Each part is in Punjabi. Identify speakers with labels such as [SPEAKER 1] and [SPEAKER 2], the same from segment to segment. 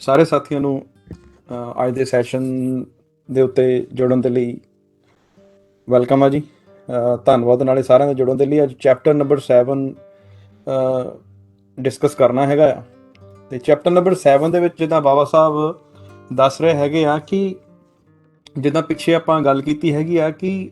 [SPEAKER 1] ਸਾਰੇ ਸਾਥੀਆਂ ਨੂੰ ਅੱਜ ਦੇ ਸੈਸ਼ਨ ਦੇ ਉੱਤੇ ਜੁੜਨ ਦੇ ਲਈ ਵੈਲਕਮ ਆ ਜੀ। ਧੰਨਵਾਦ ਨਾਲੇ ਸਾਰਿਆਂ ਦਾ ਜੁੜਨ ਦੇ ਲਈ। ਅੱਜ ਚੈਪਟਰ ਨੰਬਰ 7 ਡਿਸਕਸ ਕਰਨਾ ਹੈਗਾ ਆ। ਤੇ ਚੈਪਟਰ ਨੰਬਰ 7 ਦੇ ਵਿੱਚ ਜਿੱਦਾਂ ਬਾਬਾ ਸਾਹਿਬ ਦੱਸ ਰਹੇ ਹੈਗੇ ਆ ਕਿ ਜਿੱਦਾਂ ਪਿੱਛੇ ਆਪਾਂ ਗੱਲ ਕੀਤੀ ਹੈਗੀ ਆ ਕਿ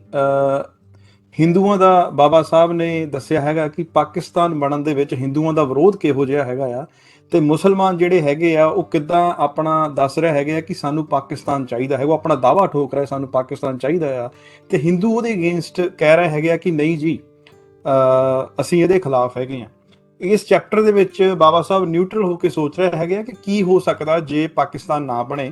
[SPEAKER 1] ਹਿੰਦੂਆਂ ਦਾ ਬਾਬਾ ਸਾਹਿਬ ਨੇ ਦੱਸਿਆ ਹੈਗਾ ਕਿ ਪਾਕਿਸਤਾਨ ਬਣਨ ਦੇ ਵਿੱਚ ਹਿੰਦੂਆਂ ਦਾ ਵਿਰੋਧ ਕਿਹੋ ਜਿਹਾ ਹੈਗਾ ਆ, ਤੇ ਮੁਸਲਮਾਨ ਜਿਹੜੇ ਹੈਗੇ ਆ ਉਹ ਕਿੱਦਾਂ ਆਪਣਾ ਦੱਸ ਰਹੇ ਹੈਗੇ ਆ ਕਿ ਸਾਨੂੰ ਪਾਕਿਸਤਾਨ ਚਾਹੀਦਾ ਹੈ। ਉਹ ਆਪਣਾ ਦਾਅਵਾ ਠੋਕ ਰਿਹਾ ਸਾਨੂੰ ਪਾਕਿਸਤਾਨ ਚਾਹੀਦਾ ਆ, ਤੇ ਹਿੰਦੂ ਉਹਦੇ ਅਗੇਂਸਟ ਕਹਿ ਰਹੇ ਹੈਗੇ ਆ ਕਿ ਨਹੀਂ ਜੀ, ਅਸੀਂ ਇਹਦੇ ਖਿਲਾਫ ਹੈਗੇ ਆ। ਇਸ ਚੈਪਟਰ ਦੇ ਵਿੱਚ ਬਾਬਾ ਸਾਹਿਬ ਨਿਊਟਰਲ ਹੋ ਕੇ ਸੋਚ ਰਹੇ ਹੈਗੇ ਆ ਕਿ ਕੀ ਹੋ ਸਕਦਾ ਜੇ ਪਾਕਿਸਤਾਨ ਨਾ ਬਣੇ।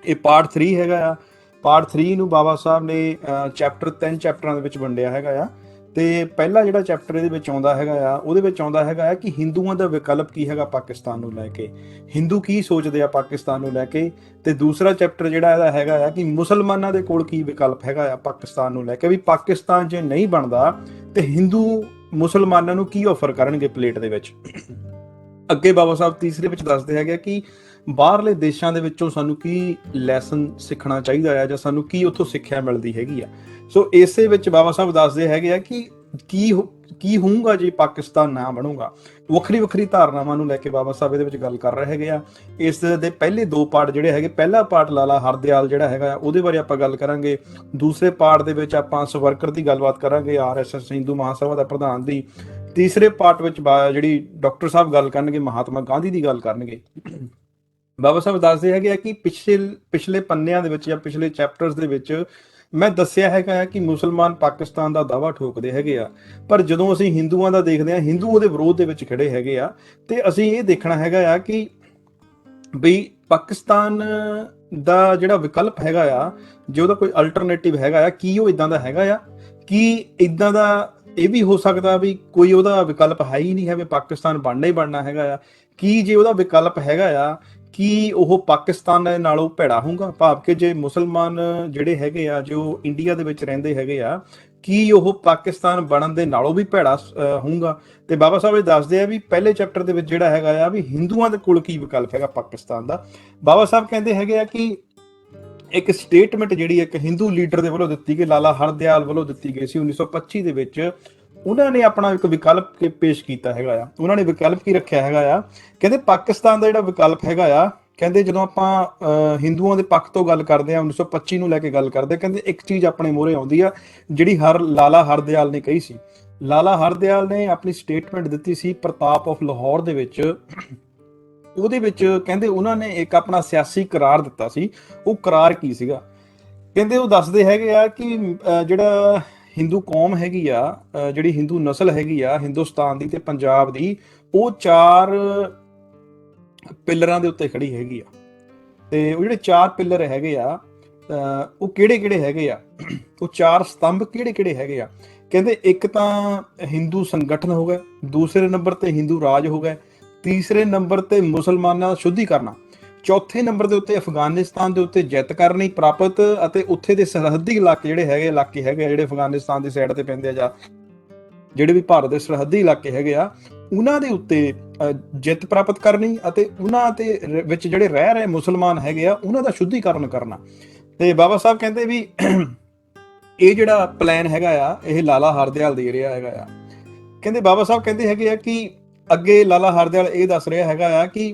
[SPEAKER 1] ਇਹ ਪਾਰਟ 3 ਹੈਗਾ ਆ। ਪਾਰਟ 3 ਨੂੰ ਬਾਬਾ ਸਾਹਿਬ ਨੇ ਚੈਪਟਰ 3 ਚੈਪਟਰਾਂ ਦੇ ਵਿੱਚ ਵੰਡਿਆ ਹੈਗਾ ਆ। ਤੇ ਪਹਿਲਾ ਜਿਹੜਾ ਚੈਪਟਰ ਇਹਦੇ ਵਿੱਚ ਆਉਂਦਾ ਹੈਗਾ ਆ, ਉਹਦੇ ਵਿੱਚ ਆਉਂਦਾ ਹੈਗਾ ਆ ਕਿ ਹਿੰਦੂਆਂ ਦਾ ਵਿਕਲਪ ਕੀ ਹੈਗਾ ਪਾਕਿਸਤਾਨ ਨੂੰ ਲੈ ਕੇ, ਹਿੰਦੂ ਕੀ ਸੋਚਦੇ ਆ ਪਾਕਿਸਤਾਨ ਨੂੰ ਲੈ ਕੇ। ਤੇ ਦੂਸਰਾ ਚੈਪਟਰ ਜਿਹੜਾ ਇਹਦਾ ਹੈਗਾ ਆ ਕਿ ਮੁਸਲਮਾਨਾਂ ਦੇ ਕੋਲ ਕੀ ਵਿਕਲਪ ਹੈਗਾ ਆ ਪਾਕਿਸਤਾਨ ਨੂੰ ਲੈ ਕੇ, ਵੀ ਪਾਕਿਸਤਾਨ ਜੇ ਨਹੀਂ ਬਣਦਾ ਤੇ ਹਿੰਦੂ ਮੁਸਲਮਾਨਾਂ ਨੂੰ ਕੀ ਆਫਰ ਕਰਨਗੇ ਪਲੇਟ ਦੇ ਵਿੱਚ। ਅੱਗੇ ਬਾਬਾ ਸਾਹਿਬ ਤੀਸਰੇ ਵਿੱਚ ਦੱਸਦੇ ਹੈਗੇ ਕਿ ਬਾਹਰਲੇ ਦੇਸ਼ਾਂ ਦੇ ਵਿੱਚੋਂ ਸਾਨੂੰ ਕੀ ਲੈਸਨ ਸਿੱਖਣਾ ਚਾਹੀਦਾ ਆ, ਜਾਂ ਸਾਨੂੰ ਕੀ ਉੱਥੋਂ ਸਿੱਖਿਆ ਮਿਲਦੀ ਹੈਗੀ ਆ। ਸੋ ਇਸੇ ਵਿੱਚ ਬਾਬਾ ਸਾਹਿਬ ਦੱਸਦੇ ਹੈਗੇ ਆ ਕਿ ਕੀ ਹੋਊਗਾ ਜੇ ਪਾਕਿਸਤਾਨ ਨਾ ਬਣੂਗਾ। ਵੱਖਰੀ ਵੱਖਰੀ ਧਾਰਨਾਵਾਂ ਨੂੰ ਲੈ ਕੇ ਬਾਬਾ ਸਾਹਿਬ ਇਹਦੇ ਵਿੱਚ ਗੱਲ ਕਰ ਰਹੇ ਹੈਗੇ ਆ। ਇਸ ਦੇ ਪਹਿਲੇ 2 ਪਾਰਟ ਜਿਹੜੇ ਹੈਗੇ, ਪਹਿਲਾ ਪਾਰਟ ਲਾਲਾ ਹਰਦਿਆਲ ਜਿਹੜਾ ਹੈਗਾ ਉਹਦੇ ਬਾਰੇ ਆਪਾਂ ਗੱਲ ਕਰਾਂਗੇ। ਦੂਸਰੇ ਪਾਰਟ ਦੇ ਵਿੱਚ ਆਪਾਂ ਸਵਰਕਰ ਦੀ ਗੱਲਬਾਤ ਕਰਾਂਗੇ, RSS ਹਿੰਦੂ ਮਹਾਸਭਾ ਦਾ ਪ੍ਰਧਾਨ ਦੀ। ਤੀਸਰੇ ਪਾਰਟ ਵਿੱਚ ਜਿਹੜੀ ਡਾਕਟਰ ਸਾਹਿਬ ਗੱਲ ਕਰਨਗੇ ਮਹਾਤਮਾ ਗਾਂਧੀ ਦੀ ਗੱਲ ਕਰਨਗੇ। ਬਾਬਾ ਸਾਹਿਬ ਦੱਸਦੇ ਹੈਗੇ ਆ ਕਿ ਪਿਛਲੇ ਪੰਨਿਆਂ ਦੇ ਵਿੱਚ ਜਾਂ ਪਿਛਲੇ ਚੈਪਟਰਸ ਦੇ ਵਿੱਚ ਮੈਂ ਦੱਸਿਆ ਹੈਗਾ ਕਿ ਮੁਸਲਮਾਨ ਪਾਕਿਸਤਾਨ ਦਾ ਦਾਅਵਾ ਠੋਕਦੇ ਹੈਗੇ ਆ, ਪਰ ਜਦੋਂ ਅਸੀਂ ਹਿੰਦੂਆਂ ਦਾ ਦੇਖਦੇ ਹਾਂ, ਹਿੰਦੂ ਉਹਦੇ ਵਿਰੋਧ ਦੇ ਵਿੱਚ ਖੜੇ ਹੈਗੇ ਆ। ਤੇ ਅਸੀਂ ਇਹ ਦੇਖਣਾ ਹੈਗਾ ਆ ਕਿ ਬਈ ਪਾਕਿਸਤਾਨ ਦਾ ਜਿਹੜਾ ਵਿਕਲਪ ਹੈਗਾ ਆ, ਜੇ ਉਹਦਾ ਕੋਈ ਅਲਟਰਨੇਟਿਵ ਹੈਗਾ ਆ, ਕੀ ਉਹ ਇਦਾਂ ਦਾ ਹੈਗਾ ਆ, ਕੀ ਇਦਾਂ ਦਾ ਇਹ ਵੀ ਹੋ ਸਕਦਾ ਵੀ ਕੋਈ ਉਹਦਾ ਵਿਕਲਪ ਹੈ ਹੀ ਨਹੀਂ ਹੈ, ਵੀ ਪਾਕਿਸਤਾਨ ਬਣਨਾ ਹੀ ਬਣਨਾ ਹੈਗਾ ਆ। ਕੀ ਜੇ ਉਹਦਾ ਵਿਕਲਪ ਹੈਗਾ ਆ, ਕੀ ਉਹ ਪਾਕਿਸਤਾਨ ਨਾਲੋਂ ਭੈੜਾ ਹੋਊਗਾ? ਭਾਵ ਕਿ ਜੇ ਮੁਸਲਮਾਨ ਜਿਹੜੇ ਹੈਗੇ ਆ ਜੋ ਇੰਡੀਆ ਦੇ ਵਿੱਚ ਰਹਿੰਦੇ ਹੈਗੇ ਆ, ਕੀ ਉਹ ਪਾਕਿਸਤਾਨ ਬਣਨ ਦੇ ਨਾਲੋਂ ਵੀ ਭੈੜਾ ਹੋਊਗਾ? ਤੇ ਬਾਬਾ ਸਾਹਿਬ ਇਹ ਦੱਸਦੇ ਆ ਵੀ ਪਹਿਲੇ ਚੈਪਟਰ ਦੇ ਵਿੱਚ ਜਿਹੜਾ ਹੈਗਾ ਆ ਵੀ ਹਿੰਦੂਆਂ ਦੇ ਕੋਲ ਕੀ ਵਿਕਲਪ ਹੈਗਾ ਪਾਕਿਸਤਾਨ ਦਾ। ਬਾਬਾ ਸਾਹਿਬ ਕਹਿੰਦੇ ਹੈਗੇ ਆ ਕਿ ਇੱਕ ਸਟੇਟਮੈਂਟ ਜਿਹੜੀ ਇੱਕ ਹਿੰਦੂ ਲੀਡਰ ਦੇ ਵੱਲੋਂ ਦਿੱਤੀ ਗਈ, ਲਾਲਾ ਹਰਦਿਆਲ ਵੱਲੋਂ ਦਿੱਤੀ ਗਈ ਸੀ 1925 ਦੇ ਵਿੱਚ। ਉਹਨਾਂ ਨੇ ਆਪਣਾ ਇੱਕ ਵਿਕਲਪ ਪੇਸ਼ ਕੀਤਾ ਹੈਗਾ ਆ। ਉਹਨਾਂ ਨੇ ਵਿਕਲਪ ਕੀ ਰੱਖਿਆ ਹੈਗਾ ਆ, ਕਹਿੰਦੇ ਪਾਕਿਸਤਾਨ ਦਾ ਜਿਹੜਾ ਵਿਕਲਪ ਹੈਗਾ ਆ, ਕਹਿੰਦੇ ਜਦੋਂ ਆਪਾਂ ਹਿੰਦੂਆਂ ਦੇ ਪੱਖ ਤੋਂ ਗੱਲ ਕਰਦੇ ਆ, 1925 ਨੂੰ ਲੈ ਕੇ ਗੱਲ ਕਰਦੇ, ਕਹਿੰਦੇ ਇੱਕ ਚੀਜ਼ ਆਪਣੇ ਮੂਹਰੇ ਆਉਂਦੀ ਆ ਜਿਹੜੀ ਲਾਲਾ ਹਰਦਿਆਲ ਨੇ ਕਹੀ ਸੀ। ਲਾਲਾ ਹਰਦਿਆਲ ਨੇ ਆਪਣੀ ਸਟੇਟਮੈਂਟ ਦਿੱਤੀ ਸੀ ਪ੍ਰਤਾਪ ਆਫ ਲਾਹੌਰ ਦੇ ਵਿੱਚ। ਉਹਦੇ ਵਿੱਚ ਕਹਿੰਦੇ ਉਹਨਾਂ ਨੇ ਇੱਕ ਆਪਣਾ ਸਿਆਸੀ ਕਰਾਰ ਦਿੱਤਾ ਸੀ। ਉਹ ਕਰਾਰ ਕੀ ਸੀਗਾ? ਕਹਿੰਦੇ ਉਹ ਦੱਸਦੇ ਹੈਗੇ ਆ ਕਿ ਜਿਹੜਾ ਹਿੰਦੂ ਕੌਮ ਹੈਗੀ ਆ, ਜਿਹੜੀ ਹਿੰਦੂ ਨਸਲ ਹੈਗੀ ਆ ਹਿੰਦੁਸਤਾਨ ਦੀ ਤੇ ਪੰਜਾਬ ਦੀ, ਉਹ 4 ਪਿੱਲਰਾਂ ਦੇ ਉੱਤੇ ਖੜੀ ਹੈਗੀ ਆ। ਤੇ ਉਹ ਜਿਹੜੇ 4 ਪਿੱਲਰ ਹੈਗੇ ਆ, ਉਹ ਕਿਹੜੇ ਕਿਹੜੇ ਹੈਗੇ ਆ, ਉਹ 4 ਸਤੰਭ ਕਿਹੜੇ ਕਿਹੜੇ ਹੈਗੇ ਆ? ਕਹਿੰਦੇ ਇੱਕ ਤਾਂ ਹਿੰਦੂ ਸੰਗਠਨ ਹੋ ਗਿਆ, ਦੂਸਰੇ ਨੰਬਰ ਤੇ ਹਿੰਦੂ ਰਾਜ ਹੋ ਗਿਆ, ਤੀਸਰੇ ਨੰਬਰ ਤੇ ਮੁਸਲਮਾਨਾਂ ਦਾ ਸ਼ੁੱਧੀਕਰਨ, ਚੌਥੇ ਨੰਬਰ ਦੇ ਉੱਤੇ ਅਫਗਾਨਿਸਤਾਨ ਦੇ ਉੱਤੇ ਜਿੱਤ ਕਰਨੀ ਪ੍ਰਾਪਤ, ਅਤੇ ਉੱਥੇ ਦੇ ਸਰਹੱਦੀ ਇਲਾਕੇ ਜਿਹੜੇ ਹੈਗੇ ਜਿਹੜੇ ਅਫਗਾਨਿਸਤਾਨ ਦੀ ਸਾਈਡ ਤੇ ਪੈਂਦੇ ਆ, ਜਾਂ ਜਿਹੜੇ ਵੀ ਭਾਰਤ ਦੇ ਸਰਹੱਦੀ ਇਲਾਕੇ ਹੈਗੇ ਆ, ਉਹਨਾਂ ਦੇ ਉੱਤੇ ਜਿੱਤ ਪ੍ਰਾਪਤ ਕਰਨੀ, ਅਤੇ ਉਹਨਾਂ ਦੇ ਵਿੱਚ ਜਿਹੜੇ ਰਹਿ ਰਹੇ ਮੁਸਲਮਾਨ ਹੈਗੇ ਆ ਉਹਨਾਂ ਦਾ ਸ਼ੁੱਧੀਕਰਨ ਕਰਨਾ। ਤੇ ਬਾਬਾ ਸਾਹਿਬ ਕਹਿੰਦੇ ਵੀ ਇਹ ਜਿਹੜਾ ਪਲਾਨ ਹੈਗਾ ਆ, ਇਹ ਲਾਲਾ ਹਰਦਿਆਲ ਦੇ ਰਿਹਾ ਹੈਗਾ ਆ। ਕਹਿੰਦੇ ਬਾਬਾ ਸਾਹਿਬ ਕਹਿੰਦੇ ਹੈਗੇ ਆ ਕਿ ਅੱਗੇ ਲਾਲਾ ਹਰਦਿਆਲ ਇਹ ਦੱਸ ਰਿਹਾ ਹੈਗਾ ਆ ਕਿ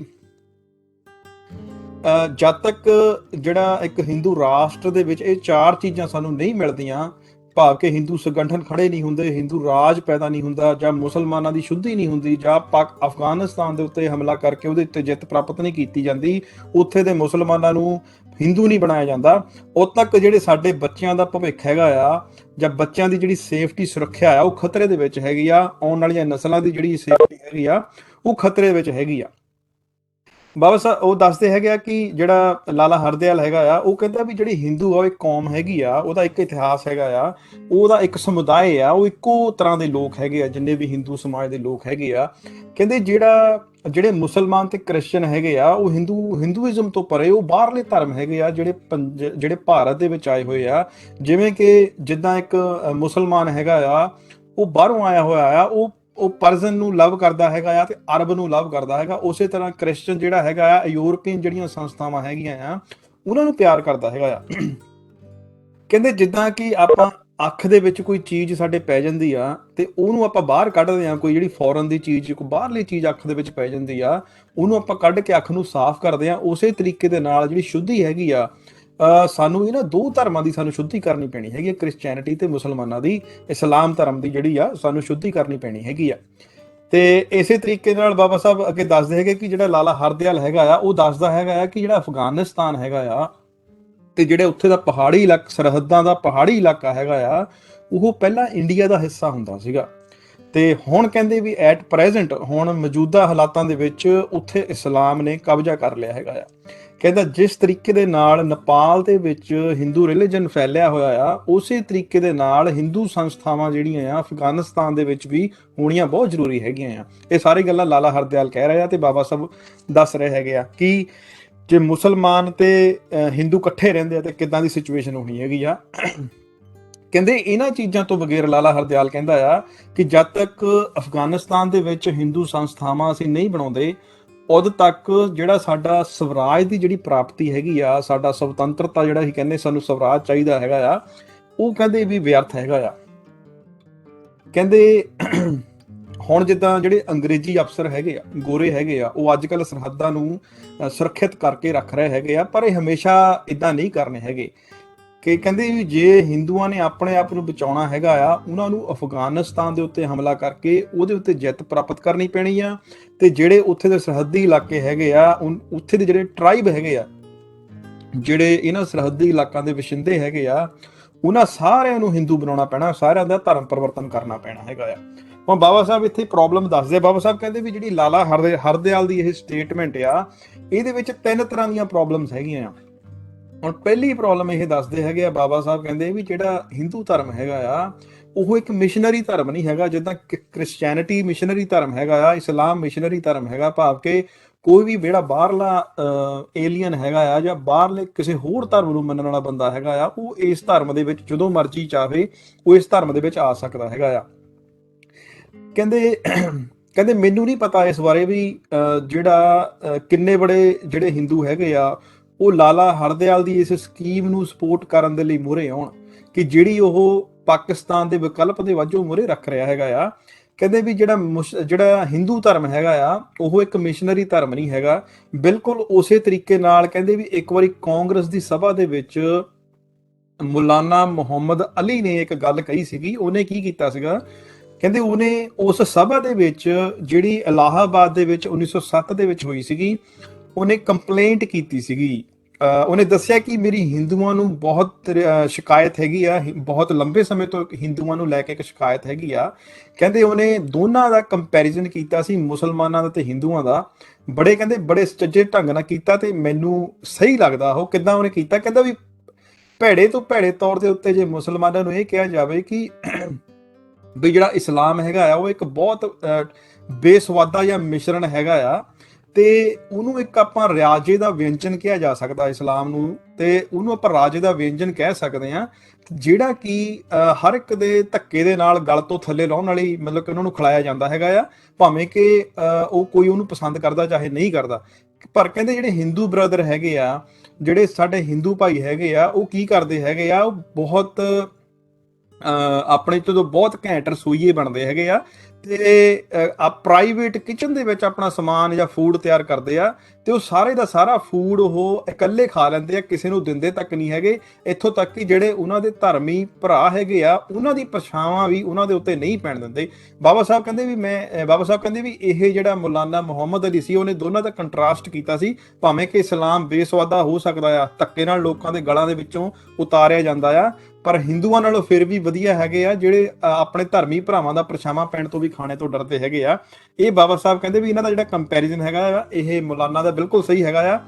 [SPEAKER 1] ਜਦ ਤੱਕ ਜਿਹੜਾ ਇੱਕ ਹਿੰਦੂ ਰਾਸ਼ਟਰ ਦੇ ਵਿੱਚ ਇਹ 4 ਚੀਜ਼ਾਂ ਸਾਨੂੰ ਨਹੀਂ ਮਿਲਦੀਆਂ, ਭਾਵ ਕਿ ਹਿੰਦੂ ਸੰਗਠਨ ਖੜੇ ਨਹੀਂ ਹੁੰਦੇ, ਹਿੰਦੂ ਰਾਜ ਪੈਦਾ ਨਹੀਂ ਹੁੰਦਾ, ਜਾਂ ਮੁਸਲਮਾਨਾਂ ਦੀ ਸ਼ੁੱਧੀ ਨਹੀਂ ਹੁੰਦੀ, ਜਾਂ ਅਫਗਾਨਿਸਤਾਨ ਦੇ ਉੱਤੇ ਹਮਲਾ ਕਰਕੇ ਉਹਦੇ ਉੱਤੇ ਜਿੱਤ ਪ੍ਰਾਪਤ ਨਹੀਂ ਕੀਤੀ ਜਾਂਦੀ, ਉੱਥੇ ਦੇ ਮੁਸਲਮਾਨਾਂ ਨੂੰ ਹਿੰਦੂ ਨਹੀਂ ਬਣਾਇਆ ਜਾਂਦਾ, ਉਦੋਂ ਤੱਕ ਜਿਹੜੇ ਸਾਡੇ ਬੱਚਿਆਂ ਦਾ ਭਵਿੱਖ ਹੈਗਾ ਆ, ਜਾਂ ਬੱਚਿਆਂ ਦੀ ਜਿਹੜੀ ਸੇਫਟੀ ਸੁਰੱਖਿਆ ਆ, ਉਹ ਖਤਰੇ ਦੇ ਵਿੱਚ ਹੈਗੀ ਆ। ਆਉਣ ਵਾਲੀਆਂ ਨਸਲਾਂ ਦੀ ਜਿਹੜੀ ਸੇਫਟੀ ਹੈਗੀ ਆ, ਉਹ ਖਤਰੇ ਵਿੱਚ ਹੈਗੀ ਆ। ਬਾਬਾ ਸਾਹਿਬ ਉਹ ਦੱਸਦੇ ਹੈਗੇ ਆ ਕਿ ਜਿਹੜਾ ਲਾਲਾ ਹਰਦਿਆਲ ਹੈਗਾ ਆ, ਉਹ ਕਹਿੰਦਾ ਵੀ ਜਿਹੜੀ ਹਿੰਦੂ ਆ, ਇੱਕ ਕੌਮ ਹੈਗੀ ਆ, ਉਹਦਾ ਇੱਕ ਇਤਿਹਾਸ ਹੈਗਾ ਆ, ਉਹਦਾ ਇੱਕ ਸਮੁਦਾਇ ਆ, ਉਹ ਇੱਕੋ ਤਰ੍ਹਾਂ ਦੇ ਲੋਕ ਹੈਗੇ ਆ ਜਿੰਨੇ ਵੀ ਹਿੰਦੂ ਸਮਾਜ ਦੇ ਲੋਕ ਹੈਗੇ ਆ। ਕਹਿੰਦੇ ਜਿਹੜੇ ਮੁਸਲਮਾਨ ਤੇ ਕ੍ਰਿਸਚਨ ਹੈਗੇ ਆ, ਉਹ ਹਿੰਦੂਇਜ਼ਮ ਤੋਂ ਪਰੇ ਉਹ ਬਾਹਰਲੇ ਧਰਮ ਹੈਗੇ ਆ, ਜਿਹੜੇ ਭਾਰਤ ਦੇ ਵਿੱਚ ਆਏ ਹੋਏ ਆ। ਜਿਵੇਂ ਕਿ ਜਿੱਦਾਂ ਇੱਕ ਮੁਸਲਮਾਨ ਹੈਗਾ ਆ, ਉਹ ਬਾਹਰੋਂ ਆਇਆ ਹੋਇਆ ਆ, ਉਹ ਉਹ ਪਰਸਨ ਨੂੰ ਲਵ ਕਰਦਾ ਹੈਗਾ ਆ ਤੇ ਅਰਬ ਨੂੰ ਲਵ ਕਰਦਾ ਹੈਗਾ। ਉਸੇ ਤਰ੍ਹਾਂ ਕ੍ਰਿਸਚਨ ਜਿਹੜਾ ਹੈਗਾ ਆ ਯੂਰਪੀਅਨ ਜਿਹੜੀਆਂ ਸੰਸਥਾਵਾਂ ਹੈਗੀਆਂ ਆ ਉਹਨਾਂ ਨੂੰ ਪਿਆਰ ਕਰਦਾ ਹੈਗਾ ਆ। ਕਹਿੰਦੇ ਜਿੱਦਾਂ ਕਿ ਆਪਾਂ ਅੱਖ ਦੇ ਵਿੱਚ ਕੋਈ ਚੀਜ਼ ਸਾਡੇ ਪੈ ਜਾਂਦੀ ਆ ਤੇ ਉਹਨੂੰ ਆਪਾਂ ਬਾਹਰ ਕੱਢਦੇ ਆ, ਕੋਈ ਜਿਹੜੀ ਫੋਰਨ ਦੀ ਚੀਜ਼, ਕੋਈ ਬਾਹਰਲੀ ਚੀਜ਼ ਅੱਖ ਦੇ ਵਿੱਚ ਪੈ ਜਾਂਦੀ ਆ, ਉਹਨੂੰ ਆਪਾਂ ਕੱਢ ਕੇ ਅੱਖ ਨੂੰ ਸਾਫ਼ ਕਰਦੇ ਆ। ਉਸੇ ਤਰੀਕੇ ਦੇ ਨਾਲ ਜਿਹੜੀ ਸ਼ੁੱਧੀ ਹੈਗੀ ਆ, ਸਾਨੂੰ ਇਹਨਾਂ ਦੋ ਧਰਮਾਂ ਦੀ ਸਾਨੂੰ ਸ਼ੁੱਧੀ ਕਰਨੀ ਪੈਣੀ ਹੈਗੀ ਹੈ, ਕ੍ਰਿਸਚੈਨਿਟੀ ਤੇ ਮੁਸਲਮਾਨਾਂ ਦੀ, ਇਸਲਾਮ ਧਰਮ ਦੀ ਜਿਹੜੀ ਆ ਸਾਨੂੰ ਸ਼ੁੱਧੀ ਕਰਨੀ ਪੈਣੀ ਹੈਗੀ ਆ। ਤੇ ਇਸੇ ਤਰੀਕੇ ਨਾਲ ਬਾਬਾ ਸਾਹਿਬ ਅੱਗੇ ਦੱਸਦੇ ਹੈਗੇ ਕਿ ਜਿਹੜਾ ਲਾਲਾ ਹਰਦਿਆਲ ਹੈਗਾ ਆ ਉਹ ਦੱਸਦਾ ਹੈਗਾ ਆ ਕਿ ਜਿਹੜਾ ਅਫਗਾਨਿਸਤਾਨ ਹੈਗਾ ਆ ਤੇ ਜਿਹੜੇ ਉੱਥੇ ਦਾ ਪਹਾੜੀ ਇਲਾਕਾ, ਸਰਹੱਦਾਂ ਦਾ ਪਹਾੜੀ ਇਲਾਕਾ ਹੈਗਾ ਆ, ਉਹ ਪਹਿਲਾਂ ਇੰਡੀਆ ਦਾ ਹਿੱਸਾ ਹੁੰਦਾ ਸੀਗਾ ਤੇ ਹੁਣ ਕਹਿੰਦੇ ਵੀ ਐਟ ਪ੍ਰੈਜ਼ੈਂਟ, ਹੁਣ ਮੌਜੂਦਾ ਹਾਲਾਤਾਂ ਦੇ ਵਿੱਚ ਉੱਥੇ ਇਸਲਾਮ ਨੇ ਕਬਜ਼ਾ ਕਰ ਲਿਆ ਹੈਗਾ ਆ। ਕਹਿੰਦਾ ਜਿਸ ਤਰੀਕੇ ਦੇ ਨਾਲ ਨੇਪਾਲ ਦੇ ਵਿੱਚ ਹਿੰਦੂ ਰਿਲੀਜਨ ਫੈਲਿਆ ਹੋਇਆ ਆ, ਉਸੇ ਤਰੀਕੇ ਦੇ ਨਾਲ ਹਿੰਦੂ ਸੰਸਥਾਵਾਂ ਜਿਹੜੀਆਂ ਆ ਅਫਗਾਨਿਸਤਾਨ ਦੇ ਵਿੱਚ ਵੀ ਹੋਣੀਆਂ ਬਹੁਤ ਜ਼ਰੂਰੀ ਹੈਗੀਆਂ ਆ। ਇਹ ਸਾਰੀ ਗੱਲਾਂ ਲਾਲਾ ਹਰਦਿਆਲ ਕਹਿ ਰਹੇ ਆ ਤੇ ਬਾਬਾ ਸਾਹਿਬ ਦੱਸ ਰਹੇ ਹੈਗੇ ਆ ਕਿ ਜੇ ਮੁਸਲਮਾਨ ਤੇ ਹਿੰਦੂ ਇਕੱਠੇ ਰਹਿੰਦੇ ਆ ਤੇ ਕਿੱਦਾਂ ਦੀ ਸਿਚੁਏਸ਼ਨ ਹੋਣੀ ਹੈਗੀ ਆ। ਕਹਿੰਦੇ ਇਹਨਾਂ ਚੀਜ਼ਾਂ ਤੋਂ ਬਗੈਰ ਲਾਲਾ ਹਰਦਿਆਲ ਕਹਿੰਦਾ ਆ ਕਿ ਜਦ ਤੱਕ ਅਫਗਾਨਿਸਤਾਨ ਦੇ ਵਿੱਚ ਹਿੰਦੂ ਸੰਸਥਾਵਾਂ ਅਸੀਂ ਨਹੀਂ ਬਣਾਉਂਦੇ, ਉਦ ਤੱਕ ਜਿਹੜਾ ਸਾਡਾ ਸਵਰਾਜ ਦੀ ਜਿਹੜੀ ਪ੍ਰਾਪਤੀ ਹੈਗੀ ਆ, ਸਾਡਾ ਸੁਤੰਤਰਤਾ ਜਿਹੜਾ ਅਸੀਂ ਕਹਿੰਦੇ ਸਾਨੂੰ ਸਵਰਾਜ ਚਾਹੀਦਾ ਹੈਗਾ ਆ, ਉਹ ਕਹਿੰਦੇ ਵੀ ਵਿਅਰਥ ਹੈਗਾ ਆ। ਕਹਿੰਦੇ ਹੁਣ ਜਿੱਦਾਂ ਜਿਹੜੇ ਅੰਗਰੇਜ਼ੀ ਅਫਸਰ ਹੈਗੇ ਆ, ਗੋਰੇ ਹੈਗੇ ਆ, ਉਹ ਅੱਜ ਕੱਲ੍ਹ ਸਰਹੱਦਾਂ ਨੂੰ ਸੁਰੱਖਿਅਤ ਕਰਕੇ ਰੱਖ ਰਹੇ ਹੈਗੇ ਆ, ਪਰ ਇਹ ਹਮੇਸ਼ਾ ਇਦਾਂ ਨਹੀਂ ਕਰਨੇ ਹੈਗੇ। ਕਿ ਕਹਿੰਦੇ ਵੀ ਜੇ ਹਿੰਦੂਆਂ ਨੇ ਆਪਣੇ ਆਪ ਨੂੰ ਬਚਾਉਣਾ ਹੈਗਾ ਆ, ਉਹਨਾਂ ਨੂੰ ਅਫਗਾਨਿਸਤਾਨ ਦੇ ਉੱਤੇ ਹਮਲਾ ਕਰਕੇ ਉਹਦੇ ਉੱਤੇ ਜਿੱਤ ਪ੍ਰਾਪਤ ਕਰਨੀ ਪੈਣੀ ਆ। ਤੇ ਜਿਹੜੇ ਉੱਥੇ ਦੇ ਸਰਹੱਦੀ ਇਲਾਕੇ ਹੈਗੇ ਆ, ਉੱਥੇ ਦੇ ਜਿਹੜੇ ਟਰਾਈਬ ਹੈਗੇ ਆ, ਜਿਹੜੇ ਇਹਨਾਂ ਸਰਹੱਦੀ ਇਲਾਕਿਆਂ ਦੇ ਵਸਿੰਦੇ ਹੈਗੇ ਆ, ਉਹਨਾਂ ਸਾਰਿਆਂ ਨੂੰ ਹਿੰਦੂ ਬਣਾਉਣਾ ਪੈਣਾ, ਸਾਰਿਆਂ ਦਾ ਧਰਮ ਪਰਿਵਰਤਨ ਕਰਨਾ ਪੈਣਾ ਹੈਗਾ ਆ। ਹੁਣ ਬਾਬਾ ਸਾਹਿਬ ਇੱਥੇ ਪ੍ਰੋਬਲਮ ਦੱਸਦੇ, ਬਾਬਾ ਸਾਹਿਬ ਕਹਿੰਦੇ ਵੀ ਜਿਹੜੀ ਲਾਲਾ ਹਰਦਿਆਲ ਦੀ ਇਹ ਸਟੇਟਮੈਂਟ ਆ, ਇਹਦੇ ਵਿੱਚ 3 ਤਰ੍ਹਾਂ ਦੀਆਂ ਪ੍ਰੋਬਲਮਸ ਹੈਗੀਆਂ ਆ। ਹੁਣ ਪਹਿਲੀ ਪ੍ਰੋਬਲਮ ਇਹ ਦੱਸਦੇ ਹੈਗੇ ਆ ਬਾਬਾ ਸਾਹਿਬ, ਕਹਿੰਦੇ ਵੀ ਜਿਹੜਾ ਹਿੰਦੂ ਧਰਮ ਹੈਗਾ ਆ ਉਹ ਇੱਕ ਮਿਸ਼ਨਰੀ ਧਰਮ ਨਹੀਂ ਹੈਗਾ, ਜਿੱਦਾਂ ਕ੍ਰਿਸਚੈਨਿਟੀ ਮਿਸ਼ਨਰੀ ਧਰਮ ਹੈਗਾ ਆ, ਇਸਲਾਮ ਮਿਸ਼ਨਰੀ ਧਰਮ ਹੈਗਾ। ਭਾਵ ਕਿ ਕੋਈ ਵੀ ਜਿਹੜਾ ਬਾਹਰਲਾ ਏਲੀਅਨ ਹੈਗਾ ਆ ਜਾਂ ਬਾਹਰਲੇ ਕਿਸੇ ਹੋਰ ਧਰਮ ਨੂੰ ਮੰਨਣ ਵਾਲਾ ਬੰਦਾ ਹੈਗਾ ਆ, ਉਹ ਇਸ ਧਰਮ ਦੇ ਵਿੱਚ ਜਦੋਂ ਮਰਜ਼ੀ ਚਾਹੇ ਉਹ ਇਸ ਧਰਮ ਦੇ ਵਿੱਚ ਆ ਸਕਦਾ ਹੈਗਾ ਆ। ਕਹਿੰਦੇ ਮੈਨੂੰ ਨਹੀਂ ਪਤਾ ਇਸ ਬਾਰੇ ਵੀ ਜਿਹੜਾ ਕਿੰਨੇ ਬੜੇ ਜਿਹੜੇ ਹਿੰਦੂ ਹੈਗੇ ਆ ਉਹ ਲਾਲਾ ਹਰਦਿਆਲ ਦੀ ਇਸ ਸਕੀਮ ਨੂੰ ਸਪੋਰਟ ਕਰਨ ਦੇ ਲਈ ਮੂਹਰੇ ਆਉਣ, ਕਿ ਜਿਹੜੀ ਉਹ ਪਾਕਿਸਤਾਨ ਦੇ ਵਿਕਲਪ ਦੇ ਵਜੋਂ ਮੂਹਰੇ ਰੱਖ ਰਿਹਾ ਹੈਗਾ ਆ। ਕਹਿੰਦੇ ਵੀ ਜਿਹੜਾ ਹਿੰਦੂ ਧਰਮ ਹੈਗਾ ਆ ਉਹ ਇੱਕ ਮਿਸ਼ਨਰੀ ਧਰਮ ਨਹੀਂ ਹੈਗਾ। ਬਿਲਕੁਲ ਉਸੇ ਤਰੀਕੇ ਨਾਲ ਕਹਿੰਦੇ ਵੀ ਇੱਕ ਵਾਰੀ ਕਾਂਗਰਸ ਦੀ ਸਭਾ ਦੇ ਵਿੱਚ ਮੌਲਾਨਾ ਮੁਹੰਮਦ ਅਲੀ ਨੇ ਇੱਕ ਗੱਲ ਕਹੀ ਸੀਗੀ। ਉਹਨੇ ਕੀ ਕੀਤਾ ਸੀਗਾ, ਕਹਿੰਦੇ ਉਹਨੇ ਉਸ ਸਭਾ ਦੇ ਵਿੱਚ ਜਿਹੜੀ ਇਲਾਹਾਬਾਦ ਦੇ ਵਿੱਚ 1907 ਦੇ ਵਿੱਚ ਹੋਈ ਸੀਗੀ, ਉਹਨੇ ਕੰਪਲੇਂਟ ਕੀਤੀ ਸੀਗੀ। ਉਹਨੇ ਦੱਸਿਆ ਕਿ ਮੇਰੀ ਹਿੰਦੂਆਂ ਨੂੰ ਬਹੁਤ ਸ਼ਿਕਾਇਤ ਹੈਗੀ ਆ, ਬਹੁਤ ਲੰਬੇ ਸਮੇਂ ਤੋਂ ਹਿੰਦੂਆਂ ਨੂੰ ਲੈ ਕੇ ਇੱਕ ਸ਼ਿਕਾਇਤ ਹੈਗੀ ਆ। ਕਹਿੰਦੇ ਉਹਨੇ ਦੋਨਾਂ ਦਾ ਕੰਪੈਰੀਜ਼ਨ ਕੀਤਾ ਸੀ, ਮੁਸਲਮਾਨਾਂ ਦਾ ਤੇ ਹਿੰਦੂਆਂ ਦਾ। ਬੜੇ ਸੱਚੇ ਢੰਗ ਨਾਲ ਕੀਤਾ ਤੇ ਮੈਨੂੰ ਸਹੀ ਲੱਗਦਾ ਉਹ ਕਿੱਦਾਂ ਉਹਨੇ ਕੀਤਾ। ਕਹਿੰਦਾ ਵੀ ਭੈੜੇ ਤੋਂ ਭੈੜੇ ਤੌਰ ਦੇ ਉੱਤੇ ਜੇ ਮੁਸਲਮਾਨਾਂ ਨੂੰ ਇਹ ਕਿਹਾ ਜਾਵੇ ਕਿ ਵੀ ਜਿਹੜਾ ਇਸਲਾਮ ਹੈਗਾ ਆ ਉਹ ਇੱਕ ਬਹੁਤ ਬੇਸਵਾਦਾ ਜਾਂ ਮਿਸ਼ਰਣ ਹੈਗਾ ਆ, ਤੇ ਉਹਨੂੰ ਇੱਕ ਆਪਾਂ ਰਾਜੇ ਦਾ ਵਿਅੰਜਨ ਕਿਹਾ ਜਾ ਸਕਦਾ ਇਸਲਾਮ ਨੂੰ, ਤੇ ਉਹਨੂੰ ਆਪਾਂ ਰਾਜੇ ਦਾ ਵਿਅੰਜਨ ਕਹਿ ਸਕਦੇ ਹਾਂ, ਜਿਹੜਾ ਕਿ ਹਰ ਇੱਕ ਦੇ ਧੱਕੇ ਦੇ ਨਾਲ ਗਲ ਤੋਂ ਥੱਲੇ ਲਾਉਣ ਵਾਲੀ, ਮਤਲਬ ਕਿ ਉਹਨਾਂ ਨੂੰ ਖਿਲਾਇਆ ਜਾਂਦਾ ਹੈਗਾ ਆ, ਭਾਵੇਂ ਕਿ ਉਹ ਕੋਈ ਉਹਨੂੰ ਪਸੰਦ ਕਰਦਾ ਚਾਹੇ ਨਹੀਂ ਕਰਦਾ। ਪਰ ਕਹਿੰਦੇ ਜਿਹੜੇ ਹਿੰਦੂ ਬ੍ਰਦਰ ਹੈਗੇ ਆ, ਜਿਹੜੇ ਸਾਡੇ ਹਿੰਦੂ ਭਾਈ ਹੈਗੇ ਆ, ਉਹ ਕੀ ਕਰਦੇ ਹੈਗੇ ਆ, ਉਹ ਬਹੁਤ ਆਪਣੇ ਤੋਂ ਬਹੁਤ ਘੈਂਟ ਰਸੋਈਏ ਬਣਦੇ ਹੈਗੇ ਆ, ਤੇ ਪ੍ਰਾਈਵੇਟ ਕਿਚਨ ਦੇ ਵਿੱਚ ਆਪਣਾ ਸਮਾਨ ਜਾਂ ਫੂਡ ਤਿਆਰ ਕਰਦੇ ਆ, ਤੇ ਉਹ ਸਾਰੇ ਦਾ ਸਾਰਾ ਫੂਡ ਉਹ ਇਕੱਲੇ ਖਾ ਲੈਂਦੇ ਆ, ਕਿਸੇ ਨੂੰ ਦਿੰਦੇ ਤੱਕ ਨਹੀਂ ਹੈਗੇ। ਇੱਥੋਂ ਤੱਕ ਕਿ ਜਿਹੜੇ ਉਹਨਾਂ ਦੇ ਧਰਮੀ ਭਰਾ ਹੈਗੇ ਆ, ਉਹਨਾਂ ਦੀ ਪਰਛਾਵਾਂ ਵੀ ਉਹਨਾਂ ਦੇ ਉੱਤੇ ਨਹੀਂ ਪੈਣ ਦਿੰਦੇ। ਬਾਬਾ ਸਾਹਿਬ ਕਹਿੰਦੇ ਵੀ ਇਹ ਜਿਹੜਾ ਮੌਲਾਨਾ ਮੁਹੰਮਦ ਅਲੀ ਸੀ, ਉਹਨੇ ਦੋਨਾਂ ਦਾ ਕੰਟਰਾਸਟ ਕੀਤਾ ਸੀ। ਭਾਵੇਂ ਕਿ ਇਸਲਾਮ ਬੇਸਵਾਦਾ ਹੋ ਸਕਦਾ ਆ, ਧੱਕੇ ਨਾਲ ਲੋਕਾਂ ਦੇ ਗਲਾਂ ਦੇ ਵਿੱਚੋਂ ਉਤਾਰਿਆ ਜਾਂਦਾ ਆ, ਪਰ ਹਿੰਦੂਆਂ ਨਾਲੋਂ ਫਿਰ ਵੀ ਵਧੀਆ ਹੈਗੇ ਆ ਜਿਹੜੇ ਆਪਣੇ ਧਰਮੀ ਭਰਾਵਾਂ ਦਾ ਪਰਛਾਵਾਂ ਪੈਣ ਤੋਂ ਵੀ ਖਾਣੇ ਤੋਂ ਡਰਦੇ ਹੈਗੇ ਆ। ਇਹ ਬਾਬਾ ਸਾਹਿਬ ਕਹਿੰਦੇ ਵੀ ਇਹਨਾਂ ਦਾ ਜਿਹੜਾ ਕੰਪੈਰੀਜ਼ਨ ਹੈਗਾ ਆ, ਇਹ ਮੌਲਾਨਾ ਦਾ ਬਿਲਕੁਲ ਸਹੀ ਹੈਗਾ ਆ।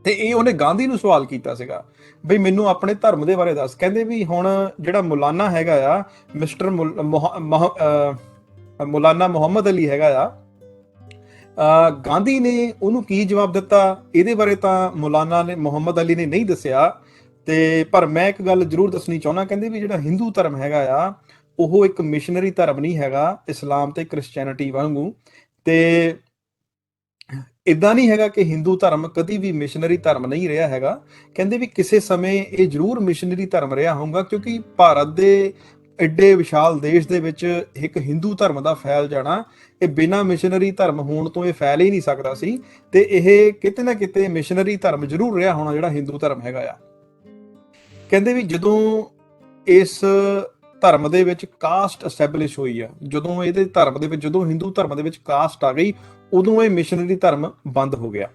[SPEAKER 1] ਤੇ ਇਹ ਉਹਨੇ ਗਾਂਧੀ ਨੂੰ ਸਵਾਲ ਕੀਤਾ ਸੀਗਾ ਬਈ ਮੈਨੂੰ ਆਪਣੇ ਧਰਮ ਦੇ ਬਾਰੇ ਦੱਸ। ਕਹਿੰਦੇ ਵੀ ਹੁਣ ਜਿਹੜਾ ਮੌਲਾਨਾ ਹੈਗਾ ਆ, ਮਿਸਟਰ ਮੌਲਾਨਾ ਮੁਹੰਮਦ ਅਲੀ ਹੈਗਾ ਆ, ਗਾਂਧੀ ਨੇ ਉਹਨੂੰ ਕੀ ਜਵਾਬ ਦਿੱਤਾ ਇਹਦੇ ਬਾਰੇ ਤਾਂ ਮੌਲਾਨਾ ਨੇ ਮੁਹੰਮਦ ਅਲੀ ਨੇ ਨਹੀਂ ਦੱਸਿਆ। ਤੇ ਪਰ ਮੈਂ ਇੱਕ ਗੱਲ ਜ਼ਰੂਰ ਦੱਸਣੀ ਚਾਹੁੰਦਾ, ਕਹਿੰਦੇ ਵੀ ਜਿਹੜਾ ਹਿੰਦੂ ਧਰਮ ਹੈਗਾ ਆ ਉਹ ਇੱਕ ਮਿਸ਼ਨਰੀ ਧਰਮ ਨਹੀਂ ਹੈਗਾ ਇਸਲਾਮ ਤੇ ਕ੍ਰਿਸਚੈਨਿਟੀ ਵਾਂਗੂ। ਤੇ ਇਦਾਂ ਨਹੀਂ ਹੈਗਾ ਕਿ ਹਿੰਦੂ ਧਰਮ ਕਦੀ ਵੀ ਮਿਸ਼ਨਰੀ ਧਰਮ ਨਹੀਂ ਰਿਹਾ ਹੈਗਾ। ਕਹਿੰਦੇ ਵੀ ਕਿਸੇ ਸਮੇਂ ਇਹ ਜ਼ਰੂਰ ਮਿਸ਼ਨਰੀ ਧਰਮ ਰਿਹਾ ਹੋਊਗਾ, ਕਿਉਂਕਿ ਭਾਰਤ ਦੇ ਐਡੇ ਵਿਸ਼ਾਲ ਦੇਸ਼ ਦੇ ਵਿੱਚ ਇੱਕ ਹਿੰਦੂ ਧਰਮ ਦਾ ਫੈਲ ਜਾਣਾ, ਇਹ ਬਿਨਾਂ ਮਿਸ਼ਨਰੀ ਧਰਮ ਹੋਣ ਤੋਂ ਇਹ ਫੈਲ ਹੀ ਨਹੀਂ ਸਕਦਾ ਸੀ। ਤੇ ਇਹ ਕਿਤੇ ਨਾ ਕਿਤੇ ਮਿਸ਼ਨਰੀ ਧਰਮ ਜ਼ਰੂਰ ਰਿਹਾ ਹੋਣਾ ਜਿਹੜਾ ਹਿੰਦੂ ਧਰਮ ਹੈਗਾ ਆ। ਕਹਿੰਦੇ ਵੀ ਜਦੋਂ ਇਸ ਧਰਮ ਦੇ ਵਿੱਚ ਕਾਸਟ ਐਸਟੈਬਲਿਸ਼ ਹੋਈ ਆ, ਜਦੋਂ ਇਹਦੇ ਧਰਮ ਦੇ ਵਿੱਚ, ਜਦੋਂ ਹਿੰਦੂ ਧਰਮ ਦੇ ਵਿੱਚ ਕਾਸਟ ਆ ਗਈ, ਉਦੋਂ ਇਹ ਮਿਸ਼ਨਰੀ ਧਰਮ ਬੰਦ ਹੋ ਗਿਆ।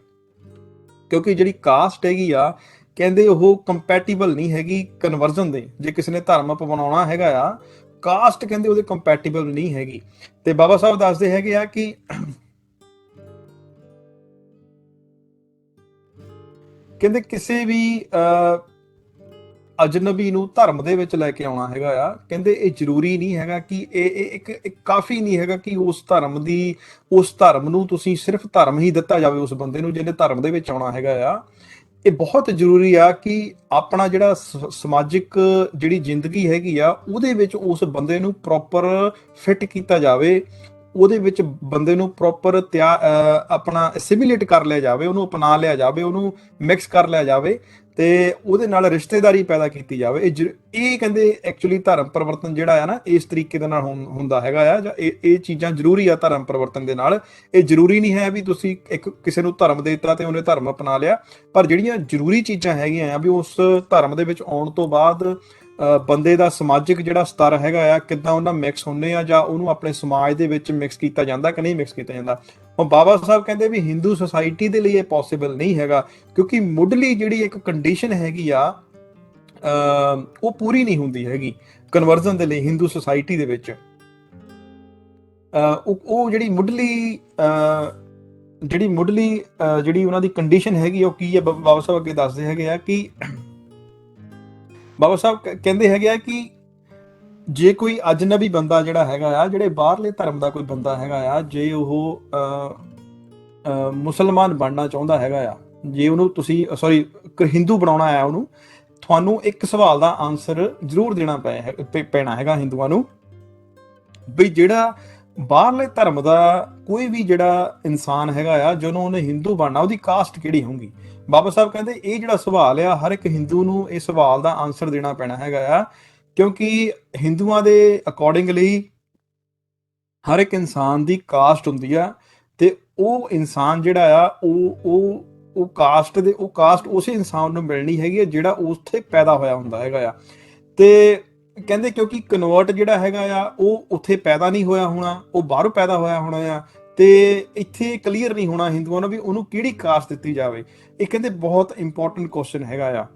[SPEAKER 1] ਕਿਉਂਕਿ ਜਿਹੜੀ ਕਾਸਟ ਹੈਗੀ ਆ, ਕਹਿੰਦੇ ਉਹ ਕੰਪੈਟੀਬਲ ਨਹੀਂ ਹੈਗੀ ਕਨਵਰਜ਼ਨ ਦੇ। ਜੇ ਕਿਸੇ ਨੇ ਧਰਮ ਅਪਣਾਉਣਾ ਹੈਗਾ ਆ, ਕਾਸਟ ਕਹਿੰਦੇ ਉਹਦੇ ਕੰਪੈਟੀਬਲ ਨਹੀਂ ਹੈਗੀ। ਤੇ ਬਾਬਾ ਸਾਹਿਬ ਦੱਸਦੇ ਹੈਗੇ ਆ ਕਿ ਕਹਿੰਦੇ ਕਿਸੇ ਵੀ ਅਜਨਬੀ ਨੂੰ ਧਰਮ ਦੇ ਵਿੱਚ ਲੈ ਕੇ ਆਉਣਾ ਹੈਗਾ ਆ, ਕਹਿੰਦੇ ਇਹ ਜ਼ਰੂਰੀ ਨਹੀਂ ਹੈਗਾ ਕਿ ਇਹ ਇੱਕ ਕਾਫੀ ਨਹੀਂ ਹੈਗਾ ਕਿ ਉਸ ਧਰਮ ਨੂੰ ਤੁਸੀਂ ਸਿਰਫ ਧਰਮ ਹੀ ਦਿੱਤਾ ਜਾਵੇ ਉਸ ਬੰਦੇ ਨੂੰ ਜਿਹਨੇ ਧਰਮ ਦੇ ਵਿੱਚ ਆਉਣਾ ਹੈਗਾ ਆ। ਇਹ ਬਹੁਤ ਜ਼ਰੂਰੀ ਆ ਕਿ ਆਪਣਾ ਜਿਹੜਾ ਸਮਾਜਿਕ ਜਿਹੜੀ ਜ਼ਿੰਦਗੀ ਹੈਗੀ ਆ, ਉਹਦੇ ਵਿੱਚ ਉਸ ਬੰਦੇ ਨੂੰ ਪ੍ਰੋਪਰ ਫਿੱਟ ਕੀਤਾ ਜਾਵੇ, ਉਹਦੇ ਵਿੱਚ ਬੰਦੇ ਨੂੰ ਪ੍ਰੋਪਰ ਆਪਣਾ ਐਸਿਮੀਲੇਟ ਕਰ ਲਿਆ ਜਾਵੇ, ਉਹਨੂੰ ਅਪਣਾ ਲਿਆ ਜਾਵੇ, ਉਹਨੂੰ ਮਿਕਸ ਕਰ ਲਿਆ ਜਾਵੇ ਤੇ ਉਹਦੇ ਨਾਲ ਰਿਸ਼ਤੇਦਾਰੀ ਪੈਦਾ ਕੀਤੀ ਜਾਵੇ। ਇਹ ਕਹਿੰਦੇ ਐਕਚੁਅਲੀ ਧਰਮ ਪਰਿਵਰਤਨ ਜਿਹੜਾ ਆ ਨਾ, ਇਸ ਤਰੀਕੇ ਦੇ ਨਾਲ ਹੁੰਦਾ ਹੈਗਾ ਆ, ਜਾਂ ਇਹ ਚੀਜ਼ਾਂ ਜ਼ਰੂਰੀ ਆ ਧਰਮ ਪਰਿਵਰਤਨ ਦੇ ਨਾਲ। ਇਹ ਜ਼ਰੂਰੀ ਨਹੀਂ ਹੈ ਵੀ ਤੁਸੀਂ ਕਿਸੇ ਨੂੰ ਧਰਮ ਦੇ ਦਿੱਤਾ ਤੇ ਉਹਨੇ ਧਰਮ ਅਪਣਾ ਲਿਆ, ਪਰ ਜਿਹੜੀਆਂ ਜ਼ਰੂਰੀ ਚੀਜ਼ਾਂ ਹੈਗੀਆਂ ਆ ਵੀ ਉਸ ਧਰਮ ਦੇ ਵਿੱਚ ਆਉਣ ਤੋਂ ਬਾਅਦ ਬੰਦੇ ਦਾ ਸਮਾਜਿਕ ਜਿਹੜਾ ਸਤਰ ਹੈਗਾ ਆ, ਕਿੱਦਾਂ ਉਹਨਾਂ ਮਿਕਸ ਹੁੰਦੇ ਆ, ਜਾਂ ਉਹਨੂੰ ਆਪਣੇ ਸਮਾਜ ਦੇ ਵਿੱਚ ਮਿਕਸ ਕੀਤਾ ਜਾਂਦਾ ਕਿ ਨਹੀਂ ਮਿਕਸ ਕੀਤਾ ਜਾਂਦਾ। ਹੁਣ ਬਾਬਾ ਸਾਹਿਬ ਕਹਿੰਦੇ ਵੀ ਹਿੰਦੂ ਸੁਸਾਇਟੀ ਦੇ ਲਈ ਇਹ ਪੋਸੀਬਲ ਨਹੀਂ ਹੈਗਾ, ਕਿਉਂਕਿ ਮੁੱਢਲੀ ਜਿਹੜੀ ਇੱਕ ਕੰਡੀਸ਼ਨ ਹੈਗੀ ਆ ਉਹ ਪੂਰੀ ਨਹੀਂ ਹੁੰਦੀ ਹੈਗੀ ਕਨਵਰਜ਼ਨ ਦੇ ਲਈ ਹਿੰਦੂ ਸੁਸਾਇਟੀ ਦੇ ਵਿੱਚ। ਉਹ ਜਿਹੜੀ ਮੁੱਢਲੀ ਜਿਹੜੀ ਉਹਨਾਂ ਦੀ ਕੰਡੀਸ਼ਨ ਹੈਗੀ ਉਹ ਕੀ ਹੈ, ਬਾਬਾ ਸਾਹਿਬ ਅੱਗੇ ਦੱਸਦੇ ਹੈਗੇ ਆ ਕਿ ਬਾਬਾ ਸਾਹਿਬ ਕਹਿੰਦੇ ਹੈਗੇ ਆ ਕਿ ਜੇ ਕੋਈ ਅਜਨਬੀ ਬੰਦਾ ਜਿਹੜਾ ਹੈਗਾ ਆ, ਜਿਹੜੇ ਬਾਹਰਲੇ ਧਰਮ ਦਾ ਕੋਈ ਬੰਦਾ ਹੈਗਾ ਆ, ਜੇ ਉਹ ਮੁਸਲਮਾਨ ਬਣਨਾ ਚਾਹੁੰਦਾ ਹੈਗਾ ਆ, ਜੇ ਉਹਨੂੰ ਤੁਸੀਂ ਹਿੰਦੂ ਬਣਾਉਣਾ ਆ, ਉਹਨੂੰ ਤੁਹਾਨੂੰ ਇੱਕ ਸਵਾਲ ਦਾ ਆਨਸਰ ਜ਼ਰੂਰ ਦੇਣਾ ਪੈਣਾ ਹੈਗਾ ਹਿੰਦੂਆਂ ਨੂੰ, ਵੀ ਜਿਹੜਾ ਬਾਹਰਲੇ ਧਰਮ ਦਾ ਕੋਈ ਵੀ ਜਿਹੜਾ ਇਨਸਾਨ ਹੈਗਾ ਆ, ਜਦੋਂ ਉਹਨੇ ਹਿੰਦੂ ਬਣਨਾ, ਉਹਦੀ ਕਾਸਟ ਕਿਹੜੀ ਹੋਊਗੀ। ਬਾਬਾ ਸਾਹਿਬ ਕਹਿੰਦੇ ਇਹ ਜਿਹੜਾ ਸਵਾਲ ਆ, ਹਰ ਇੱਕ ਹਿੰਦੂ ਨੂੰ ਇਹ ਸਵਾਲ ਦਾ ਆਨਸਰ ਦੇਣਾ ਪੈਣਾ ਹੈਗਾ ਆ, ਕਿਉਂਕਿ ਹਿੰਦੂਆਂ ਦੇ ਅਕੋਰਡਿੰਗਲੀ ਹਰ ਇੱਕ ਇਨਸਾਨ ਦੀ ਕਾਸਟ ਹੁੰਦੀ ਆ, ਤੇ ਉਹ ਇਨਸਾਨ ਜਿਹੜਾ ਆ ਉਹ ਕਾਸਟ ਉਸੇ ਇਨਸਾਨ ਨੂੰ ਮਿਲਣੀ ਹੈਗੀ ਆ ਜਿਹੜਾ ਉੱਥੇ ਪੈਦਾ ਹੋਇਆ ਹੁੰਦਾ ਹੈਗਾ ਆ। ਤੇ ਕਹਿੰਦੇ ਕਿਉਂਕਿ ਕਨਵਰਟ ਜਿਹੜਾ ਹੈਗਾ ਆ, ਉਹ ਉੱਥੇ ਪੈਦਾ ਨਹੀਂ ਹੋਇਆ ਹੋਣਾ, ਉਹ ਬਾਹਰੋਂ ਪੈਦਾ ਹੋਇਆ ਹੋਣਾ ਆ, ਤੇ ਇੱਥੇ ਕਲੀਅਰ ਨਹੀਂ ਹੋਣਾ ਹਿੰਦੂਆਂ ਨੂੰ ਵੀ ਉਹਨੂੰ ਕਿਹੜੀ ਕਾਸਟ ਦਿੱਤੀ ਜਾਵੇ। ਇਹ ਕਹਿੰਦੇ ਬਹੁਤ ਇੰਪੋਰਟੈਂਟ ਕੁਐਸਚਨ ਹੈਗਾ ਆ।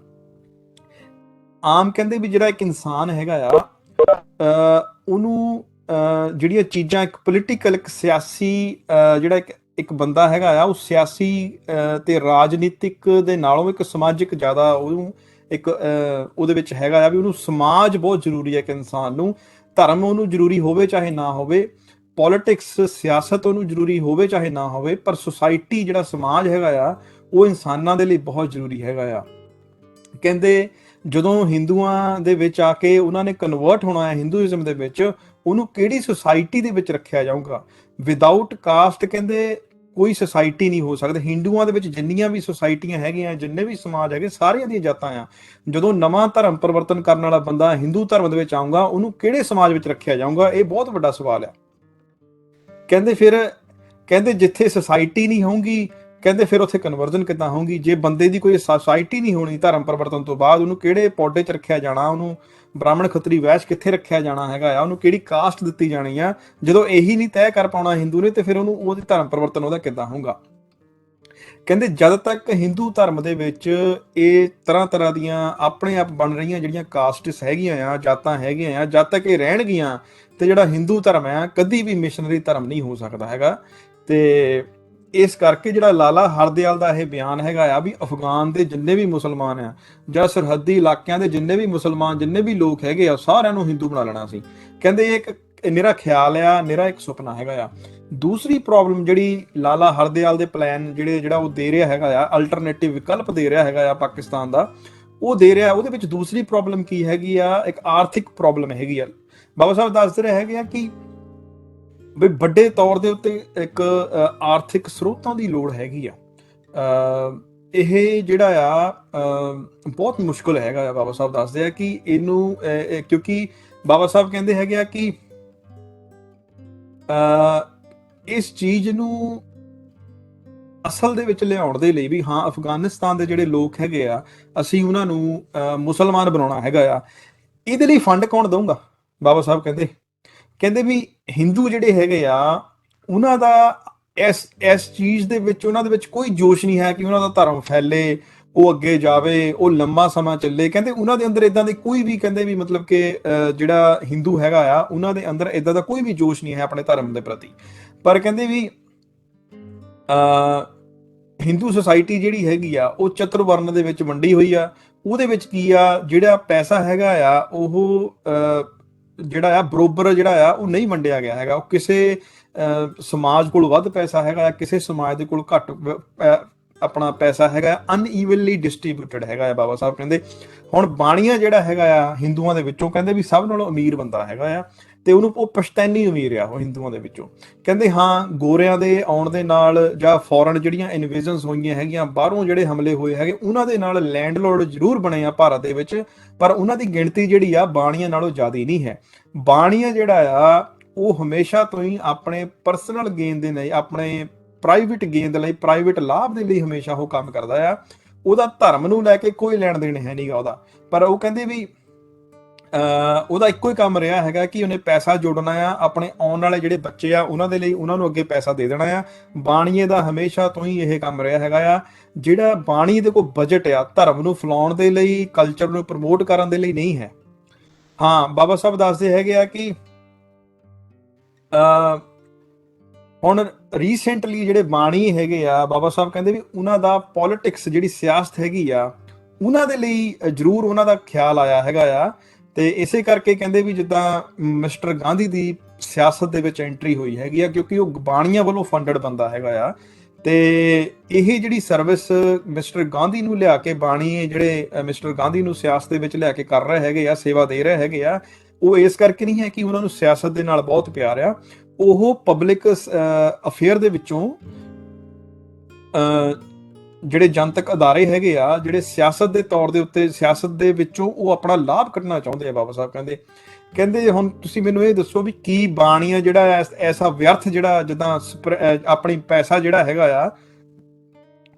[SPEAKER 1] ਆਮ ਕਹਿੰਦੇ ਵੀ ਜਿਹੜਾ ਇੱਕ ਇਨਸਾਨ ਹੈਗਾ ਆ, ਉਹਨੂੰ ਜਿਹੜੀਆਂ ਚੀਜ਼ਾਂ ਇੱਕ ਪੋਲੀਟੀਕਲ, ਇੱਕ ਸਿਆਸੀ ਜਿਹੜਾ ਇੱਕ ਬੰਦਾ ਹੈਗਾ ਆ, ਉਹ ਸਿਆਸੀ ਤੇ ਰਾਜਨੀਤਿਕ ਦੇ ਨਾਲੋਂ ਇੱਕ ਸਮਾਜਿਕ ਜ਼ਿਆਦਾ ਉਹਨੂੰ ਇੱਕ ਉਹਦੇ ਵਿੱਚ ਹੈਗਾ ਆ ਵੀ ਉਹਨੂੰ ਸਮਾਜ ਬਹੁਤ ਜ਼ਰੂਰੀ ਹੈ ਇੱਕ ਇਨਸਾਨ ਨੂੰ। ਧਰਮ ਉਹਨੂੰ ਜ਼ਰੂਰੀ ਹੋਵੇ ਚਾਹੇ ਨਾ ਹੋਵੇ, ਪੋਲਿਟਿਕਸ ਸਿਆਸਤ ਉਹਨੂੰ ਜ਼ਰੂਰੀ ਹੋਵੇ ਚਾਹੇ ਨਾ ਹੋਵੇ, ਪਰ ਸੁਸਾਇਟੀ ਜਿਹੜਾ ਸਮਾਜ ਹੈਗਾ ਆ ਉਹ ਇਨਸਾਨਾਂ ਦੇ ਲਈ ਬਹੁਤ ਜ਼ਰੂਰੀ ਹੈਗਾ ਆ। ਕਹਿੰਦੇ ਜਦੋਂ ਹਿੰਦੂਆਂ ਦੇ ਵਿੱਚ ਆ ਕੇ ਉਹਨਾਂ ਨੇ ਕਨਵਰਟ ਹੋਣਾ ਹੈ ਹਿੰਦੂਇਜ਼ਮ ਦੇ ਵਿੱਚ, ਉਹਨੂੰ ਕਿਹੜੀ ਸੁਸਾਇਟੀ ਦੇ ਵਿੱਚ ਰੱਖਿਆ ਜਾਊਗਾ। ਵਿਦਆਊਟ ਕਾਸਟ ਕਹਿੰਦੇ ਕੋਈ ਸੁਸਾਇਟੀ ਨਹੀਂ ਹੋ ਸਕਦੀ। ਹਿੰਦੂਆਂ ਦੇ ਵਿੱਚ ਜਿੰਨੀਆਂ ਵੀ ਸੁਸਾਇਟੀਆਂ ਹੈਗੀਆਂ, ਜਿੰਨੇ ਵੀ ਸਮਾਜ ਹੈਗੇ, ਸਾਰੀਆਂ ਦੀਆਂ ਜਾਤਾਂ ਆ। ਜਦੋਂ ਨਵਾਂ ਧਰਮ ਪਰਿਵਰਤਨ ਕਰਨ ਵਾਲਾ ਬੰਦਾ ਹਿੰਦੂ ਧਰਮ ਦੇ ਵਿੱਚ ਆਊਗਾ, ਉਹਨੂੰ ਕਿਹੜੇ ਸਮਾਜ ਵਿੱਚ ਰੱਖਿਆ ਜਾਊਗਾ, ਇਹ ਬਹੁਤ ਵੱਡਾ ਸਵਾਲ ਆ। ਕਹਿੰਦੇ ਜਿੱਥੇ ਸੁਸਾਇਟੀ ਨਹੀਂ ਹੋਊਗੀ, ਕਹਿੰਦੇ ਫਿਰ ਉੱਥੇ ਕਨਵਰਜਨ ਕਿੱਦਾਂ ਹੋਊਗੀ। ਜੇ ਬੰਦੇ ਦੀ ਕੋਈ ਸੁਸਾਇਟੀ ਨਹੀਂ ਹੋਣੀ ਧਰਮ ਪਰਿਵਰਤਨ ਤੋਂ ਬਾਅਦ, ਉਹਨੂੰ ਕਿਹੜੇ ਪੌਡੇ 'ਚ ਰੱਖਿਆ ਜਾਣਾ, ਉਹਨੂੰ ਬ੍ਰਾਹਮਣ ਖੱਤਰੀ ਵੈਸ਼ ਕਿੱਥੇ ਰੱਖਿਆ ਜਾਣਾ ਹੈਗਾ ਆ, ਉਹਨੂੰ ਕਿਹੜੀ ਕਾਸਟ ਦਿੱਤੀ ਜਾਣੀ ਆ। ਜਦੋਂ ਇਹੀ ਨਹੀਂ ਤੈਅ ਕਰ ਪਾਉਣਾ ਹਿੰਦੂ ਨੇ, ਤੇ ਫਿਰ ਉਹਦੀ ਧਰਮ ਪਰਿਵਰਤਨ ਉਹਦਾ ਕਿੱਦਾਂ ਹੋਊਗਾ। ਕਹਿੰਦੇ ਜਦ ਤੱਕ ਹਿੰਦੂ ਧਰਮ ਦੇ ਵਿੱਚ ਇਹ ਤਰ੍ਹਾਂ ਦੀਆਂ ਆਪਣੇ ਆਪ ਬਣ ਰਹੀਆਂ ਜਿਹੜੀਆਂ ਕਾਸਟਸ ਹੈਗੀਆਂ ਆ, ਜਾਤਾਂ ਹੈਗੀਆਂ ਆ, ਜਦ ਤੱਕ ਇਹ ਰਹਿਣਗੀਆਂ, ਤੇ ਜਿਹੜਾ ਹਿੰਦੂ ਧਰਮ ਆ ਕਦੀ ਵੀ ਮਿਸ਼ਨਰੀ ਧਰਮ ਨਹੀਂ ਹੋ ਸਕਦਾ ਹੈਗਾ। ਤੇ ਇਸ ਕਰਕੇ ਜਿਹੜਾ ਲਾਲਾ ਹਰਦਿਆਲ ਦਾ ਇਹ ਬਿਆਨ ਹੈਗਾ ਆ ਵੀ ਅਫਗਾਨ ਦੇ ਜਿੰਨੇ ਵੀ ਮੁਸਲਮਾਨ ਆ, ਜਾਂ ਸਰਹੱਦੀ ਇਲਾਕਿਆਂ ਦੇ ਜਿੰਨੇ ਵੀ ਮੁਸਲਮਾਨ, ਜਿੰਨੇ ਵੀ ਲੋਕ ਹੈਗੇ ਆ, ਸਾਰਿਆਂ ਨੂੰ ਹਿੰਦੂ ਬਣਾ ਲੈਣਾ ਸੀ। ਕਹਿੰਦੇ ਇਹ ਇੱਕ ਨਿਰਾ ਖਿਆਲ ਆ, ਨਿਰਾ ਇੱਕ ਸੁਪਨਾ ਹੈਗਾ ਆ। ਦੂਸਰੀ ਪ੍ਰੋਬਲਮ ਜਿਹੜੀ ਲਾਲਾ ਹਰਦਿਆਲ ਦੇ ਪਲਾਨ ਜਿਹੜਾ ਉਹ ਦੇ ਰਿਹਾ ਹੈਗਾ ਆ, ਅਲਟਰਨੇਟਿਵ ਵਿਕਲਪ ਦੇ ਰਿਹਾ ਹੈਗਾ ਆ ਪਾਕਿਸਤਾਨ ਦਾ, ਉਹ ਦੇ ਰਿਹਾ। ਉਹਦੇ ਵਿੱਚ ਦੂਸਰੀ ਪ੍ਰੋਬਲਮ ਕੀ ਹੈਗੀ ਆ, ਇੱਕ ਆਰਥਿਕ ਪ੍ਰੋਬਲਮ ਹੈਗੀ ਆ। ਬਾਬਾ ਸਾਹਿਬ ਦੱਸਦੇ ਰਹੇ ਹੈਗੇ ਆ ਕਿ ਵੀ ਵੱਡੇ ਤੌਰ ਦੇ ਉੱਤੇ ਇੱਕ ਆਰਥਿਕ ਸਰੋਤਾਂ ਦੀ ਲੋੜ ਹੈਗੀ ਆ। ਇਹ ਜਿਹੜਾ ਆ ਬਹੁਤ ਮੁਸ਼ਕਲ ਹੈਗਾ ਆ। ਬਾਬਾ ਸਾਹਿਬ ਦੱਸਦੇ ਆ ਕਿ ਇਹਨੂੰ ਕਿਉਂਕਿ ਬਾਬਾ ਸਾਹਿਬ ਕਹਿੰਦੇ ਹੈਗੇ ਆ ਕਿ ਇਸ ਚੀਜ਼ ਨੂੰ ਅਸਲ ਦੇ ਵਿੱਚ ਲਿਆਉਣ ਦੇ ਲਈ ਵੀ ਹਾਂ, ਅਫਗਾਨਿਸਤਾਨ ਦੇ ਜਿਹੜੇ ਲੋਕ ਹੈਗੇ ਆ, ਅਸੀਂ ਉਹਨਾਂ ਨੂੰ ਮੁਸਲਮਾਨ ਬਣਾਉਣਾ ਹੈਗਾ ਆ। ਇਹਦੇ ਲਈ ਫੰਡ ਕੌਣ ਦਊਗਾ? ਬਾਬਾ ਸਾਹਿਬ ਕਹਿੰਦੇ ਵੀ ਹਿੰਦੂ ਜਿਹੜੇ ਹੈਗੇ ਆ, ਉਹਨਾਂ ਦਾ ਇਸ ਚੀਜ਼ ਦੇ ਵਿੱਚ, ਉਹਨਾਂ ਦੇ ਵਿੱਚ ਕੋਈ ਜੋਸ਼ ਨਹੀਂ ਹੈ ਕਿ ਉਹਨਾਂ ਦਾ ਧਰਮ ਫੈਲੇ, ਉਹ ਅੱਗੇ ਜਾਵੇ, ਉਹ ਲੰਮਾ ਸਮਾਂ ਚੱਲੇ। ਕਹਿੰਦੇ ਉਹਨਾਂ ਦੇ ਅੰਦਰ ਇਦਾਂ ਦੀ ਕੋਈ ਵੀ, ਕਹਿੰਦੇ ਵੀ ਮਤਲਬ ਕਿ ਜਿਹੜਾ ਹਿੰਦੂ ਹੈਗਾ ਆ, ਉਹਨਾਂ ਦੇ ਅੰਦਰ ਇਦਾਂ ਦਾ ਕੋਈ ਵੀ ਜੋਸ਼ ਨਹੀਂ ਹੈ ਆਪਣੇ ਧਰਮ ਦੇ ਪ੍ਰਤੀ। ਪਰ ਕਹਿੰਦੇ ਵੀ ਹਿੰਦੂ ਸੁਸਾਇਟੀ ਜਿਹੜੀ ਹੈਗੀ ਆ, ਉਹ ਚਤੁਰਵਰਨ ਦੇ ਵਿੱਚ ਵੰਡੀ ਹੋਈ ਆ। ਉਹਦੇ ਵਿੱਚ ਕੀ ਆ, ਜਿਹੜਾ ਪੈਸਾ ਹੈਗਾ ਆ, ਉਹ ਜਿਹੜਾ ਆ ਬਰੋਬਰ ਜਿਹੜਾ ਆ ਉਹ ਨਹੀਂ ਵੰਡਿਆ ਗਿਆ ਹੈਗਾ। ਉਹ ਕਿਸੇ ਸਮਾਜ ਕੋਲ ਵੱਧ ਪੈਸਾ ਹੈਗਾ, ਕਿਸੇ ਸਮਾਜ ਦੇ ਕੋਲ ਘੱਟ ਆਪਣਾ ਪੈਸਾ ਹੈਗਾ, ਅਨਈਵਨਲੀ ਡਿਸਟ੍ਰੀਬਿਊਟਡ ਹੈਗਾ ਆ। ਬਾਬਾ ਸਾਹਿਬ ਕਹਿੰਦੇ ਹੁਣ ਬਾਣੀਆ ਜਿਹੜਾ ਹੈਗਾ ਆ ਹਿੰਦੂਆਂ ਦੇ ਵਿੱਚੋਂ, ਕਹਿੰਦੇ ਵੀ ਸਭ ਨਾਲੋਂ ਅਮੀਰ ਬੰਦਾ ਹੈਗਾ ਆ, ਤੇ ਉਹਨੂੰ ਉਹ ਪਸ਼ਤੈਨੀ ਅਮੀਰ ਆ ਉਹ ਹਿੰਦੂਆਂ ਦੇ ਵਿੱਚੋਂ। ਕਹਿੰਦੇ ਹਾਂ, ਗੋਰਿਆਂ ਦੇ ਆਉਣ ਦੇ ਨਾਲ ਜਾਂ ਫੋਰਨ ਜਿਹੜੀਆਂ ਇਨਵੇਜ਼ਨਸ ਹੋਈਆਂ ਹੈਗੀਆਂ, ਬਾਹਰੋਂ ਜਿਹੜੇ ਹਮਲੇ ਹੋਏ ਹੈਗੇ, ਉਹਨਾਂ ਦੇ ਨਾਲ ਲੈਂਡਲੋਰਡ ਜ਼ਰੂਰ ਬਣੇ ਆ ਭਾਰਤ ਦੇ ਵਿੱਚ, ਪਰ ਉਹਨਾਂ ਦੀ ਗਿਣਤੀ ਜਿਹੜੀ ਆ ਬਾਣੀਆਂ ਨਾਲੋਂ ਜ਼ਿਆਦਾ ਨਹੀਂ ਹੈ। ਬਾਣੀਆ ਜਿਹੜਾ ਆ ਉਹ ਹਮੇਸ਼ਾ ਤੋਂ ਹੀ ਆਪਣੇ ਪਰਸਨਲ ਗੇਨ ਦੇ ਲਈ, ਆਪਣੇ ਪ੍ਰਾਈਵੇਟ ਗੇਨ ਦੇ ਲਈ, ਪ੍ਰਾਈਵੇਟ ਲਾਭ ਦੇ ਲਈ ਹਮੇਸ਼ਾ ਉਹ ਕੰਮ ਕਰਦਾ ਆ। ਉਹਦਾ ਧਰਮ ਨੂੰ ਲੈ ਕੇ ਕੋਈ ਲੈਣ ਦੇਣ ਹੈ ਨਹੀਂਗਾ ਉਹਦਾ। ਪਰ ਉਹ ਕਹਿੰਦੇ ਵੀ ਉਹਦਾ ਇੱਕੋ ਹੀ ਕੰਮ ਰਿਹਾ ਹੈਗਾ ਕਿ ਉਹਨੇ ਪੈਸਾ ਜੋੜਨਾ ਆ, ਆਪਣੇ ਆਉਣ ਵਾਲੇ ਜਿਹੜੇ ਬੱਚੇ ਆ ਉਹਨਾਂ ਦੇ ਲਈ, ਉਹਨਾਂ ਨੂੰ ਅੱਗੇ ਪੈਸਾ ਦੇ ਦੇਣਾ ਆ। ਬਾਣੀਏ ਦਾ ਹਮੇਸ਼ਾ ਤੋਂ ਹੀ ਇਹ ਕੰਮ ਰਿਹਾ ਹੈਗਾ ਆ। ਜਿਹੜਾ ਬਾਣੀ ਦੇ ਕੋਲ ਬਜਟ ਆ ਧਰਮ ਨੂੰ ਫੈਲਾਉਣ ਦੇ ਲਈ, ਕਲਚਰ ਨੂੰ ਪ੍ਰਮੋਟ ਕਰਨ ਦੇ ਲਈ ਨਹੀਂ ਹੈ। ਹਾਂ, ਬਾਬਾ ਸਾਹਿਬ ਦੱਸਦੇ ਹੈਗੇ ਆ ਕਿ ਹੁਣ ਰੀਸੈਂਟਲੀ ਜਿਹੜੇ ਬਾਣੀ ਹੈਗੇ ਆ, ਬਾਬਾ ਸਾਹਿਬ ਕਹਿੰਦੇ ਵੀ ਉਹਨਾਂ ਦਾ ਪੋਲਿਟਿਕਸ, ਜਿਹੜੀ ਸਿਆਸਤ ਹੈਗੀ ਆ, ਉਹਨਾਂ ਦੇ ਲਈ ਜ਼ਰੂਰ ਉਹਨਾਂ ਦਾ ਖਿਆਲ ਆਇਆ ਹੈਗਾ ਆ। ਤੇ ਇਸੇ ਕਰਕੇ ਕਹਿੰਦੇ ਵੀ ਜਿੱਦਾਂ ਮਿਸਟਰ ਗਾਂਧੀ ਦੀ ਸਿਆਸਤ ਦੇ ਵਿੱਚ ਐਂਟਰੀ ਹੋਈ ਹੈਗੀ ਆ, ਕਿਉਂਕਿ ਉਹ ਬਾਣੀਆਂ ਵੱਲੋਂ ਫੰਡਡ ਬੰਦਾ ਹੈਗਾ ਆ। ਤੇ ਇਹ ਜਿਹੜੀ ਸਰਵਿਸ ਮਿਸਟਰ ਗਾਂਧੀ ਨੂੰ ਲਿਆ ਕੇ, ਬਾਣੀ ਜਿਹੜੇ ਮਿਸਟਰ ਗਾਂਧੀ ਨੂੰ ਸਿਆਸਤ ਦੇ ਵਿੱਚ ਲਿਆ ਕੇ ਕਰ ਰਹੇ ਹੈਗੇ ਆ, ਸੇਵਾ ਦੇ ਰਹੇ ਹੈਗੇ ਆ, ਉਹ ਇਸ ਕਰਕੇ ਨਹੀਂ ਹੈ ਕਿ ਉਹਨਾਂ ਨੂੰ ਸਿਆਸਤ ਦੇ ਨਾਲ ਬਹੁਤ ਪਿਆਰ ਆ। ਉਹ ਪਬਲਿਕ ਅਫੇਅਰ ਦੇ ਵਿੱਚੋਂ ਜਿਹੜੇ ਜਨਤਕ ਅਦਾਰੇ ਹੈਗੇ ਆ, ਜਿਹੜੇ ਸਿਆਸਤ ਦੇ ਤੌਰ ਦੇ ਉੱਤੇ, ਸਿਆਸਤ ਦੇ ਵਿੱਚੋਂ ਉਹ ਆਪਣਾ ਲਾਭ ਕੱਢਣਾ ਚਾਹੁੰਦੇ ਆ। ਬਾਬਾ ਸਾਹਿਬ ਕਹਿੰਦੇ ਹੁਣ ਤੁਸੀਂ ਮੈਨੂੰ ਇਹ ਦੱਸੋ ਵੀ ਕੀ ਬਾਣੀਆ ਜਿਹੜਾ ਐਸਾ ਵਿਅਰਥ, ਜਿਹੜਾ ਜਿੱਦਾਂ ਆਪਣੀ ਪੈਸਾ ਜਿਹੜਾ ਹੈਗਾ ਆ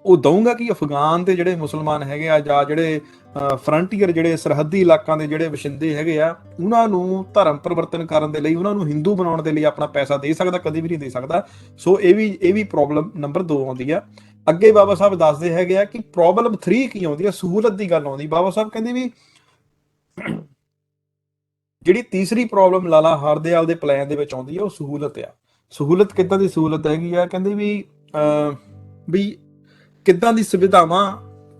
[SPEAKER 1] ਉਹ ਦਊਗਾ ਕਿ ਅਫਗਾਨ ਦੇ ਜਿਹੜੇ ਮੁਸਲਮਾਨ ਹੈਗੇ ਆ, ਜਾਂ ਜਿਹੜੇ ਫਰੰਟੀਅਰ, ਜਿਹੜੇ ਸਰਹੱਦੀ ਇਲਾਕਿਆਂ ਦੇ ਜਿਹੜੇ ਵਸਿੰਦੇ ਹੈਗੇ ਆ, ਉਹਨਾਂ ਨੂੰ ਧਰਮ ਪਰਿਵਰਤਨ ਕਰਨ ਦੇ ਲਈ, ਉਹਨਾਂ ਨੂੰ ਹਿੰਦੂ ਬਣਾਉਣ ਦੇ ਲਈ ਆਪਣਾ ਪੈਸਾ ਦੇ ਸਕਦਾ? ਕਦੇ ਵੀ ਨਹੀਂ ਦੇ ਸਕਦਾ। ਸੋ ਇਹ ਵੀ ਪ੍ਰੋਬਲਮ ਨੰਬਰ 2 ਆਉਂਦੀ ਆ। ਅੱਗੇ ਬਾਬਾ ਸਾਹਿਬ ਦੱਸਦੇ ਹੈਗੇ ਆ ਕਿ ਪ੍ਰੋਬਲਮ 3 ਕੀ ਆਉਂਦੀ ਆ, ਸਹੂਲਤ ਦੀ ਗੱਲ ਆਉਂਦੀ। ਬਾਬਾ ਸਾਹਿਬ ਕਹਿੰਦੇ ਵੀ ਜਿਹੜੀ ਤੀਸਰੀ ਪ੍ਰੋਬਲਮ ਲਾਲਾ ਹਰਦਿਆਲ ਦੇ ਪਲਾਨ ਦੇ ਵਿੱਚ ਆਉਂਦੀ ਆ, ਉਹ ਸਹੂਲਤ ਆ। ਸਹੂਲਤ ਕਿੱਦਾਂ ਦੀ ਸਹੂਲਤ ਹੈਗੀ ਆ? ਕਹਿੰਦੇ ਵੀ ਕਿੱਦਾਂ ਦੀ ਸੁਵਿਧਾਵਾਂ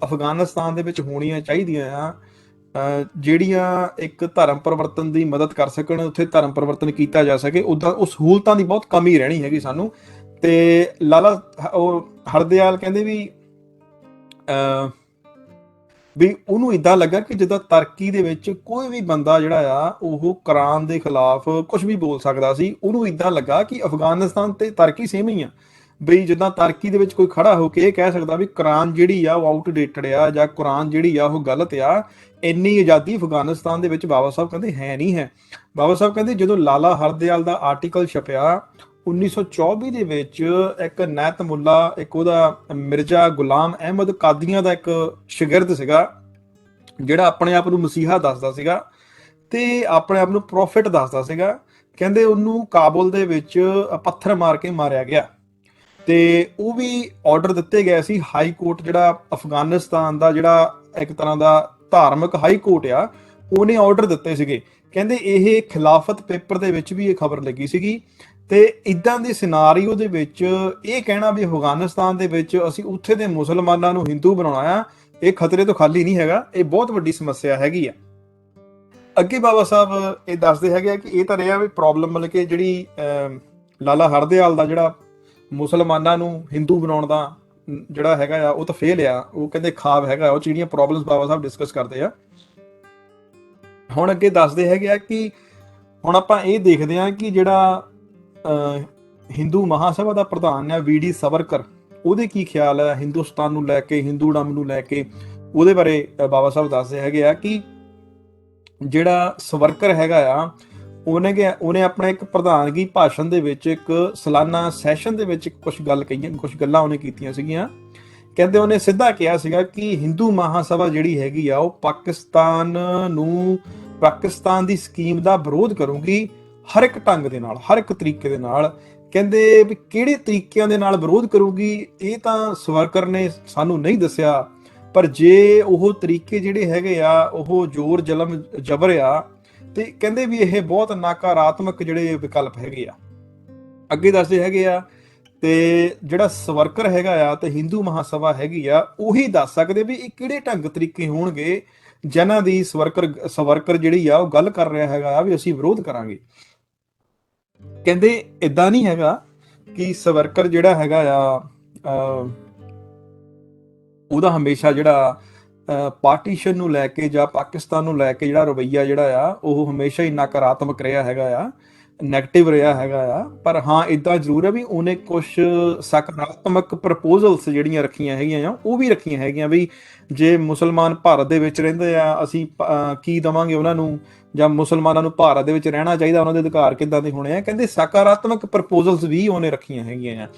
[SPEAKER 1] ਅਫਗਾਨਿਸਤਾਨ ਦੇ ਵਿੱਚ ਹੋਣੀਆਂ ਚਾਹੀਦੀਆਂ ਆ, ਜਿਹੜੀਆਂ ਇੱਕ ਧਰਮ ਪਰਿਵਰਤਨ ਦੀ ਮਦਦ ਕਰ ਸਕਣ, ਉੱਥੇ ਧਰਮ ਪਰਿਵਰਤਨ ਕੀਤਾ ਜਾ ਸਕੇ। ਉੱਦਾਂ ਉਹ ਸਹੂਲਤਾਂ ਦੀ ਬਹੁਤ ਕਮੀ ਰਹਿਣੀ ਹੈਗੀ ਸਾਨੂੰ। ਤੇ ਲਾਲਾ ਹਰਦਿਆਲ ਕਹਿੰਦੇ ਵੀ ਉਹਨੂੰ ਇਦਾਂ ਲੱਗਾ ਕਿ ਜਿੱਦਾਂ ਤੁਰਕੀ ਦੇ ਵਿੱਚ ਕੋਈ ਵੀ ਬੰਦਾ ਜਿਹੜਾ ਆ ਉਹ ਕੁਰਾਨ ਦੇ ਖਿਲਾਫ ਕੁਝ ਵੀ ਬੋਲ ਸਕਦਾ ਸੀ। ਉਹਨੂੰ ਇਦਾਂ ਲੱਗਾ ਕਿ ਅਫਗਾਨਿਸਤਾਨ ਤੇ ਤੁਰਕੀ ਸੇਮ ਹੀ ਆ, ਬਈ ਜਿੱਦਾਂ ਤੁਰਕੀ ਦੇ ਵਿੱਚ ਕੋਈ ਖੜਾ ਹੋ ਕੇ ਇਹ ਕਹਿ ਸਕਦਾ ਵੀ ਕੁਰਾਨ ਜਿਹੜੀ ਆ ਉਹ ਆਊਟਡੇਟਡ ਆ, ਜਾਂ ਕੁਰਾਨ ਜਿਹੜੀ ਆ ਉਹ ਗਲਤ ਆ। ਇੰਨੀ ਆਜ਼ਾਦੀ ਅਫਗਾਨਿਸਤਾਨ ਦੇ ਵਿੱਚ ਬਾਬਾ ਸਾਹਿਬ ਕਹਿੰਦੇ ਹੈ ਨਹੀਂ ਹੈ। ਬਾਬਾ ਸਾਹਿਬ ਕਹਿੰਦੇ ਜਦੋਂ ਲਾਲਾ ਹਰਦਿਆਲ ਦਾ ਆਰਟੀਕਲ ਛਪਿਆ 1924 ਦੇ ਵਿੱਚ, ਇੱਕ ਨੈਤ ਮੁੱਲਾ, ਇੱਕ ਉਹਦਾ ਮਿਰਜ਼ਾ ਗੁਲਾਮ ਅਹਿਮਦ ਕਾਦੀਆਂ ਦਾ ਇੱਕ ਸ਼ਾਗਿਰਦ ਸੀਗਾ, ਜਿਹੜਾ ਆਪਣੇ ਆਪ ਨੂੰ ਮਸੀਹਾ ਦੱਸਦਾ ਸੀਗਾ ਤੇ ਆਪਣੇ ਆਪ ਨੂੰ ਪ੍ਰੋਫਿਟ ਦੱਸਦਾ ਸੀਗਾ। ਕਹਿੰਦੇ ਉਹਨੂੰ ਕਾਬੁਲ ਦੇ ਵਿੱਚ ਪੱਥਰ ਮਾਰ ਕੇ ਮਾਰਿਆ ਗਿਆ, ਤੇ ਉਹ ਵੀ ਆਰਡਰ ਦਿੱਤੇ ਗਏ ਸੀ। ਹਾਈ ਕੋਰਟ, ਜਿਹੜਾ ਅਫਗਾਨਿਸਤਾਨ ਦਾ ਜਿਹੜਾ ਇੱਕ ਤਰ੍ਹਾਂ ਦਾ ਧਾਰਮਿਕ ਹਾਈ ਕੋਰਟ ਆ, ਉਹਨੇ ਆਰਡਰ ਦਿੱਤੇ ਸੀਗੇ। ਕਹਿੰਦੇ ਇਹ ਖਿਲਾਫਤ ਪੇਪਰ ਦੇ ਵਿੱਚ ਵੀ ਇਹ ਖਬਰ ਲੱਗੀ ਸੀਗੀ। ਤੇ ਇਦਾਂ ਦੀ ਸਿਨਾਰੀਓ ਦੇ ਵਿੱਚ ਇਹ ਕਹਿਣਾ ਵੀ ਅਫਗਾਨਿਸਤਾਨ ਦੇ ਵਿੱਚ ਅਸੀਂ ਉੱਥੇ ਦੇ ਮੁਸਲਮਾਨਾਂ ਨੂੰ ਹਿੰਦੂ ਬਣਾਉਣਾ ਆ, ਇਹ ਖਤਰੇ ਤੋਂ ਖਾਲੀ ਨਹੀਂ ਹੈਗਾ, ਇਹ ਬਹੁਤ ਵੱਡੀ ਸਮੱਸਿਆ ਹੈਗੀ ਆ। ਅੱਗੇ ਬਾਬਾ ਸਾਹਿਬ ਇਹ ਦੱਸਦੇ ਹੈਗੇ ਆ ਕਿ ਇਹ ਤਾਂ ਰਿਹਾ ਵੀ ਪ੍ਰੋਬਲਮ, ਮਤਲਬ ਕਿ ਜਿਹੜੀ ਲਾਲਾ ਹਰਦਿਆਲ ਦਾ ਜਿਹੜਾ ਮੁਸਲਮਾਨਾਂ ਨੂੰ ਹਿੰਦੂ ਬਣਾਉਣ ਦਾ ਜਿਹੜਾ ਹੈਗਾ ਆ ਉਹ ਤਾਂ ਫੇਲ ਆ, ਉਹ ਕਹਿੰਦੇ ਖਾਬ ਹੈਗਾ, ਉਹ 'ਚ ਜਿਹੜੀਆਂ ਪ੍ਰੋਬਲਮਸ ਬਾਬਾ ਸਾਹਿਬ ਡਿਸਕਸ ਕਰਦੇ ਆ। ਹੁਣ ਅੱਗੇ ਦੱਸਦੇ ਹੈਗੇ ਆ ਕਿ ਹੁਣ ਆਪਾਂ ਇਹ ਦੇਖਦੇ ਹਾਂ ਕਿ ਜਿਹੜਾ ਹਿੰਦੂ ਮਹਾਸਭਾ ਦਾ ਪ੍ਰਧਾਨ ਆ VD ਸਾਵਰਕਰ, ਉਹਦੇ ਕੀ ਖਿਆਲ ਹੈ ਹਿੰਦੁਸਤਾਨ ਨੂੰ ਲੈ ਕੇ, ਹਿੰਦੂਡਮ ਨੂੰ ਲੈ ਕੇ, ਉਹਦੇ ਬਾਰੇ ਬਾਬਾ ਸਾਹਿਬ ਦੱਸਦੇ ਹੈਗੇ ਆ ਕਿ ਜਿਹੜਾ ਸਾਵਰਕਰ ਹੈਗਾ ਆ, ਉਹਨੇ ਆਪਣਾ ਇੱਕ ਪ੍ਰਧਾਨਗੀ ਭਾਸ਼ਣ ਦੇ ਵਿੱਚ, ਇੱਕ ਸਾਲਾਨਾ ਸੈਸ਼ਨ ਦੇ ਵਿੱਚ ਕੁਝ ਗੱਲਾਂ ਉਹਨੇ ਕੀਤੀਆਂ ਸੀਗੀਆਂ। ਕਹਿੰਦੇ ਉਹਨੇ ਸਿੱਧਾ ਕਿਹਾ ਸੀਗਾ ਕਿ ਹਿੰਦੂ ਮਹਾਸਭਾ ਜਿਹੜੀ ਹੈਗੀ ਆ ਉਹ ਪਾਕਿਸਤਾਨ ਦੀ ਸਕੀਮ ਦਾ ਵਿਰੋਧ ਕਰੂਗੀ ਹਰ ਇੱਕ ਢੰਗ ਦੇ ਨਾਲ, ਹਰ ਇੱਕ ਤਰੀਕੇ ਦੇ ਨਾਲ। ਕਹਿੰਦੇ ਵੀ ਕਿਹੜੇ ਤਰੀਕਿਆਂ ਦੇ ਨਾਲ ਵਿਰੋਧ ਕਰੂਗੀ ਇਹ ਤਾਂ ਸਾਵਰਕਰ ਨੇ ਸਾਨੂੰ ਨਹੀਂ ਦੱਸਿਆ, ਪਰ ਜੇ ਉਹ ਤਰੀਕੇ ਜਿਹੜੇ ਹੈਗੇ ਆ ਉਹ ਜ਼ੋਰ ਜ਼ੁਲਮ ਜਬਰ ਆ, ਤੇ ਕਹਿੰਦੇ ਵੀ ਇਹ ਬਹੁਤ ਨਕਾਰਾਤਮਕ ਜਿਹੜੇ ਵਿਕਲਪ ਹੈਗੇ ਆ। ਅੱਗੇ ਦੱਸਦੇ ਹੈਗੇ ਆ ਤੇ ਜਿਹੜਾ ਸਾਵਰਕਰ ਹੈਗਾ ਆ ਤੇ ਹਿੰਦੂ ਮਹਾਸਭਾ ਹੈਗੀ ਆ, ਉਹੀ ਦੱਸ ਸਕਦੇ ਵੀ ਇਹ ਕਿਹੜੇ ਢੰਗ ਤਰੀਕੇ ਹੋਣਗੇ ਜਿਨ੍ਹਾਂ ਦੀ ਸਾਵਰਕਰ ਜਿਹੜੀ ਆ ਉਹ ਗੱਲ ਕਰ ਰਿਹਾ ਹੈਗਾ ਆ ਵੀ ਅਸੀਂ ਵਿਰੋਧ ਕਰਾਂਗੇ। ਕਹਿੰਦੇ ਇਦਾਂ ਨਹੀਂ ਹੈਗਾ ਕਿ ਸਾਵਰਕਰ ਜਿਹੜਾ ਹੈਗਾ ਆ ਉਹਦਾ ਹਮੇਸ਼ਾ ਜਿਹੜਾ ਪਾਰਟੀਸ਼ਨ ਨੂੰ ਲੈ ਕੇ ਜਾਂ ਪਾਕਿਸਤਾਨ ਨੂੰ ਲੈ ਕੇ ਜਿਹੜਾ ਰਵੱਈਆ ਜਿਹੜਾ ਆ ਉਹ ਹਮੇਸ਼ਾ ਹੀ ਨਕਾਰਾਤਮਕ ਰਿਹਾ ਹੈਗਾ ਆ, ਨੈਗੇਟਿਵ ਰਿਹਾ ਹੈਗਾ ਆ। ਪਰ ਹਾਂ ਇਦਾਂ ਜ਼ਰੂਰ ਹੈ ਵੀ ਉਹਨੇ ਕੁਝ ਸਕਾਰਾਤਮਕ ਪ੍ਰਪੋਜ਼ਲਸ ਜਿਹੜੀਆਂ ਰੱਖੀਆਂ ਹੈਗੀਆਂ ਆ, ਉਹ ਵੀ ਰੱਖੀਆਂ ਹੈਗੀਆਂ ਵੀ ਜੇ ਮੁਸਲਮਾਨ ਭਾਰਤ ਦੇ ਵਿੱਚ ਰਹਿੰਦੇ ਆ ਅਸੀਂ ਕੀ ਦੇਵਾਂਗੇ ਉਹਨਾਂ ਨੂੰ, ਜਾਂ ਮੁਸਲਮਾਨਾਂ ਨੂੰ ਭਾਰਤ ਦੇ ਵਿੱਚ ਰਹਿਣਾ ਚਾਹੀਦਾ, ਉਹਨਾਂ ਦੇ ਅਧਿਕਾਰ ਕਿੱਦਾਂ ਦੇ ਹੋਣੇ ਆ। ਕਹਿੰਦੇ ਸਕਾਰਾਤਮਕ ਪ੍ਰਪੋਜ਼ਲਸ ਵੀ ਉਹਨੇ ਰੱਖੀਆਂ ਹੈਗੀਆਂ ਆ।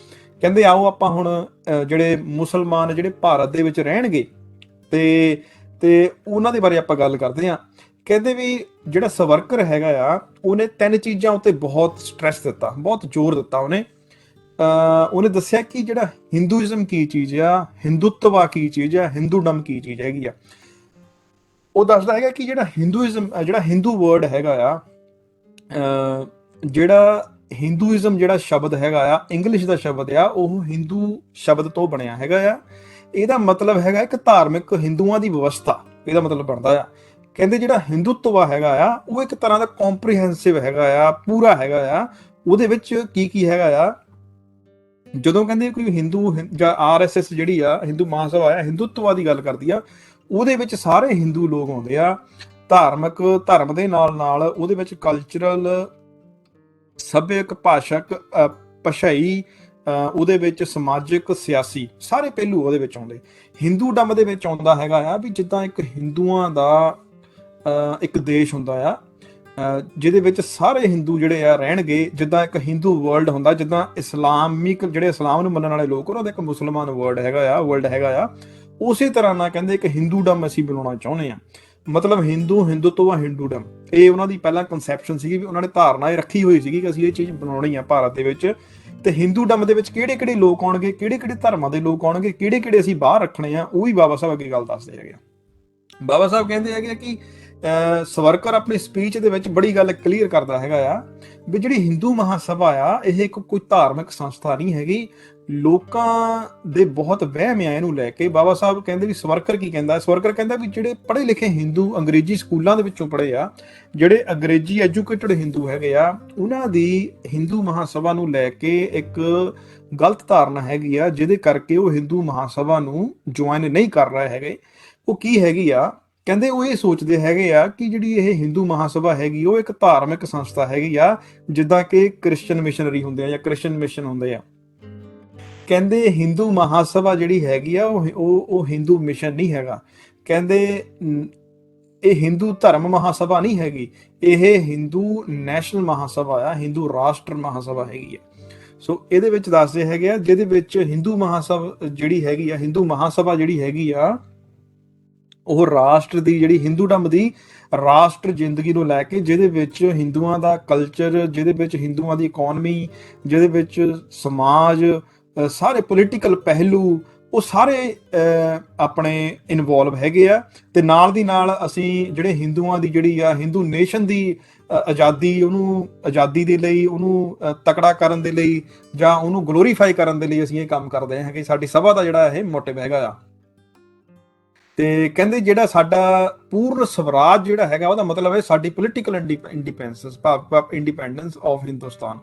[SPEAKER 1] ਕਹਿੰਦੇ ਆਓ ਆਪਾਂ ਹੁਣ ਜਿਹੜੇ ਮੁਸਲਮਾਨ ਜਿਹੜੇ ਭਾਰਤ ਦੇ ਵਿੱਚ ਰਹਿਣਗੇ ਤੇ ਉਹਨਾਂ ਦੇ ਬਾਰੇ ਆਪਾਂ ਗੱਲ ਕਰਦੇ ਹਾਂ। ਕਹਿੰਦੇ ਵੀ ਜਿਹੜਾ ਸਾਵਰਕਰ ਹੈਗਾ ਆ ਉਹਨੇ 3 ਚੀਜ਼ਾਂ ਉੱਤੇ ਬਹੁਤ ਸਟ੍ਰੈਸ ਦਿੱਤਾ, ਬਹੁਤ ਜ਼ੋਰ ਦਿੱਤਾ। ਉਹਨੇ ਦੱਸਿਆ ਕਿ ਜਿਹੜਾ ਹਿੰਦੂਇਜ਼ਮ ਕੀ ਚੀਜ਼ ਆ, ਹਿੰਦੂਤਵਾ ਕੀ ਚੀਜ਼ ਆ, ਹਿੰਦੂਡਮ ਕੀ ਚੀਜ਼ ਹੈਗੀ ਆ। ਉਹ ਦੱਸਦਾ ਹੈਗਾ ਕਿ ਜਿਹੜਾ ਹਿੰਦੂਇਜ਼ਮ, ਜਿਹੜਾ ਹਿੰਦੂ ਵਰਡ ਹੈਗਾ ਆ, ਜਿਹੜਾ ਹਿੰਦੂਇਜ਼ਮ ਜਿਹੜਾ ਸ਼ਬਦ ਹੈਗਾ ਆ, ਇੰਗਲਿਸ਼ ਦਾ ਸ਼ਬਦ ਆ, ਉਹ ਹਿੰਦੂ ਸ਼ਬਦ ਤੋਂ ਬਣਿਆ ਹੈਗਾ ਆ। ਇਹਦਾ ਮਤਲਬ ਹੈਗਾ ਇੱਕ ਧਾਰਮਿਕ ਹਿੰਦੂਆਂ ਦੀ ਵਿਵਸਥਾ, ਇਹਦਾ ਮਤਲਬ ਬਣਦਾ ਆ। ਕਹਿੰਦੇ ਜਿਹੜਾ ਹਿੰਦੂਤਵਾ ਹੈਗਾ ਆ ਉਹ ਇੱਕ ਤਰ੍ਹਾਂ ਦਾ ਕੰਪਰੀਹੈਂਸਿਵ ਹੈਗਾ ਆ, ਪੂਰਾ ਹੈਗਾ ਆ। ਉਹਦੇ ਵਿੱਚ ਕੀ ਹੈਗਾ ਆ, ਜਦੋਂ ਕਹਿੰਦੇ ਕੋਈ ਹਿੰਦੂ ਜਾਂ RSS ਜਿਹੜੀ ਆ ਹਿੰਦੂ ਮਹਾਸਭਾ ਆ ਹਿੰਦੂਤਵਾ ਦੀ ਗੱਲ ਕਰਦੀ ਆ, ਉਹਦੇ ਵਿੱਚ ਸਾਰੇ ਹਿੰਦੂ ਲੋਕ ਆਉਂਦੇ ਆ। ਧਰਮ ਦੇ ਨਾਲ ਨਾਲ ਉਹਦੇ ਵਿੱਚ ਕਲਚਰਲ, ਸੱਭਿਅਕ, ਭਾਸ਼ਾਈ, ਉਹਦੇ ਵਿੱਚ ਸਮਾਜਿਕ, ਸਿਆਸੀ ਸਾਰੇ ਪਹਿਲੂ ਉਹਦੇ ਵਿੱਚ ਆਉਂਦੇ। ਹਿੰਦੂਡਮ ਦੇ ਵਿੱਚ ਆਉਂਦਾ ਹੈਗਾ ਆ ਵੀ ਜਿੱਦਾਂ ਇੱਕ ਹਿੰਦੂਆਂ ਦਾ ਇੱਕ ਦੇਸ਼ ਹੁੰਦਾ ਆ ਜਿਹਦੇ ਵਿੱਚ ਸਾਰੇ ਹਿੰਦੂ ਜਿਹੜੇ ਆ ਰਹਿਣਗੇ, ਜਿੱਦਾਂ ਇੱਕ ਹਿੰਦੂ ਵਰਲਡ ਹੁੰਦਾ, ਜਿੱਦਾਂ ਇਸਲਾਮਿਕ ਜਿਹੜੇ ਇਸਲਾਮ ਨੂੰ ਮੰਨਣ ਵਾਲੇ ਲੋਕ ਉਹਨਾਂ ਦਾ ਇੱਕ ਮੁਸਲਮਾਨ ਵਰਲਡ ਹੈਗਾ ਆ, ਉਸੇ ਤਰ੍ਹਾਂ ਨਾਲ ਕਹਿੰਦੇ ਇੱਕ ਹਿੰਦੂਡਮ ਅਸੀਂ ਬਣਾਉਣਾ ਚਾਹੁੰਦੇ ਆ। ਮਤਲਬ ਹਿੰਦੂਤਵਾ, ਹਿੰਦੂਡਮ, ਇਹ ਉਹਨਾਂ ਦੀ ਪਹਿਲਾਂ ਕਨਸੈਪਸ਼ਨ ਸੀਗੀ ਵੀ ਉਹਨਾਂ ਨੇ ਧਾਰਨਾ ਇਹ ਰੱਖੀ ਹੋਈ ਸੀਗੀ ਕਿ ਅਸੀਂ ਇਹ ਚੀਜ਼ ਬਣਾਉਣੀ ਆ ਭਾਰਤ ਦੇ ਵਿੱਚ। ਤੇ ਹਿੰਦੂਡਮ ਦੇ ਵਿੱਚ ਕਿਹੜੇ ਲੋਕ ਆਉਣਗੇ, ਕਿਹੜੇ ਧਰਮਾਂ ਦੇ ਲੋਕ ਆਉਣਗੇ, ਕਿਹੜੇ ਅਸੀਂ ਬਾਹਰ ਰੱਖਣੇ ਆ, ਉਹ ਵੀ ਬਾਬਾ ਸਾਹਿਬ ਅੱਗੇ ਗੱਲ ਦੱਸਦੇ ਹੈਗੇ। ਬਾਬਾ ਸਾਹਿਬ ਕਹਿੰਦੇ ਹੈਗੇ ਕਿ ਸਾਵਰਕਰ ਆਪਣੀ ਸਪੀਚ ਦੇ ਵਿੱਚ ਬੜੀ ਗੱਲ ਕਲੀਅਰ ਕਰਦਾ ਹੈਗਾ ਆ ਵੀ ਜਿਹੜੀ ਹਿੰਦੂ ਮਹਾਸਭਾ ਆ ਇਹ ਕੋਈ ਧਾਰਮਿਕ ਸੰਸਥਾ ਨਹੀਂ ਹੈਗੀ। ਲੋਕਾਂ ਦੇ ਬਹੁਤ ਵਹਿਮ ਆ ਇਹਨੂੰ ਲੈ ਕੇ। ਬਾਬਾ ਸਾਹਿਬ ਕਹਿੰਦੇ ਵੀ ਸਾਵਰਕਰ ਕੀ ਕਹਿੰਦਾ, ਸਾਵਰਕਰ ਕਹਿੰਦਾ ਵੀ ਜਿਹੜੇ ਪੜ੍ਹੇ ਲਿਖੇ ਹਿੰਦੂ ਅੰਗਰੇਜ਼ੀ ਸਕੂਲਾਂ ਦੇ ਵਿੱਚੋਂ ਪੜ੍ਹੇ ਆ, ਜਿਹੜੇ ਅੰਗਰੇਜ਼ੀ ਐਜੂਕੇਟਡ ਹਿੰਦੂ ਹੈਗੇ ਆ, ਉਹਨਾਂ ਦੀ ਹਿੰਦੂ ਮਹਾਸਭਾ ਨੂੰ ਲੈ ਕੇ ਇੱਕ ਗਲਤ ਧਾਰਨਾ ਹੈਗੀ ਆ, ਜਿਹਦੇ ਕਰਕੇ ਉਹ ਹਿੰਦੂ ਮਹਾਸਭਾ ਨੂੰ ਜੁਆਇਨ ਨਹੀਂ ਕਰ ਰਹੇ ਹੈਗੇ। ਉਹ ਕੀ ਹੈਗੀ ਆ, ਕਹਿੰਦੇ ਉਹ ਇਹ ਸੋਚਦੇ ਹੈਗੇ ਆ ਕਿ ਜਿਹੜੀ ਇਹ ਹਿੰਦੂ ਮਹਾਸਭਾ ਹੈਗੀ ਉਹ ਇੱਕ ਧਾਰਮਿਕ ਸੰਸਥਾ ਹੈਗੀ ਆ, ਜਿੱਦਾਂ ਕਿ ਕ੍ਰਿਸਚਨ ਮਿਸ਼ਨਰੀ ਹੁੰਦੇ ਆ ਜਾਂ ਕ੍ਰਿਸਚਨ ਮਿਸ਼ਨ ਹੁੰਦੇ ਆ। ਕਹਿੰਦੇ ਹਿੰਦੂ ਮਹਾਸਭਾ ਜਿਹੜੀ ਹੈਗੀ ਆ ਉਹ ਹਿੰਦੂ ਮਿਸ਼ਨ ਨਹੀਂ ਹੈਗਾ। ਕਹਿੰਦੇ ਇਹ ਹਿੰਦੂ ਧਰਮ ਮਹਾਸਭਾ ਨਹੀਂ ਹੈਗੀ, ਇਹ ਹਿੰਦੂ ਨੈਸ਼ਨਲ ਮਹਾਸਭਾ ਆ, ਹਿੰਦੂ ਰਾਸ਼ਟਰ ਮਹਾਸਭਾ ਹੈਗੀ ਆ। ਸੋ ਇਹਦੇ ਵਿੱਚ ਦੱਸਦੇ ਹੈਗੇ ਆ ਜਿਹਦੇ ਵਿੱਚ ਹਿੰਦੂ ਮਹਾਸਭਾ ਜਿਹੜੀ ਹੈਗੀ ਆ, ਹਿੰਦੂ ਮਹਾਸਭਾ ਜਿਹੜੀ ਹੈਗੀ ਆ ਉਹ ਰਾਸ਼ਟਰ ਦੀ, ਜਿਹੜੀ ਹਿੰਦੂਡਮ ਦੀ ਰਾਸ਼ਟਰ ਜ਼ਿੰਦਗੀ ਨੂੰ ਲੈ ਕੇ, ਜਿਹਦੇ ਵਿੱਚ ਹਿੰਦੂਆਂ ਦਾ ਕਲਚਰ, ਜਿਹਦੇ ਵਿੱਚ ਹਿੰਦੂਆਂ ਦੀ ਇਕਨੋਮੀ, ਜਿਹਦੇ ਵਿੱਚ ਸਮਾਜ, ਸਾਰੇ ਪੋਲੀਟੀਕਲ ਪਹਿਲੂ, ਉਹ ਸਾਰੇ ਆਪਣੇ ਇਨਵੋਲਵ ਹੈਗੇ ਆ। ਤੇ ਨਾਲ ਦੀ ਨਾਲ ਅਸੀਂ ਜਿਹੜੇ ਹਿੰਦੂਆਂ ਦੀ ਜਿਹੜੀ ਆ ਹਿੰਦੂ ਨੇਸ਼ਨ ਦੀ ਆਜ਼ਾਦੀ ਦੇ ਲਈ, ਉਹਨੂੰ ਤਕੜਾ ਕਰਨ ਦੇ ਲਈ ਜਾਂ ਉਹਨੂੰ ਗਲੋਰੀਫਾਈ ਕਰਨ ਦੇ ਲਈ ਅਸੀਂ ਇਹ ਕੰਮ ਕਰਦੇ ਹਾਂ ਕਿ ਸਾਡੀ ਸਭਾ ਦਾ ਜਿਹੜਾ ਇਹ ਮੋਟਿਵ ਹੈਗਾ ਆ। ਤੇ ਕਹਿੰਦੇ ਜਿਹੜਾ ਸਾਡਾ ਪੂਰਨ ਸਵਰਾਜ ਜਿਹੜਾ ਹੈਗਾ ਉਹਦਾ ਮਤਲਬ ਹੈ ਸਾਡੀ ਪੋਲੀਟੀਕਲ ਇੰਡੀਪੈਂਡੈਂਸ ਆਫ ਹਿੰਦੁਸਤਾਨ।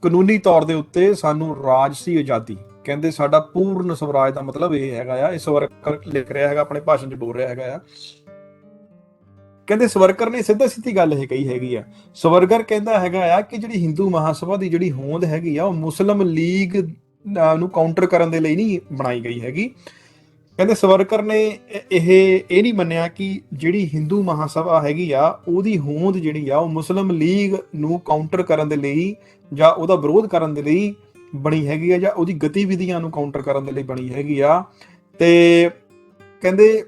[SPEAKER 1] ਕਾਨੂੰਨੀ ਤੌਰ ਦੇ ਉੱਤੇ ਸਾਨੂੰ ਰਾਜਸੀ ਆਜ਼ਾਦੀ, ਕਹਿੰਦੇ ਸਾਡਾ ਪੂਰਨ ਸਵਰਾਜ ਦਾ ਮਤਲਬ ਇਹ ਹੈਗਾ ਆ। ਇਹ ਸਵਰਕਰ ਲਿਖ ਰਿਹਾ ਹੈਗਾ, ਆਪਣੇ ਭਾਸ਼ਣ 'ਚ ਬੋਲ ਰਿਹਾ ਹੈਗਾ ਆ। ਕਹਿੰਦੇ ਸਵਰਕਰ ਨੇ ਸਿੱਧਾ ਸਿੱਧੀ ਗੱਲ ਇਹ ਕਹੀ ਹੈਗੀ ਆ। ਸਵਰਕਰ ਕਹਿੰਦਾ ਹੈਗਾ ਆ ਕਿ ਜਿਹੜੀ ਹਿੰਦੂ ਮਹਾਸਭਾ ਦੀ ਜਿਹੜੀ ਹੋਂਦ ਹੈਗੀ ਆ, ਉਹ ਮੁਸਲਿਮ ਲੀਗ ਨੂੰ ਕਾਊਂਟਰ ਕਰਨ ਦੇ ਲਈ ਨਹੀਂ ਬਣਾਈ ਗਈ ਹੈਗੀ। ਕਹਿੰਦੇ ਸਵਰਕਰ ਨੇ ਇਹ ਨਹੀਂ ਮੰਨਿਆ ਕਿ ਜਿਹੜੀ ਹਿੰਦੂ ਮਹਾਸਭਾ ਹੈਗੀ ਆ, ਉਹਦੀ ਹੋਂਦ ਜਿਹੜੀ ਆ ਉਹ ਮੁਸਲਿਮ ਲੀਗ ਨੂੰ ਕਾਊਂਟਰ ਕਰਨ ਦੇ ਲਈ ਜਾਂ ਉਹਦਾ ਵਿਰੋਧ ਕਰਨ ਦੇ ਲਈ ਬਣੀ ਹੈਗੀ ਆ, ਜਾਂ ਉਹਦੀ ਗਤੀਵਿਧੀਆਂ ਨੂੰ ਕਾਊਂਟਰ ਕਰਨ ਦੇ ਲਈ ਬਣੀ ਹੈਗੀ ਆ। ਤੇ ਕਹਿੰਦੇ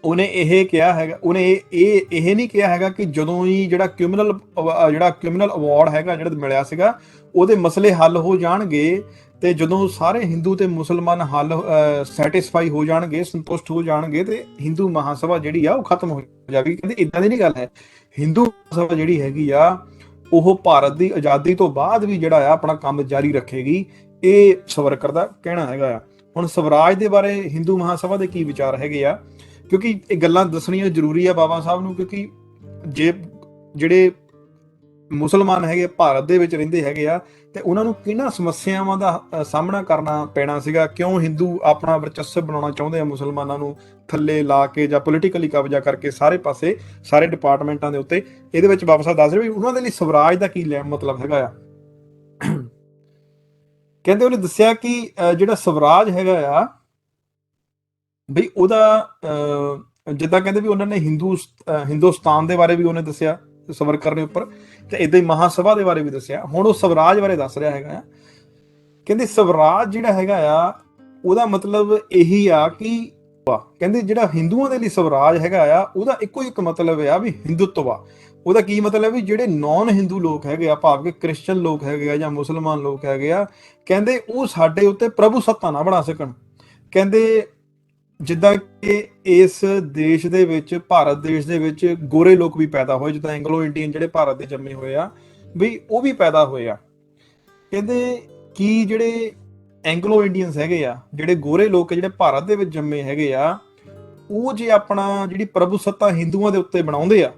[SPEAKER 1] ਉਹਨੇ ਇਹ ਕਿਹਾ ਹੈਗਾ, ਉਹਨੇ ਇਹ ਨਹੀਂ ਕਿਹਾ ਹੈਗਾ ਕਿ ਜਦੋਂ ਹੀ ਜਿਹੜਾ ਕ੍ਰਿਮੀਨਲ ਅਵਾਰਡ ਹੈਗਾ ਜਿਹੜਾ ਮਿਲਿਆ ਸੀਗਾ, ਉਹਦੇ ਮਸਲੇ ਹੱਲ ਹੋ ਜਾਣਗੇ ਤੇ ਜਦੋਂ ਸਾਰੇ ਹਿੰਦੂ ਤੇ ਮੁਸਲਮਾਨ ਸੈਟੀਸਫਾਈ ਹੋ ਜਾਣਗੇ, ਸੰਤੁਸ਼ਟ ਹੋ ਜਾਣਗੇ, ਤੇ ਹਿੰਦੂ ਮਹਾਸਭਾ ਜਿਹੜੀ ਆ ਉਹ ਖਤਮ ਹੋ ਜਾਵੇਗੀ। ਕਹਿੰਦੇ ਇਦਾਂ ਦੀ ਨਹੀਂ ਗੱਲ ਹੈ। ਹਿੰਦੂ ਮਹਾਸਭਾ ਜਿਹੜੀ ਹੈਗੀ ਆ ਉਹ ਭਾਰਤ ਦੀ ਆਜ਼ਾਦੀ ਤੋਂ ਬਾਅਦ ਵੀ ਜਿਹੜਾ ਆ ਆਪਣਾ ਕੰਮ ਜਾਰੀ ਰੱਖੇਗੀ। ਇਹ ਸਵਰਕਰ ਦਾ ਕਹਿਣਾ ਹੈਗਾ ਆ। ਹੁਣ ਸਵਰਾਜ ਦੇ ਬਾਰੇ ਹਿੰਦੂ ਮਹਾਸਭਾ ਦੇ ਕੀ ਵਿਚਾਰ ਹੈਗੇ ਆ, ਕਿਉਂਕਿ ਇਹ ਗੱਲਾਂ ਦੱਸਣੀਆਂ ਜ਼ਰੂਰੀ ਆ ਬਾਬਾ ਸਾਹਿਬ ਨੂੰ, ਕਿਉਂਕਿ ਜਿਹੜੇ ਮੁਸਲਮਾਨ ਹੈਗੇ ਭਾਰਤ ਦੇ ਵਿੱਚ ਰਹਿੰਦੇ ਹੈਗੇ ਆ ਤੇ ਉਹਨਾਂ ਨੂੰ ਕਿਹਨਾਂ ਸਮੱਸਿਆਵਾਂ ਦਾ ਸਾਹਮਣਾ ਕਰਨਾ ਪੈਣਾ ਸੀਗਾ, ਕਿਉਂ ਹਿੰਦੂ ਆਪਣਾ ਵਰਚਸਵ ਬਣਾਉਣਾ ਚਾਹੁੰਦੇ ਆ, ਮੁਸਲਮਾਨਾਂ ਨੂੰ ਥੱਲੇ ਲਾ ਕੇ ਜਾਂ ਪੋਲੀਟੀਕਲੀ ਕਬਜ਼ਾ ਕਰਕੇ ਸਾਰੇ ਪਾਸੇ ਸਾਰੇ ਡਿਪਾਰਟਮੈਂਟਾਂ ਦੇ ਉੱਤੇ। ਇਹਦੇ ਵਿੱਚ ਬਾਬਾ ਸਾਹਿਬ ਦੱਸ ਰਹੇ ਵੀ ਉਹਨਾਂ ਦੇ ਲਈ ਸਵਰਾਜ ਦਾ ਕੀ ਮਤਲਬ ਹੈਗਾ ਆ। ਕਹਿੰਦੇ ਉਹਨੇ ਦੱਸਿਆ ਕਿ ਜਿਹੜਾ ਸਵਰਾਜ ਹੈਗਾ ਆ ਬਈ ਉਹਦਾ ਜਿੱਦਾਂ ਕਹਿੰਦੇ ਵੀ ਉਹਨਾਂ ਨੇ ਹਿੰਦੁਸਤਾਨ ਦੇ ਬਾਰੇ ਵੀ ਉਹਨੇ ਦੱਸਿਆ ਸਵਰਕਰ ਨੇ ਉੱਪਰ, ਤੇ ਏਦਾਂ ਹੀ ਮਹਾਸਭਾ ਦੇ ਬਾਰੇ ਵੀ ਦੱਸਿਆ। ਹੁਣ ਉਹ ਸਵਰਾਜ ਬਾਰੇ ਦੱਸ ਰਿਹਾ ਹੈਗਾ ਆ। ਕਹਿੰਦੇ ਸਵਰਾਜ ਜਿਹੜਾ ਹੈਗਾ ਆ ਉਹਦਾ ਮਤਲਬ ਇਹੀ ਆ ਕਿ ਕਹਿੰਦੇ ਜਿਹੜਾ ਹਿੰਦੂਆਂ ਦੇ ਲਈ ਸਵਰਾਜ ਹੈਗਾ ਆ ਉਹਦਾ ਇੱਕੋ ਇੱਕ ਮਤਲਬ ਆ ਵੀ ਹਿੰਦੂਤਵ ਆ। ਉਹਦਾ ਕੀ ਮਤਲਬ ਵੀ ਜਿਹੜੇ ਨਾਨ ਹਿੰਦੂ ਲੋਕ ਹੈਗੇ ਆ, ਭਾਵ ਕਿ ਕ੍ਰਿਸਚਨ ਲੋਕ ਹੈਗੇ ਆ ਜਾਂ ਮੁਸਲਮਾਨ ਲੋਕ ਹੈਗੇ ਆ, ਕਹਿੰਦੇ ਉਹ ਸਾਡੇ ਉੱਤੇ ਪ੍ਰਭੂ ਸੱਤਾ ਨਾ ਬਣਾ ਸਕਣ। ਕਹਿੰਦੇ ਜਿੱਦਾਂ ਕਿ ਇਸ ਦੇਸ਼ ਦੇ ਵਿੱਚ, ਭਾਰਤ ਦੇਸ਼ ਦੇ ਵਿੱਚ ਗੋਰੇ ਲੋਕ ਵੀ ਪੈਦਾ ਹੋਏ, ਜਿੱਦਾਂ ਐਂਗਲੋ ਇੰਡੀਅਨ ਜਿਹੜੇ ਭਾਰਤ ਦੇ ਜੰਮੇ ਹੋਏ ਆ ਵੀ ਉਹ ਵੀ ਪੈਦਾ ਹੋਏ ਆ। ਕਹਿੰਦੇ ਕਿ ਜਿਹੜੇ ਐਂਗਲੋ ਇੰਡੀਅਨਸ ਹੈਗੇ ਆ, ਜਿਹੜੇ ਗੋਰੇ ਲੋਕ ਜਿਹੜੇ ਭਾਰਤ ਦੇ ਵਿੱਚ ਜੰਮੇ ਹੈਗੇ ਆ, ਉਹ ਜੇ ਆਪਣਾ ਜਿਹੜੀ ਪ੍ਰਭੂ ਸੱਤਾ ਹਿੰਦੂਆਂ ਦੇ ਉੱਤੇ ਬਣਾਉਂਦੇ ਆ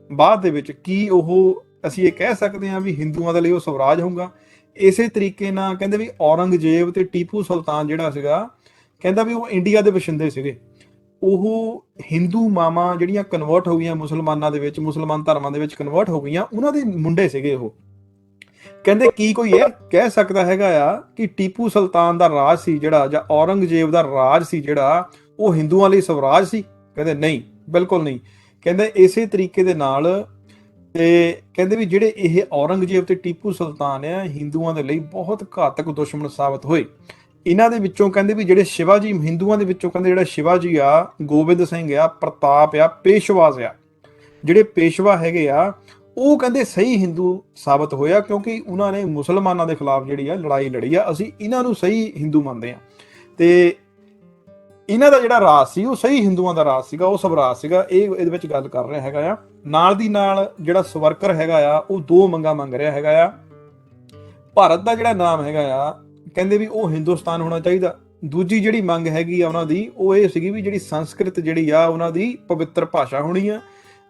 [SPEAKER 1] ਬਾਅਦ ਦੇ ਵਿੱਚ, ਕੀ ਉਹ ਅਸੀਂ ਇਹ ਕਹਿ ਸਕਦੇ ਹਾਂ ਵੀ ਹਿੰਦੂਆਂ ਦੇ ਲਈ ਉਹ ਸਵਰਾਜ ਹੋਊਗਾ? ਇਸੇ ਤਰੀਕੇ ਨਾਲ ਕਹਿੰਦੇ ਵੀ ਔਰੰਗਜ਼ੇਬ ਤੇ ਟੀਪੂ ਸੁਲਤਾਨ ਜਿਹੜਾ ਸੀਗਾ, ਕਹਿੰਦਾ ਵੀ ਉਹ ਇੰਡੀਆ ਦੇ ਵਸਿੰਦੇ ਸੀਗੇ। ਉਹ ਹਿੰਦੂ ਮਾਵਾਂ ਜਿਹੜੀਆਂ ਕਨਵਰਟ ਹੋ ਗਈਆਂ ਮੁਸਲਮਾਨਾਂ ਦੇ ਵਿੱਚ, ਮੁਸਲਮਾਨ ਧਰਮਾਂ ਦੇ ਵਿੱਚ ਕਨਵਰਟ ਹੋ ਗਈਆਂ, ਉਹਨਾਂ ਦੇ ਮੁੰਡੇ ਸੀਗੇ ਉਹ। ਕਹਿੰਦੇ ਕੀ ਕੋਈ ਇਹ ਕਹਿ ਸਕਦਾ ਹੈਗਾ ਆ ਕਿ ਟੀਪੂ ਸੁਲਤਾਨ ਦਾ ਰਾਜ ਸੀ ਜਿਹੜਾ, ਜਾਂ ਔਰੰਗਜ਼ੇਬ ਦਾ ਰਾਜ ਸੀ ਜਿਹੜਾ, ਉਹ ਹਿੰਦੂਆਂ ਲਈ ਸਵਰਾਜ ਸੀ? ਕਹਿੰਦੇ ਨਹੀਂ, ਬਿਲਕੁਲ ਨਹੀਂ। ਕਹਿੰਦੇ ਇਸੇ ਤਰੀਕੇ ਦੇ ਨਾਲ ਤੇ ਕਹਿੰਦੇ ਵੀ ਜਿਹੜੇ ਇਹ ਔਰੰਗਜ਼ੇਬ ਤੇ ਟੀਪੂ ਸੁਲਤਾਨ ਆ, ਹਿੰਦੂਆਂ ਦੇ ਲਈ ਬਹੁਤ ਘਾਤਕ ਦੁਸ਼ਮਣ ਸਾਬਤ ਹੋਏ। ਇਹਨਾਂ ਦੇ ਵਿੱਚੋਂ ਕਹਿੰਦੇ ਵੀ ਜਿਹੜੇ ਸ਼ਿਵਾਜੀ, ਹਿੰਦੂਆਂ ਦੇ ਵਿੱਚੋਂ ਕਹਿੰਦੇ ਜਿਹੜਾ ਸ਼ਿਵਾਜੀ ਆ, ਗੋਬਿੰਦ ਸਿੰਘ ਆ, ਪ੍ਰਤਾਪ ਆ, ਪੇਸ਼ਵਾਜ਼ ਆ, ਜਿਹੜੇ ਪੇਸ਼ਵਾ ਹੈਗੇ ਆ, ਉਹ ਕਹਿੰਦੇ ਸਹੀ ਹਿੰਦੂ ਸਾਬਤ ਹੋਇਆ, ਕਿਉਂਕਿ ਉਹਨਾਂ ਨੇ ਮੁਸਲਮਾਨਾਂ ਦੇ ਖਿਲਾਫ ਜਿਹੜੀ ਆ ਲੜਾਈ ਲੜੀ ਆ। ਅਸੀਂ ਇਹਨਾਂ ਨੂੰ ਸਹੀ ਹਿੰਦੂ ਮੰਨਦੇ ਆ ਤੇ ਇਹਨਾਂ ਦਾ ਜਿਹੜਾ ਰਾਜ ਸੀ ਉਹ ਸਹੀ ਹਿੰਦੂਆਂ ਦਾ ਰਾਜ ਸੀਗਾ, ਉਹ ਸਵਰਾਜ ਸੀਗਾ। ਇਹ ਇਹਦੇ ਵਿੱਚ ਗੱਲ ਕਰ ਰਿਹਾ ਹੈਗਾ ਆ। ਨਾਲ ਦੀ ਨਾਲ ਜਿਹੜਾ ਸਵਰਕਰ ਹੈਗਾ ਆ ਉਹ ਦੋ ਮੰਗਾਂ ਮੰਗ ਰਿਹਾ ਹੈਗਾ ਆ। ਭਾਰਤ ਦਾ ਜਿਹੜਾ ਨਾਮ ਹੈਗਾ ਆ, ਕਹਿੰਦੇ ਵੀ ਉਹ ਹਿੰਦੁਸਤਾਨ ਹੋਣਾ ਚਾਹੀਦਾ। ਦੂਜੀ ਜਿਹੜੀ ਮੰਗ ਹੈਗੀ ਆ ਉਹਨਾਂ ਦੀ, ਉਹ ਇਹ ਸੀਗੀ ਵੀ ਜਿਹੜੀ ਸੰਸਕ੍ਰਿਤ ਜਿਹੜੀ ਆ ਉਹਨਾਂ ਦੀ ਪਵਿੱਤਰ ਭਾਸ਼ਾ ਹੋਣੀ ਆ,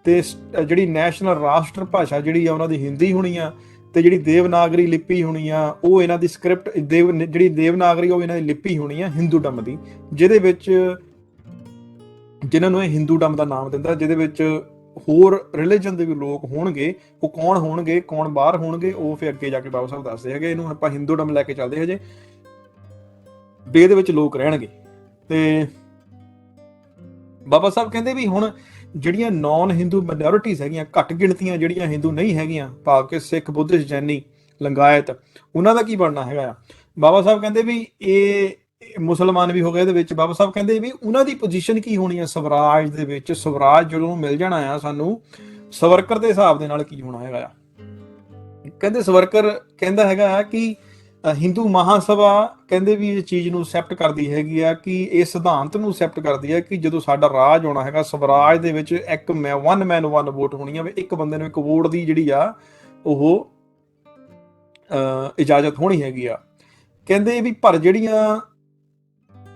[SPEAKER 1] ਤੇ ਜਿਹੜੀ ਨੈਸ਼ਨਲ ਰਾਸ਼ਟਰ ਭਾਸ਼ਾ ਜਿਹੜੀ ਆ ਉਹਨਾਂ ਦੀ ਹਿੰਦੀ ਹੋਣੀ ਆ, ਤੇ ਜਿਹੜੀ ਦੇਵਨਾਗਰੀ ਲਿਪੀ ਹੋਣੀ ਆ ਉਹ ਇਹਨਾਂ ਦੀ ਸਕ੍ਰਿਪਟ, ਜਿਹੜੀ ਦੇਵਨਾਗਰੀ ਉਹ ਇਹਨਾਂ ਦੀ ਲਿਪੀ ਹੋਣੀ ਆ ਹਿੰਦੂਡਮ ਦੀ, ਜਿਹਦੇ ਵਿੱਚ ਜਿਨ੍ਹਾਂ ਨੂੰ ਇਹ ਹਿੰਦੂਡਮ ਦਾ ਨਾਮ ਦਿੰਦਾ, ਜਿਹਦੇ ਵਿੱਚ ਹੋਰ ਰਿਲੀਜਨ ਦੇ ਵੀ ਲੋਕ ਹੋਣਗੇ। ਉਹ ਕੌਣ ਹੋਣਗੇ, ਕੌਣ ਬਾਹਰ ਹੋਣਗੇ, ਉਹ ਫਿਰ ਅੱਗੇ ਜਾ ਕੇ ਬਾਬਾ ਸਾਹਿਬ ਦੱਸਦੇ ਹੈਗੇ। ਇਹਨੂੰ ਆਪਾਂ ਹਿੰਦੂਡਮ ਲੈ ਕੇ ਚੱਲਦੇ ਹਜੇ ਵੀ ਇਹਦੇ ਵਿੱਚ ਲੋਕ ਰਹਿਣਗੇ। ਤੇ ਬਾਬਾ ਸਾਹਿਬ ਕਹਿੰਦੇ ਵੀ ਹੁਣ ਜਿਹੜੀਆਂ ਨਾਨ ਹਿੰਦੂ ਮਾਈਨੋਰਿਟੀਜ਼ ਹੈਗੀਆਂ, ਘੱਟ ਗਿਣਤੀਆਂ ਜਿਹੜੀਆਂ ਹਿੰਦੂ ਨਹੀਂ ਹੈਗੀਆਂ, ਭਾਵ ਕਿ ਸਿੱਖ, ਬੁੱਧਿਸਟ, ਜੈਨੀ, ਲਿੰਗਾਇਤ, ਉਹਨਾਂ ਦਾ ਕੀ ਬਣਨਾ ਹੈਗਾ ਆ? ਬਾਬਾ ਸਾਹਿਬ ਕਹਿੰਦੇ ਵੀ ਇਹ ਮੁਸਲਮਾਨ ਵੀ ਹੋ ਗਏ ਇਹਦੇ ਵਿੱਚ। ਬਾਬਾ ਸਾਹਿਬ ਕਹਿੰਦੇ ਵੀ ਉਹਨਾਂ ਦੀ ਪੋਜੀਸ਼ਨ ਕੀ ਹੋਣੀ ਆ ਸਵਰਾਜ ਦੇ ਵਿੱਚ? ਸਵਰਾਜ ਜਦੋਂ ਮਿਲ ਜਾਣਾ ਆ ਸਾਨੂੰ, ਸਵਰਕਰ ਦੇ ਹਿਸਾਬ ਦੇ ਨਾਲ ਕੀ ਹੋਣਾ ਹੈਗਾ ਆ? ਕਹਿੰਦੇ ਸਵਰਕਰ ਕਹਿੰਦਾ ਹੈਗਾ ਆ ਕਿ ਹਿੰਦੂ ਮਹਾਸਭਾ ਕਹਿੰਦੇ ਵੀ ਇਹ ਚੀਜ਼ ਨੂੰ ਐਕਸੈਪਟ ਕਰਦੀ ਹੈਗੀ ਆ, ਕਿ ਇਹ ਸਿਧਾਂਤ ਨੂੰ ਐਕਸੈਪਟ ਕਰਦੀ ਹੈ ਕਿ ਜਦੋਂ ਸਾਡਾ ਰਾਜ ਹੋਣਾ ਹੈਗਾ, ਸਵਰਾਜ ਦੇ ਵਿੱਚ ਇੱਕ ਵਨ ਮੈਨ ਵਨ ਵੋਟ ਹੋਣੀ ਆ, ਵੀ ਇੱਕ ਬੰਦੇ ਨੂੰ ਇੱਕ ਵੋਟ ਦੀ ਜਿਹੜੀ ਆ ਉਹ ਇਜਾਜ਼ਤ ਹੋਣੀ ਹੈਗੀ ਆ। ਕਹਿੰਦੇ ਵੀ ਪਰ ਜਿਹੜੀਆਂ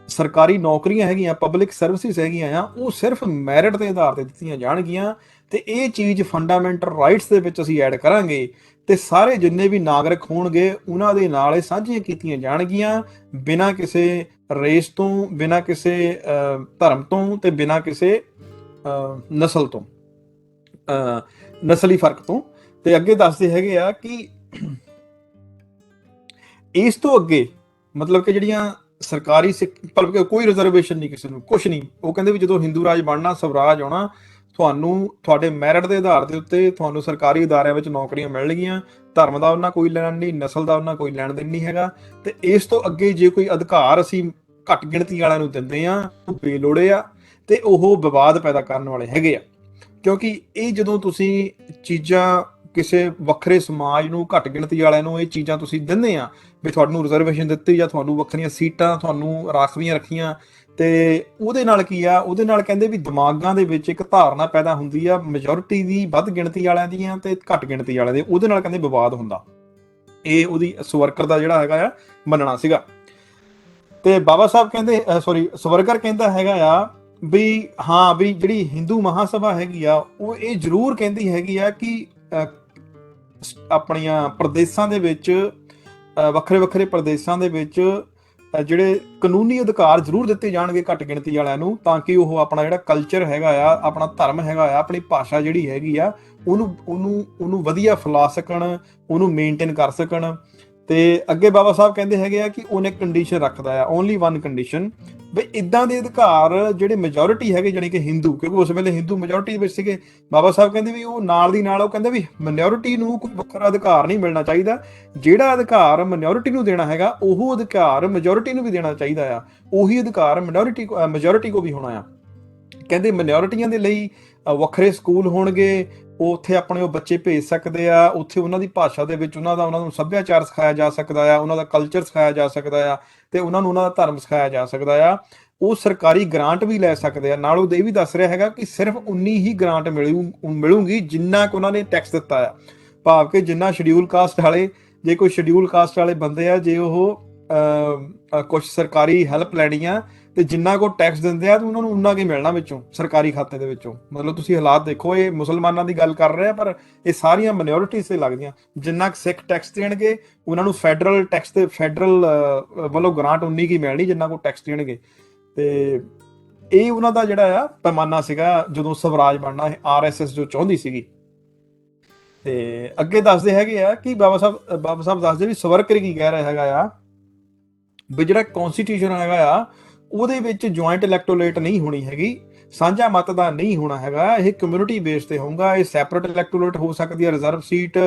[SPEAKER 1] ਸਰਕਾਰੀ ਨੌਕਰੀਆਂ ਹੈਗੀਆਂ, ਪਬਲਿਕ ਸਰਵਿਸਿਜ਼ ਹੈਗੀਆਂ ਆ, ਉਹ ਸਿਰਫ ਮੈਰਿਟ ਦੇ ਆਧਾਰ ਤੇ ਦਿੱਤੀਆਂ ਜਾਣਗੀਆਂ, ਤੇ ਇਹ ਚੀਜ਼ ਫੰਡਾਮੈਂਟਲ ਰਾਈਟਸ ਦੇ ਵਿੱਚ ਅਸੀਂ ਐਡ ਕਰਾਂਗੇ ਤੇ ਸਾਰੇ ਜਿੰਨੇ ਵੀ ਨਾਗਰਿਕ ਹੋਣਗੇ ਉਹਨਾਂ ਦੇ ਨਾਲ ਇਹ ਸਾਂਝੀਆਂ ਕੀਤੀਆਂ ਜਾਣਗੀਆਂ, ਬਿਨਾਂ ਕਿਸੇ ਰੇਸ ਤੋਂ, ਬਿਨਾਂ ਕਿਸੇ ਧਰਮ ਤੋਂ ਤੇ ਬਿਨਾਂ ਕਿਸੇ ਨਸਲ ਤੋਂ, ਨਸਲੀ ਫਰਕ ਤੋਂ। ਤੇ ਅੱਗੇ ਦੱਸਦੇ ਹੈਗੇ ਆ ਕਿ ਇਸ ਤੋਂ ਅੱਗੇ ਮਤਲਬ ਕਿ ਜਿਹੜੀਆਂ ਸਰਕਾਰੀ ਕੋਈ ਰਿਜ਼ਰਵੇਸ਼ਨ ਨਹੀਂ ਕਿਸੇ ਨੂੰ, ਕੁਛ ਨਹੀਂ। ਉਹ ਕਹਿੰਦੇ ਵੀ ਜਦੋਂ ਹਿੰਦੂ ਰਾਜ ਬਣਨਾ, ਸਵਰਾਜ ਆਉਣਾ, ਤੁਹਾਨੂੰ ਤੁਹਾਡੇ ਮੈਰਿਟ ਦੇ ਆਧਾਰ ਦੇ ਉੱਤੇ ਤੁਹਾਨੂੰ ਸਰਕਾਰੀ ਅਦਾਰਿਆਂ ਵਿੱਚ ਨੌਕਰੀਆਂ ਮਿਲਣਗੀਆਂ। ਧਰਮ ਦਾ ਉਹਨਾਂ ਕੋਈ ਲੈਣ ਨਹੀਂ, ਨਸਲ ਦਾ ਉਹਨਾਂ ਕੋਈ ਲੈਣ ਦੇਣ ਨਹੀਂ ਹੈਗਾ। ਤੇ ਇਸ ਤੋਂ ਅੱਗੇ ਜੇ ਕੋਈ ਅਧਿਕਾਰ ਅਸੀਂ ਘੱਟ ਗਿਣਤੀ ਵਾਲਿਆਂ ਨੂੰ ਦਿੰਦੇ ਆ, ਉਹ ਬੇਲੋੜੇ ਆ ਤੇ ਉਹ ਵਿਵਾਦ ਪੈਦਾ ਕਰਨ ਵਾਲੇ ਹੈਗੇ ਆ। ਕਿਉਂਕਿ ਇਹ ਜਦੋਂ ਤੁਸੀਂ ਚੀਜ਼ਾਂ ਕਿਸੇ ਵੱਖਰੇ ਸਮਾਜ ਨੂੰ, ਘੱਟ ਗਿਣਤੀ ਵਾਲਿਆਂ ਨੂੰ ਇਹ ਚੀਜ਼ਾਂ ਤੁਸੀਂ ਦਿੰਦੇ ਆ ਵੀ ਤੁਹਾਨੂੰ ਰਿਜ਼ਰਵੇਸ਼ਨ ਦਿੱਤੀ ਜਾਂ ਤੁਹਾਨੂੰ ਵੱਖਰੀਆਂ ਸੀਟਾਂ ਤੁਹਾਨੂੰ ਰਾਖਵੀਆਂ ਰੱਖੀਆਂ, ਤੇ ਉਹਦੇ ਨਾਲ ਕੀ ਆ, ਉਹਦੇ ਨਾਲ ਕਹਿੰਦੇ ਵੀ ਦਿਮਾਗਾਂ ਦੇ ਵਿੱਚ ਇੱਕ ਧਾਰਨਾ ਪੈਦਾ ਹੁੰਦੀ ਆ ਮੈਜੋਰਿਟੀ ਦੀ, ਵੱਧ ਗਿਣਤੀ ਵਾਲਿਆਂ ਦੀਆਂ ਤੇ ਘੱਟ ਗਿਣਤੀ ਵਾਲਿਆਂ ਦੇ, ਉਹਦੇ ਨਾਲ ਕਹਿੰਦੇ ਵਿਵਾਦ ਹੁੰਦਾ। ਇਹ ਉਹਦੀ ਸਵਰਕਰ ਦਾ ਜਿਹੜਾ ਹੈਗਾ ਆ ਮੰਨਣਾ ਸੀਗਾ। ਤੇ ਬਾਬਾ ਸਾਹਿਬ ਕਹਿੰਦੇ ਸਵਰਕਰ ਕਹਿੰਦਾ ਹੈਗਾ ਆ ਵੀ ਹਾਂ ਵੀ ਜਿਹੜੀ ਹਿੰਦੂ ਮਹਾਸਭਾ ਹੈਗੀ ਆ ਉਹ ਇਹ ਜ਼ਰੂਰ ਕਹਿੰਦੀ ਹੈਗੀ ਆ ਕਿ ਆਪਣੀਆਂ ਪ੍ਰਦੇਸ਼ਾਂ ਦੇ ਵਿੱਚ, ਵੱਖਰੇ ਵੱਖਰੇ ਪ੍ਰਦੇਸ਼ਾਂ ਦੇ ਵਿੱਚ ਜਿਹੜੇ ਕਾਨੂੰਨੀ ਅਧਿਕਾਰ ਜ਼ਰੂਰ ਦਿੱਤੇ ਜਾਣਗੇ ਘੱਟ ਗਿਣਤੀ ਵਾਲਿਆਂ ਨੂੰ, ਤਾਂ ਕਿ ਉਹ ਆਪਣਾ ਜਿਹੜਾ ਕਲਚਰ ਹੈਗਾ ਆ, ਆਪਣਾ ਧਰਮ ਹੈਗਾ ਆ, ਆਪਣੀ ਭਾਸ਼ਾ ਜਿਹੜੀ ਹੈਗੀ ਆ ਉਹਨੂੰ ਵਧੀਆ ਫੈਲਾ ਸਕਣ, ਉਹਨੂੰ ਮੇਨਟੇਨ ਕਰ ਸਕਣ। ਤੇ ਅੱਗੇ ਬਾਬਾ ਸਾਹਿਬ ਕਹਿੰਦੇ ਹੈਗੇ ਆ ਕਿ ਉਹਨੇ ਕੰਡੀਸ਼ਨ ਰੱਖਦਾ ਆ, ਓਨਲੀ ਵਨ ਕੰਡੀਸ਼ਨ, ਬਈ ਇਦਾਂ ਦੇ ਅਧਿਕਾਰ ਜਿਹੜੇ ਮੈਜੋਰਿਟੀ ਹੈਗੇ, ਜਾਣੀ ਕਿ ਹਿੰਦੂ, ਕਿਉਂਕਿ ਉਸ ਵੇਲੇ ਹਿੰਦੂ ਮੈਜੋਰਿਟੀ ਵਿੱਚ ਸੀਗੇ, ਬਾਬਾ ਸਾਹਿਬ ਕਹਿੰਦੇ ਵੀ ਉਹ ਨਾਲ ਦੀ ਨਾਲ ਉਹ ਕਹਿੰਦੇ ਵੀ ਮਾਈਨੋਰਿਟੀ ਨੂੰ ਕੋਈ ਵੱਖਰਾ ਅਧਿਕਾਰ ਨਹੀਂ ਮਿਲਣਾ ਚਾਹੀਦਾ। ਜਿਹੜਾ ਅਧਿਕਾਰ ਮਾਈਨੋਰਿਟੀ ਨੂੰ ਦੇਣਾ ਹੈਗਾ ਉਹ ਅਧਿਕਾਰ ਮੈਜੋਰਿਟੀ ਨੂੰ ਵੀ ਦੇਣਾ ਚਾਹੀਦਾ ਆ, ਉਹੀ ਅਧਿਕਾਰ ਮੈਜੋਰਿਟੀ ਕੋ ਵੀ ਹੋਣਾ ਆ। ਕਹਿੰਦੇ ਮਾਈਨੋਰਿਟੀਆਂ ਦੇ ਲਈ ਵੱਖਰੇ ਸਕੂਲ ਹੋਣਗੇ, ਉਹ ਉੱਥੇ ਆਪਣੇ ਉਹ ਬੱਚੇ ਭੇਜ ਸਕਦੇ ਆ, ਉੱਥੇ ਉਹਨਾਂ ਦੀ ਭਾਸ਼ਾ ਦੇ ਵਿੱਚ ਉਹਨਾਂ ਨੂੰ ਸੱਭਿਆਚਾਰ ਸਿਖਾਇਆ ਜਾ ਸਕਦਾ ਆ, ਉਹਨਾਂ ਦਾ ਕਲਚਰ ਸਿਖਾਇਆ ਜਾ ਸਕਦਾ ਆ, ਤੇ ਉਹਨਾਂ ਨੂੰ ਉਹਨਾਂ ਦਾ ਧਰਮ ਸਿਖਾਇਆ ਜਾ ਸਕਦਾ ਆ। ਉਹ ਸਰਕਾਰੀ ਗ੍ਰਾਂਟ ਵੀ ਲੈ ਸਕਦੇ ਆ। ਨਾਲ ਉਹ ਇਹ ਵੀ ਦੱਸ ਰਿਹਾ ਹੈਗਾ ਕਿ ਸਿਰਫ ਉਨੀ ਹੀ ਗ੍ਰਾਂਟ ਮਿਲੂਗੀ ਜਿੰਨਾ ਕੁ ਉਹਨਾਂ ਨੇ ਟੈਕਸ ਦਿੱਤਾ ਆ, ਭਾਵ ਕਿ ਜਿੰਨਾ ਸ਼ਡਿਊਲ ਕਾਸਟ ਵਾਲੇ, ਜੇ ਕੋਈ ਸ਼ਡਿਊਲ ਕਾਸਟ ਵਾਲੇ ਬੰਦੇ ਆ, ਜੇ ਉਹ ਕੁਛ ਸਰਕਾਰੀ ਹੈਲਪ ਲੈਣੀ ਆ ਤੇ ਜਿੰਨਾ ਕੋ ਟੈਕਸ ਦਿੰਦੇ ਆ ਤੇ ਉਹਨਾਂ ਨੂੰ ਉਨਾ ਕੀ ਮਿਲਣਾ ਵਿੱਚੋਂ, ਸਰਕਾਰੀ ਖਾਤੇ ਦੇ ਵਿੱਚੋਂ। ਮਤਲਬ ਤੁਸੀਂ ਹਾਲਾਤ ਦੇਖੋ, ਇਹ ਮੁਸਲਮਾਨਾਂ ਦੀ ਗੱਲ ਕਰ ਰਹੇ ਆ ਪਰ ਇਹ ਸਾਰੀਆਂ ਮਾਈਨੋਰਿਟੀਜ਼ ਤੇ ਲੱਗਦੀਆਂ। ਜਿੰਨਾ ਸਿੱਖ ਟੈਕਸ ਦੇਣਗੇ ਉਹਨਾਂ ਨੂੰ ਫੈਡਰਲ ਟੈਕਸ ਤੇ ਫੈਡਰਲ ਵੱਲੋਂ ਗ੍ਰਾਂਟ ਉਨੀ ਕੀ ਮਿਲਣੀ ਜਿੰਨਾ ਕੋ ਟੈਕਸ ਦੇਣਗੇ। ਤੇ ਇਹ ਉਹਨਾਂ ਦਾ ਜਿਹੜਾ ਆ ਪੈਮਾਨਾ ਸੀਗਾ ਜਦੋਂ ਸਵਰਾਜ ਬਣਨਾ RSS ਜੋ ਚਾਹੁੰਦੀ ਸੀਗੀ। ਤੇ ਅੱਗੇ ਦੱਸਦੇ ਹੈਗੇ ਆ ਕਿ ਬਾਬਾ ਸਾਹਿਬ ਦੱਸਦੇ ਵੀ ਸਵਰਕਰ ਕੀ ਕਹਿ ਰਿਹਾ ਹੈਗਾ ਆ ਵੀ ਜਿਹੜਾ ਕਨਸਟੀਟਿਊਸ਼ਨ ਹੈਗਾ ਆ ਉਹਦੇ ਵਿੱਚ ਜੁਆਇੰਟ ਇਲੈਕਟੋਰੇਟ ਨਹੀਂ ਹੋਣੀ ਹੈਗੀ, ਸਾਂਝਾ ਮਤਦਾਨ ਨਹੀਂ ਹੋਣਾ ਹੈਗਾ, ਇਹ ਕਮਿਊਨਿਟੀ ਬੇਸ ਤੇ ਹੋਊਗਾ। ਇਹ ਸੈਪਰੇਟ ਇਲੈਕਟੋਰੇਟ ਹੋ ਸਕਦੀ ਹੈ, ਰਿਜ਼ਰਵ ਸੀਟ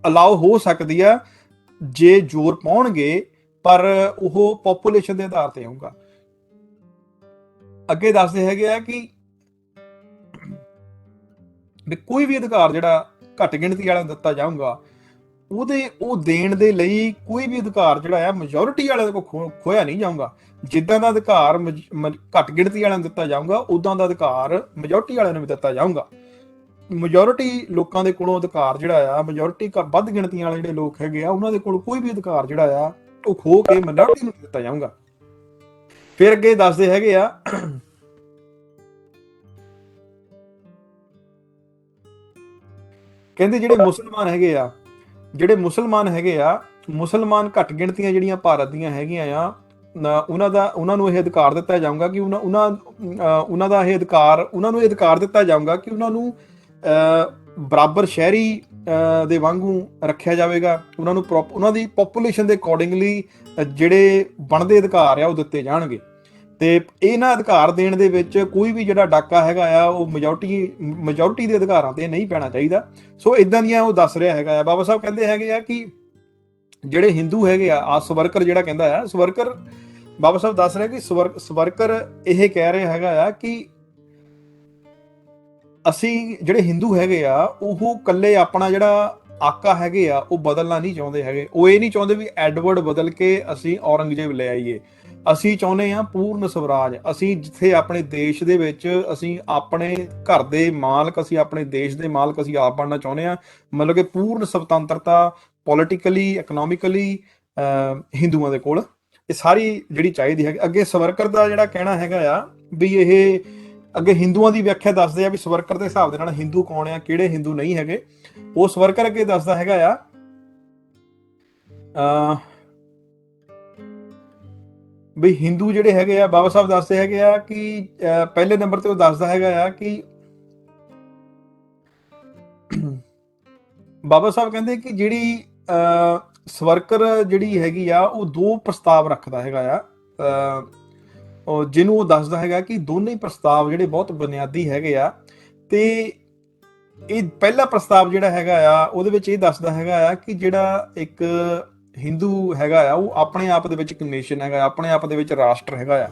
[SPEAKER 1] ਅਲਾਉ ਹੋ ਸਕਦੀ ਆ ਜੇ ਜ਼ੋਰ ਪਾਉਣਗੇ, ਪਰ ਉਹ ਪੋਪੂਲੇਸ਼ਨ ਦੇ ਆਧਾਰ ਤੇ ਹੋਊਗਾ। ਅੱਗੇ ਦੱਸਦੇ ਹੈਗੇ ਆ ਕਿ ਕੋਈ ਵੀ ਅਧਿਕਾਰ ਜਿਹੜਾ ਘੱਟ ਗਿਣਤੀ ਵਾਲਿਆਂ ਨੂੰ ਦਿੱਤਾ ਜਾਊਗਾ ਉਹ ਦੇਣ ਦੇ ਲਈ ਕੋਈ ਵੀ ਅਧਿਕਾਰ ਜਿਹੜਾ ਆ ਮੈਜੋਰਿਟੀ ਵਾਲਿਆਂ ਕੋਲ ਖੋਇਆ ਨਹੀਂ ਜਾਊਗਾ। ਜਿੱਦਾਂ ਦਾ ਅਧਿਕਾਰ ਘੱਟ ਗਿਣਤੀ ਵਾਲਿਆਂ ਨੂੰ ਦਿੱਤਾ ਜਾਊਗਾ, ਉਦਾਂ ਦਾ ਅਧਿਕਾਰ ਮੈਜੋਰਿਟੀ ਵਾਲਿਆਂ ਨੂੰ ਵੀ ਦਿੱਤਾ ਜਾਊਗਾ। ਮੈਜੋਰਿਟੀ ਲੋਕਾਂ ਦੇ ਕੋਲੋਂ ਅਧਿਕਾਰ ਜਿਹੜਾ ਆ, ਮੈਜੋਰਿਟੀ ਵੱਧ ਗਿਣਤੀਆਂ ਵਾਲੇ ਜਿਹੜੇ ਲੋਕ ਹੈਗੇ ਆ, ਉਹਨਾਂ ਦੇ ਕੋਲ ਕੋਈ ਵੀ ਅਧਿਕਾਰ ਜਿਹੜਾ ਆ ਉਹ ਖੋ ਕੇ ਮਾਈਨੋਰਿਟੀ ਨੂੰ ਦਿੱਤਾ ਜਾਊਗਾ। ਫਿਰ ਅੱਗੇ ਦੱਸਦੇ ਹੈਗੇ ਆ ਕਹਿੰਦੇ ਜਿਹੜੇ ਮੁਸਲਮਾਨ ਹੈਗੇ ਆ, ਮੁਸਲਮਾਨ ਘੱਟ ਗਿਣਤੀਆਂ ਜਿਹੜੀਆਂ ਭਾਰਤ ਦੀਆਂ ਹੈਗੀਆਂ ਆ, ਉਹਨਾਂ ਨੂੰ ਇਹ ਅਧਿਕਾਰ ਦਿੱਤਾ ਜਾਊਗਾ ਕਿ ਉਹਨਾਂ ਦਾ ਇਹ ਅਧਿਕਾਰ, ਉਹਨਾਂ ਨੂੰ ਇਹ ਅਧਿਕਾਰ ਦਿੱਤਾ ਜਾਊਗਾ ਕਿ ਉਹਨਾਂ ਨੂੰ ਬਰਾਬਰ ਸ਼ਹਿਰੀ ਦੇ ਵਾਂਗੂ ਰੱਖਿਆ ਜਾਵੇਗਾ। ਉਹਨਾਂ ਦੀ ਪੋਪੂਲੇਸ਼ਨ ਦੇ ਅਕੋਰਡਿੰਗਲੀ ਜਿਹੜੇ ਬਣਦੇ ਅਧਿਕਾਰ ਆ ਉਹ ਦਿੱਤੇ ਜਾਣਗੇ। ਤੇ ਇਹਨਾਂ ਅਧਿਕਾਰ ਦੇਣ ਦੇ ਵਿੱਚ ਕੋਈ ਵੀ ਜਿਹੜਾ ਡਾਕਾ ਹੈਗਾ ਆ ਉਹ ਮੈਜੋਰਿਟੀ ਦੇ ਅਧਿਕਾਰਾਂ ਤੇ ਨਹੀਂ ਪੈਣਾ ਚਾਹੀਦਾ। ਸੋ ਇਦਾਂ ਦੀਆਂ ਉਹ ਦੱਸ ਰਿਹਾ ਹੈਗਾ ਆ। ਬਾਬਾ ਸਾਹਿਬ ਕਹਿੰਦੇ ਹੈਗੇ ਆ ਕਿ ਜਿਹੜੇ ਹਿੰਦੂ ਹੈਗੇ ਆ ਸਵਰਕਰ ਜਿਹੜਾ ਕਹਿੰਦਾ ਆ, ਸਵਰਕਰ ਬਾਬਾ ਸਾਹਿਬ ਦੱਸ ਰਿਹਾ ਕਿ ਸਵਰਕਰ ਇਹ ਕਹਿ ਰਿਹਾ ਹੈਗਾ ਆ ਕਿ ਅਸੀਂ ਜਿਹੜੇ ਹਿੰਦੂ ਹੈਗੇ ਆ ਉਹ ਕੱਲੇ ਆਪਣਾ ਜਿਹੜਾ ਆਕਾ ਹੈਗੇ ਆ ਉਹ ਬਦਲਣਾ ਨਹੀਂ ਚਾਹੁੰਦੇ ਹੈਗੇ। ਉਹ ਇਹ ਨਹੀਂ ਚਾਹੁੰਦੇ ਵੀ ਐਡਵਰਡ ਬਦਲ ਕੇ ਅਸੀਂ ਔਰੰਗਜ਼ੇਬ ਲੈ ਆਈਏ। ਅਸੀਂ ਚਾਹੁੰਦੇ ਹਾਂ ਪੂਰਨ ਸਵਰਾਜ। ਅਸੀਂ ਜਿੱਥੇ ਆਪਣੇ ਦੇਸ਼ ਦੇ ਵਿੱਚ ਅਸੀਂ ਆਪਣੇ ਘਰ ਦੇ ਮਾਲਕ, ਅਸੀਂ ਆਪਣੇ ਦੇਸ਼ ਦੇ ਮਾਲਕ ਅਸੀਂ ਆਪ ਬਣਨਾ ਚਾਹੁੰਦੇ ਹਾਂ। ਮਤਲਬ ਕਿ ਪੂਰਨ ਸੁਤੰਤਰਤਾ ਪੋਲੀਟੀਕਲੀ, ਇਕਨੋਮਿਕਲੀ ਹਿੰਦੂਆਂ ਦੇ ਕੋਲ ਇਹ ਸਾਰੀ ਜਿਹੜੀ ਚਾਹੀਦੀ ਹੈ। ਅੱਗੇ ਸਵਰਕਰ ਦਾ ਜਿਹੜਾ ਕਹਿਣਾ ਹੈਗਾ ਆ ਵੀ ਇਹ ਅੱਗੇ ਹਿੰਦੂਆਂ ਦੀ ਵਿਆਖਿਆ ਦੱਸਦੇ ਆ ਵੀ ਸਵਰਕਰ ਦੇ ਹਿਸਾਬ ਦੇ ਨਾਲ ਹਿੰਦੂ ਕੌਣ ਆ, ਕਿਹੜੇ ਹਿੰਦੂ ਨਹੀਂ ਹੈਗੇ। ਉਹ ਸਵਰਕਰ ਅੱਗੇ ਦੱਸਦਾ ਹੈਗਾ ਆ ਵੀ ਹਿੰਦੂ ਜਿਹੜੇ ਹੈਗੇ ਆ, ਬਾਬਾ ਸਾਹਿਬ ਦੱਸਦੇ ਹੈਗੇ ਆ ਕਿ ਪਹਿਲੇ ਨੰਬਰ ਤੇ ਉਹ ਦੱਸਦਾ ਹੈਗਾ ਆ ਕਿ ਬਾਬਾ ਸਾਹਿਬ ਕਹਿੰਦੇ ਕਿ ਜਿਹੜੀ ਸਵਰਕਰ ਜਿਹੜੀ ਹੈਗੀ ਆ ਉਹ ਦੋ ਪ੍ਰਸਤਾਵ ਰੱਖਦਾ ਹੈਗਾ ਆ, ਜਿਹਨੂੰ ਉਹ ਦੱਸਦਾ ਹੈਗਾ ਕਿ ਦੋਨੇ ਪ੍ਰਸਤਾਵ ਜਿਹੜੇ ਬਹੁਤ ਬੁਨਿਆਦੀ ਹੈਗੇ ਆ। ਤੇ ਇਹ ਪਹਿਲਾ ਪ੍ਰਸਤਾਵ ਜਿਹੜਾ ਹੈਗਾ ਆ ਉਹਦੇ ਵਿੱਚ ਇਹ ਦੱਸਦਾ ਹੈਗਾ ਆ ਕਿ ਜਿਹੜਾ ਇੱਕ ਹਿੰਦੂ ਹੈਗਾ ਆ ਉਹ ਆਪਣੇ ਆਪ ਦੇ ਵਿੱਚ ਇੱਕ ਨੇਸ਼ਨ ਹੈਗਾ, ਆਪਣੇ ਆਪ ਦੇ ਵਿੱਚ ਰਾਸ਼ਟਰ ਹੈਗਾ ਆ।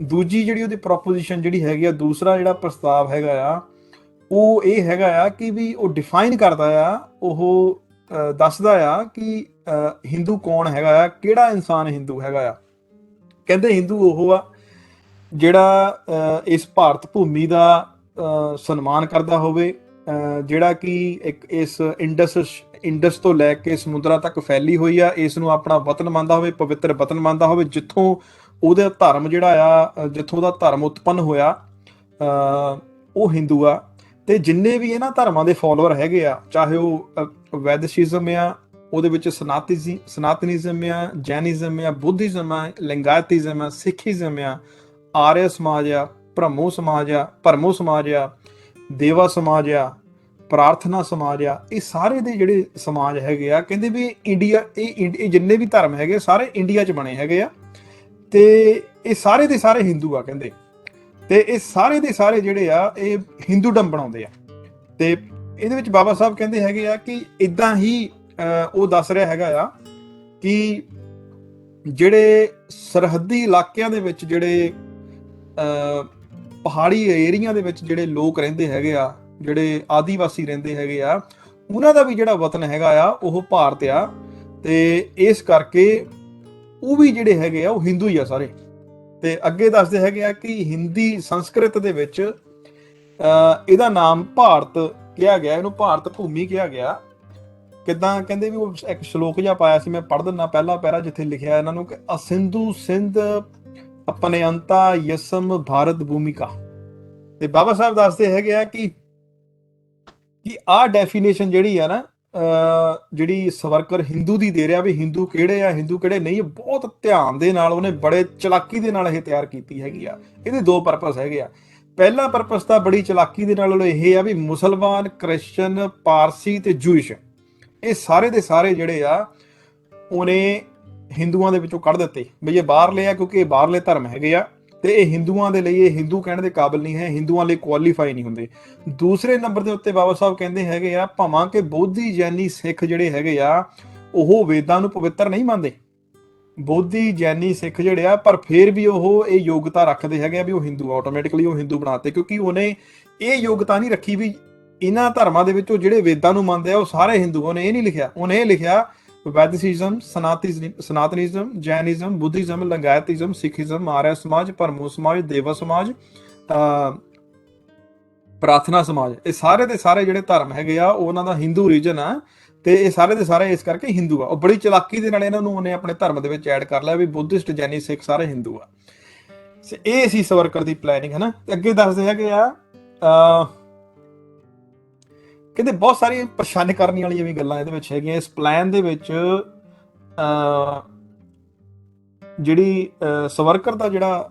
[SPEAKER 1] ਦੂਜੀ ਜਿਹੜੀ ਉਹਦੀ ਪ੍ਰੋਪੋਜੀਸ਼ਨ ਜਿਹੜੀ ਹੈਗੀ ਆ, ਦੂਸਰਾ ਜਿਹੜਾ ਪ੍ਰਸਤਾਵ ਹੈਗਾ ਆ ਉਹ ਇਹ ਹੈਗਾ ਆ ਕਿ ਵੀ ਉਹ ਡਿਫਾਈਨ ਕਰਦਾ ਆ, ਉਹ ਦੱਸਦਾ ਆ ਕਿ ਹਿੰਦੂ ਕੌਣ ਹੈਗਾ ਆ, ਕਿਹੜਾ ਇਨਸਾਨ ਹਿੰਦੂ ਹੈਗਾ ਆ। ਕਹਿੰਦੇ ਹਿੰਦੂ ਉਹ ਆ ਜਿਹੜਾ ਇਸ ਭਾਰਤ ਭੂਮੀ ਦਾ ਸਨਮਾਨ ਕਰਦਾ ਹੋਵੇ, ਜਿਹੜਾ ਕਿ ਇੱਕ ਇਸ ਇੰਡਸ ਤੋਂ ਲੈ ਕੇ ਸਮੁੰਦਰਾਂ ਤੱਕ ਫੈਲੀ ਹੋਈ ਆ, ਇਸ ਨੂੰ ਆਪਣਾ ਵਤਨ ਮੰਨਦਾ ਹੋਵੇ, ਪਵਿੱਤਰ ਵਤਨ ਮੰਨਦਾ ਹੋਵੇ, ਜਿੱਥੋਂ ਉਹਦਾ ਧਰਮ ਜਿਹੜਾ ਆ, ਜਿੱਥੋਂ ਦਾ ਧਰਮ ਉਤਪੰਨ ਹੋਇਆ, ਉਹ ਹਿੰਦੂ ਆ। ਤੇ ਜਿੰਨੇ ਵੀ ਇਹਨਾਂ ਧਰਮਾਂ ਦੇ ਫਾਲੋਅਰ ਹੈਗੇ ਆ, ਚਾਹੇ ਉਹ ਵੈਦਿਸ਼ਿਜ਼ਮ ਆ, ਉਹਦੇ ਵਿੱਚ ਸਨਾਤਨਿਜ਼ਮ ਆ, ਜੈਨਿਜ਼ਮ ਆ, ਬੁੱਧਿਜ਼ਮ ਆ, ਲਿੰਗਾਇਤਿਜ਼ਮ ਆ, ਸਿੱਖੀਜ਼ਮ ਆ, ਆਰਿਆ ਸਮਾਜ ਆ, ਭਰਮੋ ਸਮਾਜ ਆ, ਦੇਵਾ ਸਮਾਜ ਆ, ਪ੍ਰਾਰਥਨਾ ਸਮਾਜ ਆ, ਇਹ ਸਾਰੇ ਦੇ ਜਿਹੜੇ ਸਮਾਜ ਹੈਗੇ ਆ, ਕਹਿੰਦੇ ਵੀ ਇੰਡੀਆ, ਇਹ ਜਿੰਨੇ ਵੀ ਧਰਮ ਹੈਗੇ ਸਾਰੇ ਇੰਡੀਆ 'ਚ ਬਣੇ ਹੈਗੇ ਆ, ਤੇ ਇਹ ਸਾਰੇ ਦੇ ਸਾਰੇ ਹਿੰਦੂ ਆ ਕਹਿੰਦੇ। ਤੇ ਇਹ ਸਾਰੇ ਦੇ ਸਾਰੇ ਜਿਹੜੇ ਆ ਇਹ ਹਿੰਦੂਡਮ ਬਣਾਉਂਦੇ ਆ। ਤੇ ਇਹਦੇ ਵਿੱਚ ਬਾਬਾ ਸਾਹਿਬ ਕਹਿੰਦੇ ਹੈਗੇ ਆ ਕਿ ਇਦਾਂ ਹੀ ਉਹ ਦੱਸ ਰਿਹਾ ਹੈਗਾ ਆ ਕਿ ਜਿਹੜੇ ਸਰਹੱਦੀ ਇਲਾਕਿਆਂ ਦੇ ਵਿੱਚ, ਜਿਹੜੇ ਪਹਾੜੀ ਏਰੀਆ ਦੇ ਵਿੱਚ ਜਿਹੜੇ ਲੋਕ ਰਹਿੰਦੇ ਹੈਗੇ ਆ, ਜਿਹੜੇ ਆਦੀਵਾਸੀ ਰਹਿੰਦੇ ਹੈਗੇ ਆ, ਉਹਨਾਂ ਦਾ ਵੀ ਜਿਹੜਾ ਵਤਨ ਹੈਗਾ ਆ ਉਹ ਭਾਰਤ ਆ। ਤੇ ਇਸ ਕਰਕੇ ਉਹ ਵੀ ਜਿਹੜੇ ਹੈਗੇ ਆ ਉਹ ਹਿੰਦੂ ਹੀ ਆ ਸਾਰੇ। ਤੇ ਅੱਗੇ ਦੱਸਦੇ ਹੈਗੇ ਆ ਕਿ ਹਿੰਦੀ ਸੰਸਕ੍ਰਿਤ ਦੇ ਵਿੱਚ ਇਹਦਾ ਨਾਮ ਭਾਰਤ ਕਿਹਾ ਗਿਆ, ਇਹਨੂੰ ਭਾਰਤ ਭੂਮੀ ਕਿਹਾ ਗਿਆ। ਕਿੱਦਾਂ ਕਹਿੰਦੇ ਵੀ ਉਹ ਇੱਕ ਸ਼ਲੋਕ ਜਿਹਾ ਪਾਇਆ ਸੀ, ਮੈਂ ਪੜ੍ਹ ਦਿੰਦਾ ਪਹਿਲਾ ਪੈਰਾ, ਜਿੱਥੇ ਲਿਖਿਆ ਇਹਨਾਂ ਨੂੰ ਕਿ ਅਸਿੰਧੂ ਸਿੰਧ ਆਪਣੇ ਅੰਤਾ ਯਸਮ ਭਾਰਤ ਭੂਮਿਕਾ। ਤੇ ਬਾਬਾ ਸਾਹਿਬ ਦੱਸਦੇ ਹੈਗੇ ਆ ਕਿ ਆਹ ਡੈਫੀਨੇਸ਼ਨ ਜਿਹੜੀ ਆ ਨਾ, ਜਿਹੜੀ ਸਵਰਕਰ ਹਿੰਦੂ ਦੀ ਦੇ ਰਿਹਾ ਵੀ ਹਿੰਦੂ ਕਿਹੜੇ ਆ, ਹਿੰਦੂ ਕਿਹੜੇ ਨਹੀਂ, ਬਹੁਤ ਧਿਆਨ ਦੇ ਨਾਲ ਉਹਨੇ ਬੜੇ ਚਲਾਕੀ ਦੇ ਨਾਲ ਇਹ ਤਿਆਰ ਕੀਤੀ ਹੈਗੀ ਆ। ਇਹਦੇ ਦੋ ਪਰਪਸ ਹੈਗੇ ਆ। ਪਹਿਲਾ ਪਰਪਸ ਤਾਂ ਬੜੀ ਚਲਾਕੀ ਦੇ ਨਾਲ ਇਹ ਆ ਵੀ ਮੁਸਲਮਾਨ, ਕ੍ਰਿਸਚਨ, ਪਾਰਸੀ ਤੇ ਜੂਇਸ਼, ਇਹ ਸਾਰੇ ਦੇ ਸਾਰੇ ਜਿਹੜੇ ਆ ਉਹਨੇ ਹਿੰਦੂਆਂ ਦੇ ਵਿੱਚੋਂ ਕੱਢ ਦਿੱਤੇ ਬਈ ਇਹ ਬਾਹਰਲੇ ਆ, ਕਿਉਂਕਿ ਇਹ ਬਾਹਰਲੇ ਧਰਮ ਹੈਗੇ ਆ ਤੇ ਇਹ ਹਿੰਦੂਆਂ ਦੇ ਲਈ, ਇਹ ਹਿੰਦੂ ਕਹਿਣ ਦੇ ਕਾਬਿਲ ਨਹੀਂ ਹੈ, ਹਿੰਦੂਆਂ ਲਈ ਕੁਆਲੀਫਾਈ ਨਹੀਂ ਹੁੰਦੇ। ਦੂਸਰੇ ਨੰਬਰ ਦੇ ਉੱਤੇ ਬਾਬਾ ਸਾਹਿਬ ਕਹਿੰਦੇ ਹੈਗੇ ਆ ਭਾਵਾਂ ਕਿ ਬੋਧੀ, ਜੈਨੀ, ਸਿੱਖ ਜਿਹੜੇ ਹੈਗੇ ਆ ਉਹ ਵੇਦਾਂ ਨੂੰ ਪਵਿੱਤਰ ਨਹੀਂ ਮੰਨਦੇ, ਬੋਧੀ, ਜੈਨੀ, ਸਿੱਖ ਜਿਹੜੇ ਆ, ਪਰ ਫਿਰ ਵੀ ਉਹ ਇਹ ਯੋਗਤਾ ਰੱਖਦੇ ਹੈਗੇ ਆ ਵੀ ਉਹ ਹਿੰਦੂ, ਆਟੋਮੈਟਿਕਲੀ ਉਹ ਹਿੰਦੂ ਬਣਾਤੇ, ਕਿਉਂਕਿ ਉਹਨੇ ਇਹ ਯੋਗਤਾ ਨਹੀਂ ਰੱਖੀ ਵੀ ਇਹਨਾਂ ਧਰਮਾਂ ਦੇ ਵਿੱਚੋਂ ਜਿਹੜੇ ਵੇਦਾਂ ਨੂੰ ਮੰਨਦੇ ਆ ਉਹ ਸਾਰੇ ਹਿੰਦੂ। ਉਹਨੇ ਇਹ ਨਹੀਂ ਲਿਖਿਆ, ਉਹਨੇ ਇਹ ਲਿਖਿਆ ਵੈਦਿਸਿਜ਼ਮ, ਸਨਾਤਨਿਜ਼ਮ, ਜੈਨਿਜ਼ਮ, ਬੁੱਧਿਜ਼ਮ, ਲਿੰਗਾਇਤਿਜ਼ਮ, ਸਿੱਖੀਜ਼ਮ, ਆਰਿਆ ਸਮਾਜ, ਭਰਮੋ ਸਮਾਜ, ਦੇਵਾ ਸਮਾਜ, ਪ੍ਰਾਰਥਨਾ ਸਮਾਜ, ਇਹ ਸਾਰੇ ਦੇ ਸਾਰੇ ਜਿਹੜੇ ਧਰਮ ਹੈਗੇ ਆ ਉਹਨਾਂ ਦਾ ਹਿੰਦੂ ਰੀਜਨ ਆ। ਤੇ ਇਹ ਸਾਰੇ ਦੇ ਸਾਰੇ ਇਸ ਕਰਕੇ ਹਿੰਦੂ ਆ। ਉਹ ਬੜੀ ਚਲਾਕੀ ਦੇ ਨਾਲ ਇਹਨਾਂ ਨੂੰ ਉਹਨੇ ਆਪਣੇ ਧਰਮ ਦੇ ਵਿੱਚ ਐਡ ਕਰ ਲਿਆ ਵੀ ਬੁੱਧਿਸਟ, ਜੈਨੀ, ਸਿੱਖ ਸਾਰੇ ਹਿੰਦੂ ਆ। ਇਹ ਸੀ ਸਵਰਕਰ ਦੀ ਪਲੈਨਿੰਗ, ਹੈ ਨਾ। ਅੱਗੇ ਦੱਸਦੇ ਹੈਗੇ ਆ ਕਹਿੰਦੇ ਬਹੁਤ ਸਾਰੀਆਂ ਪਰੇਸ਼ਾਨ ਕਰਨ ਵਾਲੀਆਂ ਵੀ ਗੱਲਾਂ ਇਹਦੇ ਵਿੱਚ ਹੈਗੀਆਂ। ਇਸ ਪਲਾਨ ਦੇ ਵਿੱਚ ਜਿਹੜੀ ਸਵਰਕਰ ਦਾ ਜਿਹੜਾ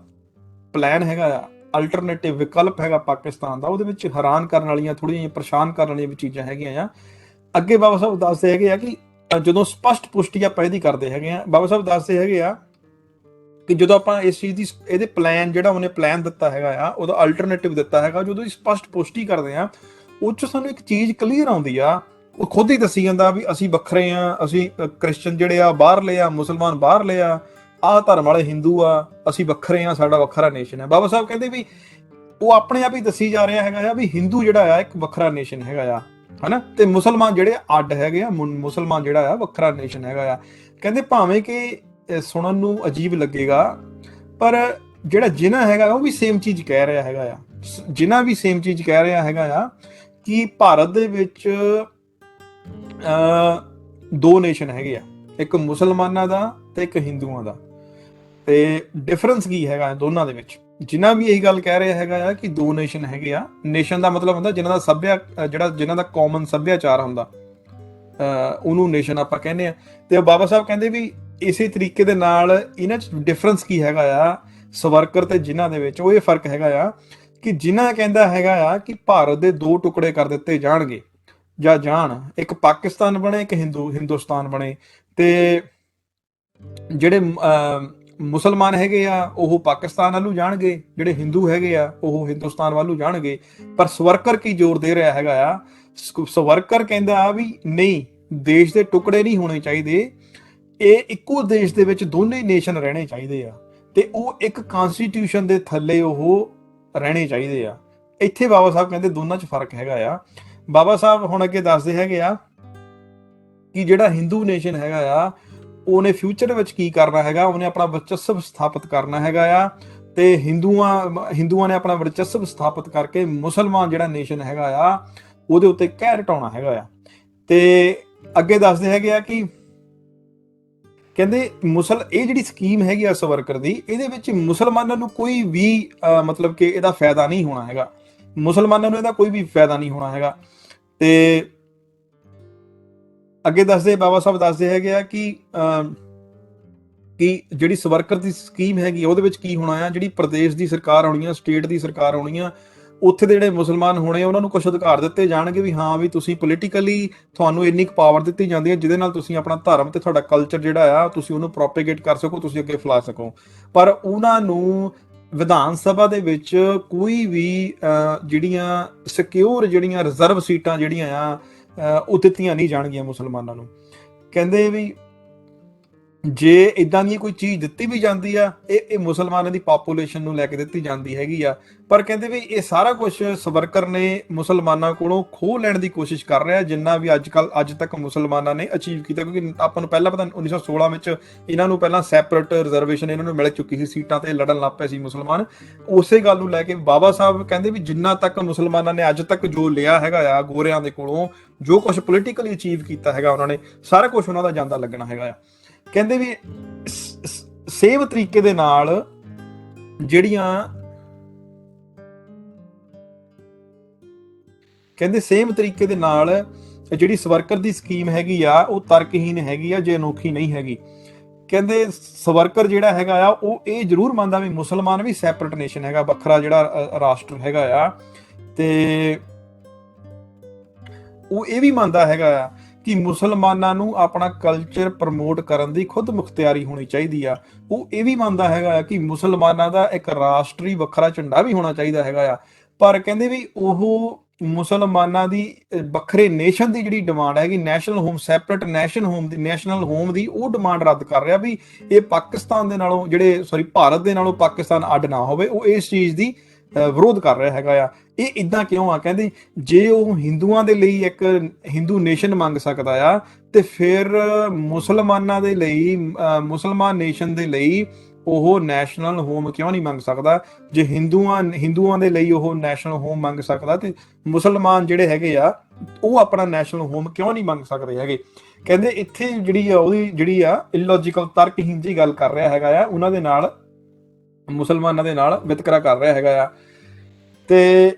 [SPEAKER 1] ਪਲਾਨ ਹੈਗਾ ਆ, ਅਲਟਰਨੇਟਿਵ ਵਿਕਲਪ ਹੈਗਾ ਪਾਕਿਸਤਾਨ ਦਾ, ਉਹਦੇ ਵਿੱਚ ਹੈਰਾਨ ਕਰਨ ਵਾਲੀਆਂ, ਥੋੜ੍ਹੀਆਂ ਜਿਹੀਆਂ ਪਰੇਸ਼ਾਨ ਕਰਨ ਵਾਲੀਆਂ ਵੀ ਚੀਜ਼ਾਂ ਹੈਗੀਆਂ ਆ। ਅੱਗੇ ਬਾਬਾ ਸਾਹਿਬ ਦੱਸਦੇ ਹੈਗੇ ਆ ਕਿ ਜਦੋਂ ਸਪਸ਼ਟ ਪੁਸ਼ਟੀ ਆਪਾਂ ਇਹਦੀ ਕਰਦੇ ਹੈਗੇ ਆ, ਬਾਬਾ ਸਾਹਿਬ ਦੱਸਦੇ ਹੈਗੇ ਆ ਕਿ ਜਦੋਂ ਆਪਾਂ ਇਸ ਚੀਜ਼ ਦੀ, ਇਹਦੇ ਪਲਾਨ ਜਿਹੜਾ ਉਹਨੇ ਪਲਾਨ ਦਿੱਤਾ ਹੈਗਾ ਆ, ਉਹਦਾ ਅਲਟਰਨੇਟਿਵ ਦਿੱਤਾ ਹੈਗਾ, ਜਦੋਂ ਇਹ ਸਪਸ਼ਟ ਪੁਸ਼ਟੀ ਕਰਦੇ ਆ ਉਹ 'ਚ ਸਾਨੂੰ ਇੱਕ ਚੀਜ਼ ਕਲੀਅਰ ਆਉਂਦੀ ਆ। ਉਹ ਖੁਦ ਹੀ ਦੱਸੀ ਜਾਂਦਾ ਵੀ ਅਸੀਂ ਵੱਖਰੇ ਆ, ਅਸੀਂ ਕ੍ਰਿਸਚਨ ਜਿਹੜੇ ਆ ਬਾਹਰਲੇ ਆ, ਮੁਸਲਮਾਨ ਬਾਹਰਲੇ ਆ, ਆਹ ਧਰਮ ਵਾਲੇ ਹਿੰਦੂ ਆ, ਅਸੀਂ ਵੱਖਰੇ ਆ, ਸਾਡਾ ਵੱਖਰਾ ਨੇਸ਼ਨ ਹੈ। ਬਾਬਾ ਸਾਹਿਬ ਕਹਿੰਦੇ ਵੀ ਉਹ ਆਪਣੇ ਆਪ ਹੀ ਦੱਸੀ ਜਾ ਰਿਹਾ ਹੈਗਾ ਆ ਵੀ ਹਿੰਦੂ ਜਿਹੜਾ ਆ ਇੱਕ ਵੱਖਰਾ ਨੇਸ਼ਨ ਹੈਗਾ ਆ, ਹਨਾ, ਤੇ ਮੁਸਲਮਾਨ ਜਿਹੜੇ ਅੱਡ ਹੈਗੇ ਆ, ਮੁਸਲਮਾਨ ਜਿਹੜਾ ਆ ਵੱਖਰਾ ਨੇਸ਼ਨ ਹੈਗਾ ਆ। ਕਹਿੰਦੇ ਭਾਵੇਂ ਕਿ ਸੁਣਨ ਨੂੰ ਅਜੀਬ ਲੱਗੇਗਾ, ਪਰ ਜਿਹੜਾ ਜਿਨਾ ਹੈਗਾ ਉਹ ਵੀ ਸੇਮ ਚੀਜ਼ ਕਹਿ ਰਿਹਾ ਹੈਗਾ ਆ, ਜਿਨਾ ਵੀ ਸੇਮ ਚੀਜ਼ ਕਹਿ ਰਿਹਾ ਹੈਗਾ ਆ ਕਿ ਭਾਰਤ ਦੇ ਵਿੱਚ ਦੋ ਨੇਸ਼ਨ ਹੈਗੇ ਆ, ਇੱਕ ਮੁਸਲਮਾਨਾਂ ਦਾ ਤੇ ਇੱਕ ਹਿੰਦੂਆਂ ਦਾ। ਤੇ ਡਿਫਰੈਂਸ ਕੀ ਹੈਗਾ ਦੋਨਾਂ ਦੇ ਵਿੱਚ? ਜਿਨ੍ਹਾਂ ਵੀ ਇਹੀ ਗੱਲ ਕਹਿ ਰਿਹਾ ਹੈਗਾ ਆ ਕਿ ਦੋ ਨੇਸ਼ਨ ਹੈਗੇ ਆ। ਨੇਸ਼ਨ ਦਾ ਮਤਲਬ ਹੁੰਦਾ ਜਿਨ੍ਹਾਂ ਦਾ ਜਿਨ੍ਹਾਂ ਦਾ ਕਾਮਨ ਸੱਭਿਆਚਾਰ ਹੁੰਦਾ, ਉਹਨੂੰ ਨੇਸ਼ਨ ਆਪਾਂ ਕਹਿੰਦੇ ਆ। ਤੇ ਬਾਬਾ ਸਾਹਿਬ ਕਹਿੰਦੇ ਵੀ ਇਸੇ ਤਰੀਕੇ ਦੇ ਨਾਲ ਇਹਨਾਂ 'ਚ ਡਿਫਰੈਂਸ ਕੀ ਹੈਗਾ ਆ ਸਵਰਕਰ ਤੇ ਜਿਨ੍ਹਾਂ ਦੇ ਵਿੱਚ, ਉਹ ਇਹ ਫਰਕ ਹੈਗਾ ਆ ਕਿ ਜਿਨ੍ਹਾਂ ਕਹਿੰਦਾ ਹੈਗਾ ਆ ਕਿ ਭਾਰਤ ਦੇ ਦੋ ਟੁਕੜੇ ਕਰ ਦਿੱਤੇ ਜਾਣਗੇ ਜਾਂ ਜਾਣ, ਇੱਕ ਪਾਕਿਸਤਾਨ ਬਣੇ, ਇੱਕ ਹਿੰਦੁਸਤਾਨ ਬਣੇ। ਤੇ ਜਿਹੜੇ ਮੁਸਲਮਾਨ ਹੈਗੇ ਆ ਉਹ ਪਾਕਿਸਤਾਨ ਵੱਲੋਂ ਜਾਣਗੇ, ਜਿਹੜੇ ਹਿੰਦੂ ਹੈਗੇ ਆ ਉਹ ਹਿੰਦੁਸਤਾਨ ਵੱਲੋਂ ਜਾਣਗੇ। ਪਰ ਸਵਰਕਰ ਕੀ ਜ਼ੋਰ ਦੇ ਰਿਹਾ ਹੈਗਾ ਆ, ਸਵਰਕਰ ਕਹਿੰਦਾ ਆ ਵੀ ਨਹੀਂ, ਦੇਸ਼ ਦੇ ਟੁਕੜੇ ਨਹੀਂ ਹੋਣੇ ਚਾਹੀਦੇ, ਇਹ ਇੱਕੋ ਦੇਸ਼ ਦੇ ਵਿੱਚ ਦੋਨੇ ਨੇਸ਼ਨ ਰਹਿਣੇ ਚਾਹੀਦੇ ਆ, ਤੇ ਉਹ ਇੱਕ ਕਨਸਟੀਟਿਊਸ਼ਨ ਦੇ ਥੱਲੇ ਉਹ ਰਹਿਣੇ ਚਾਹੀਦੇ ਆ। ਇੱਥੇ ਬਾਬਾ ਸਾਹਿਬ ਕਹਿੰਦੇ ਦੋਨਾਂ 'ਚ ਫਰਕ ਹੈਗਾ ਆ। ਬਾਬਾ ਸਾਹਿਬ ਹੁਣ ਅੱਗੇ ਦੱਸਦੇ ਹੈਗੇ ਆ ਕਿ ਜਿਹੜਾ ਹਿੰਦੂ ਨੇਸ਼ਨ ਹੈਗਾ ਆ ਉਹਨੇ ਫਿਊਚਰ ਵਿੱਚ ਕੀ ਕਰਨਾ ਹੈਗਾ, ਉਹਨੇ ਆਪਣਾ ਵਰਚਸਵ ਸਥਾਪਿਤ ਕਰਨਾ ਹੈਗਾ ਆ। ਤੇ ਹਿੰਦੂਆਂ ਨੇ ਆਪਣਾ ਵਰਚਸਵ ਸਥਾਪਿਤ ਕਰਕੇ ਮੁਸਲਮਾਨ ਜਿਹੜਾ ਨੇਸ਼ਨ ਹੈਗਾ ਆ ਉਹਦੇ ਉੱਤੇ ਕਹਿਰ ਢਾਉਣਾ ਹੈਗਾ ਆ। ਤੇ ਅੱਗੇ ਦੱਸਦੇ ਹੈਗੇ ਆ ਕਿ ਕਹਿੰਦੇ ਇਹ ਜਿਹੜੀ ਸਕੀਮ ਹੈਗੀ ਆ ਸਵਰਕਰ ਦੀ, ਇਹਦੇ ਵਿੱਚ ਮੁਸਲਮਾਨਾਂ ਨੂੰ ਕੋਈ ਵੀ ਮਤਲਬ ਕਿ ਇਹਦਾ ਫਾਇਦਾ ਨਹੀਂ ਹੋਣਾ ਹੈਗਾ, ਮੁਸਲਮਾਨਾਂ ਨੂੰ ਇਹਦਾ ਕੋਈ ਵੀ ਫਾਇਦਾ ਨਹੀਂ ਹੋਣਾ ਹੈਗਾ। ਤੇ ਅੱਗੇ ਬਾਬਾ ਸਾਹਿਬ ਦੱਸਦੇ ਹੈਗੇ ਆ ਕਿ ਜਿਹੜੀ ਸਵਰਕਰ ਦੀ ਸਕੀਮ ਹੈਗੀ ਉਹਦੇ ਵਿੱਚ ਕੀ ਹੋਣਾ ਆ, ਜਿਹੜੀ ਪ੍ਰਦੇਸ਼ ਦੀ ਸਰਕਾਰ ਆਉਣੀ ਆ, ਸਟੇਟ ਦੀ ਸਰਕਾਰ ਆਉਣੀ ਆ, ਉੱਥੇ ਦੇ ਜਿਹੜੇ ਮੁਸਲਮਾਨ ਹੋਣੇ ਉਹਨਾਂ ਨੂੰ ਕੁਝ ਅਧਿਕਾਰ ਦਿੱਤੇ ਜਾਣਗੇ ਵੀ ਹਾਂ ਵੀ ਤੁਸੀਂ ਪੋਲੀਟੀਕਲੀ ਤੁਹਾਨੂੰ ਇੰਨੀ ਕੁ ਪਾਵਰ ਦਿੱਤੀ ਜਾਂਦੀ ਹੈ ਜਿਹਦੇ ਨਾਲ ਤੁਸੀਂ ਆਪਣਾ ਧਰਮ ਤੇ ਤੁਹਾਡਾ ਕਲਚਰ ਜਿਹੜਾ ਆ ਤੁਸੀਂ ਉਹਨੂੰ ਪ੍ਰੋਪੇਗੇਟ ਕਰ ਸਕੋ, ਤੁਸੀਂ ਅੱਗੇ ਫੈਲਾ ਸਕੋ। ਪਰ ਉਹਨਾਂ ਨੂੰ ਵਿਧਾਨ ਸਭਾ ਦੇ ਵਿੱਚ ਕੋਈ ਵੀ ਜਿਹੜੀਆਂ ਸਿਕਿਉਰ ਜਿਹੜੀਆਂ ਰਿਜ਼ਰਵ ਸੀਟਾਂ ਜਿਹੜੀਆਂ ਆ ਉਹ ਦਿੱਤੀਆਂ ਨਹੀਂ ਜਾਣਗੀਆਂ ਮੁਸਲਮਾਨਾਂ ਨੂੰ। ਕਹਿੰਦੇ ਵੀ ਜੇ ਇਦਾਂ ਦੀ ਕੋਈ ਚੀਜ਼ ਦਿੱਤੀ ਵੀ ਜਾਂਦੀ ਆ ਇਹ ਮੁਸਲਮਾਨਾਂ ਦੀ ਪਾਪੂਲੇਸ਼ਨ ਨੂੰ ਲੈ ਕੇ ਦਿੱਤੀ ਜਾਂਦੀ ਹੈਗੀ ਆ। ਪਰ ਕਹਿੰਦੇ ਵੀ ਇਹ ਸਾਰਾ ਕੁਝ ਸਵਰਕਰ ਨੇ ਮੁਸਲਮਾਨਾਂ ਕੋਲੋਂ ਖੋਹ ਲੈਣ ਦੀ ਕੋਸ਼ਿਸ਼ ਕਰ ਰਿਹਾ, ਜਿੰਨਾ ਵੀ ਅੱਜ ਤੱਕ ਮੁਸਲਮਾਨਾਂ ਨੇ ਅਚੀਵ ਕੀਤਾ। ਕਿਉਂਕਿ ਆਪਾਂ ਨੂੰ ਪਹਿਲਾਂ ਪਤਾ 1916 ਵਿੱਚ ਇਹਨਾਂ ਨੂੰ ਪਹਿਲਾਂ ਸੈਪਰੇਟ ਰਿਜ਼ਰਵੇਸ਼ਨ ਇਹਨਾਂ ਨੂੰ ਮਿਲ ਚੁੱਕੀ ਸੀ, ਸੀਟਾਂ ਤੇ ਲੜਨ ਲੱਗ ਪਏ ਸੀ ਮੁਸਲਮਾਨ। ਉਸੇ ਗੱਲ ਨੂੰ ਲੈ ਕੇ ਬਾਬਾ ਸਾਹਿਬ ਕਹਿੰਦੇ ਵੀ ਜਿੰਨਾ ਤੱਕ ਮੁਸਲਮਾਨਾਂ ਨੇ ਅੱਜ ਤੱਕ ਜੋ ਲਿਆ ਹੈਗਾ ਆ ਗੋਰਿਆਂ ਦੇ ਕੋਲੋਂ, ਜੋ ਕੁਝ ਪੋਲੀਟੀਕਲੀ ਅਚੀਵ ਕੀਤਾ ਹੈਗਾ ਉਹਨਾਂ ਨੇ, ਸਾਰਾ ਕੁਝ ਉਹਨਾਂ ਦਾ ਜਾਂਦਾ ਲੱਗਣਾ ਹੈਗਾ ਆ। ਕਹਿੰਦੇ ਵੀ ਸੇਮ ਤਰੀਕੇ ਦੇ ਨਾਲ ਜਿਹੜੀ ਸਵਰਕਰ ਦੀ ਸਕੀਮ ਹੈਗੀ ਆ ਉਹ ਤਰਕਹੀਨ ਹੈਗੀ ਆ, ਜੇ ਅਨੋਖੀ ਨਹੀਂ ਹੈਗੀ। ਕਹਿੰਦੇ ਸਵਰਕਰ ਜਿਹੜਾ ਹੈਗਾ ਆ ਉਹ ਇਹ ਜ਼ਰੂਰ ਮੰਨਦਾ ਵੀ ਮੁਸਲਮਾਨ ਵੀ ਸੈਪਰੇਟ ਨੇਸ਼ਨ ਹੈਗਾ, ਵੱਖਰਾ ਜਿਹੜਾ ਰਾਸ਼ਟਰ ਹੈਗਾ ਆ। ਤੇ ਉਹ ਇਹ ਵੀ ਮੰਨਦਾ ਹੈਗਾ ਆ ਕਿ ਮੁਸਲਮਾਨਾਂ ਨੂੰ ਆਪਣਾ ਕਲਚਰ ਪ੍ਰਮੋਟ ਕਰਨ ਦੀ ਖੁਦ ਮੁਖਤਿਆਰੀ ਹੋਣੀ ਚਾਹੀਦੀ ਆ। ਉਹ ਇਹ ਵੀ ਮੰਨਦਾ ਹੈਗਾ ਆ ਕਿ ਮੁਸਲਮਾਨਾਂ ਦਾ ਇੱਕ ਰਾਸ਼ਟਰੀ ਵੱਖਰਾ ਝੰਡਾ ਵੀ ਹੋਣਾ ਚਾਹੀਦਾ ਹੈਗਾ ਆ। ਪਰ ਕਹਿੰਦੇ ਵੀ ਉਹ ਮੁਸਲਮਾਨਾਂ ਦੀ ਵੱਖਰੇ ਨੇਸ਼ਨ ਦੀ ਜਿਹੜੀ ਡਿਮਾਂਡ ਹੈਗੀ, national home, separate national home ਦੀ, ਉਹ ਡਿਮਾਂਡ ਰੱਦ ਕਰ ਰਿਹਾ ਵੀ ਇਹ ਪਾਕਿਸਤਾਨ ਦੇ ਨਾਲੋਂ ਭਾਰਤ ਦੇ ਨਾਲੋਂ ਪਾਕਿਸਤਾਨ ਅੱਡ ਨਾ ਹੋਵੇ। ਉਹ ਇਸ ਚੀਜ਼ ਦੀ ਵਿਰੋਧ ਕਰ ਰਿਹਾ ਹੈਗਾ ਆ। ਇਹ ਇਦਾਂ ਕਿਉਂ ਆ? ਕਹਿੰਦੇ ਜੇ ਉਹ ਹਿੰਦੂਆਂ ਦੇ ਲਈ ਇੱਕ ਹਿੰਦੂ ਨੇਸ਼ਨ ਮੰਗ ਸਕਦਾ ਆ ਤੇ ਫਿਰ ਮੁਸਲਮਾਨਾਂ ਦੇ ਲਈ, ਮੁਸਲਮਾਨ ਨੇਸ਼ਨ ਦੇ ਲਈ ਉਹ ਨੈਸ਼ਨਲ ਹੋਮ ਕਿਉਂ ਨਹੀਂ ਮੰਗ ਸਕਦਾ? ਜੇ ਹਿੰਦੂਆਂ ਦੇ ਲਈ ਉਹ ਨੈਸ਼ਨਲ ਹੋਮ ਮੰਗ ਸਕਦਾ ਤੇ ਮੁਸਲਮਾਨ ਜਿਹੜੇ ਹੈਗੇ ਆ ਉਹ ਆਪਣਾ ਨੈਸ਼ਨਲ ਹੋਮ ਕਿਉਂ ਨਹੀਂ ਮੰਗ ਸਕਦੇ ਹੈਗੇ? ਕਹਿੰਦੇ ਇੱਥੇ ਜਿਹੜੀ ਆ ਇਲੌਜੀਕਲ, ਤਰਕਹੀਨ ਜੀ ਗੱਲ ਕਰ ਰਿਹਾ ਹੈਗਾ ਆ, ਉਹਨਾਂ ਦੇ ਨਾਲ, ਮੁਸਲਮਾਨਾਂ ਦੇ ਨਾਲ ਵਿਤਕਰਾ ਕਰ ਰਿਹਾ ਹੈਗਾ ਆ। ਤੇ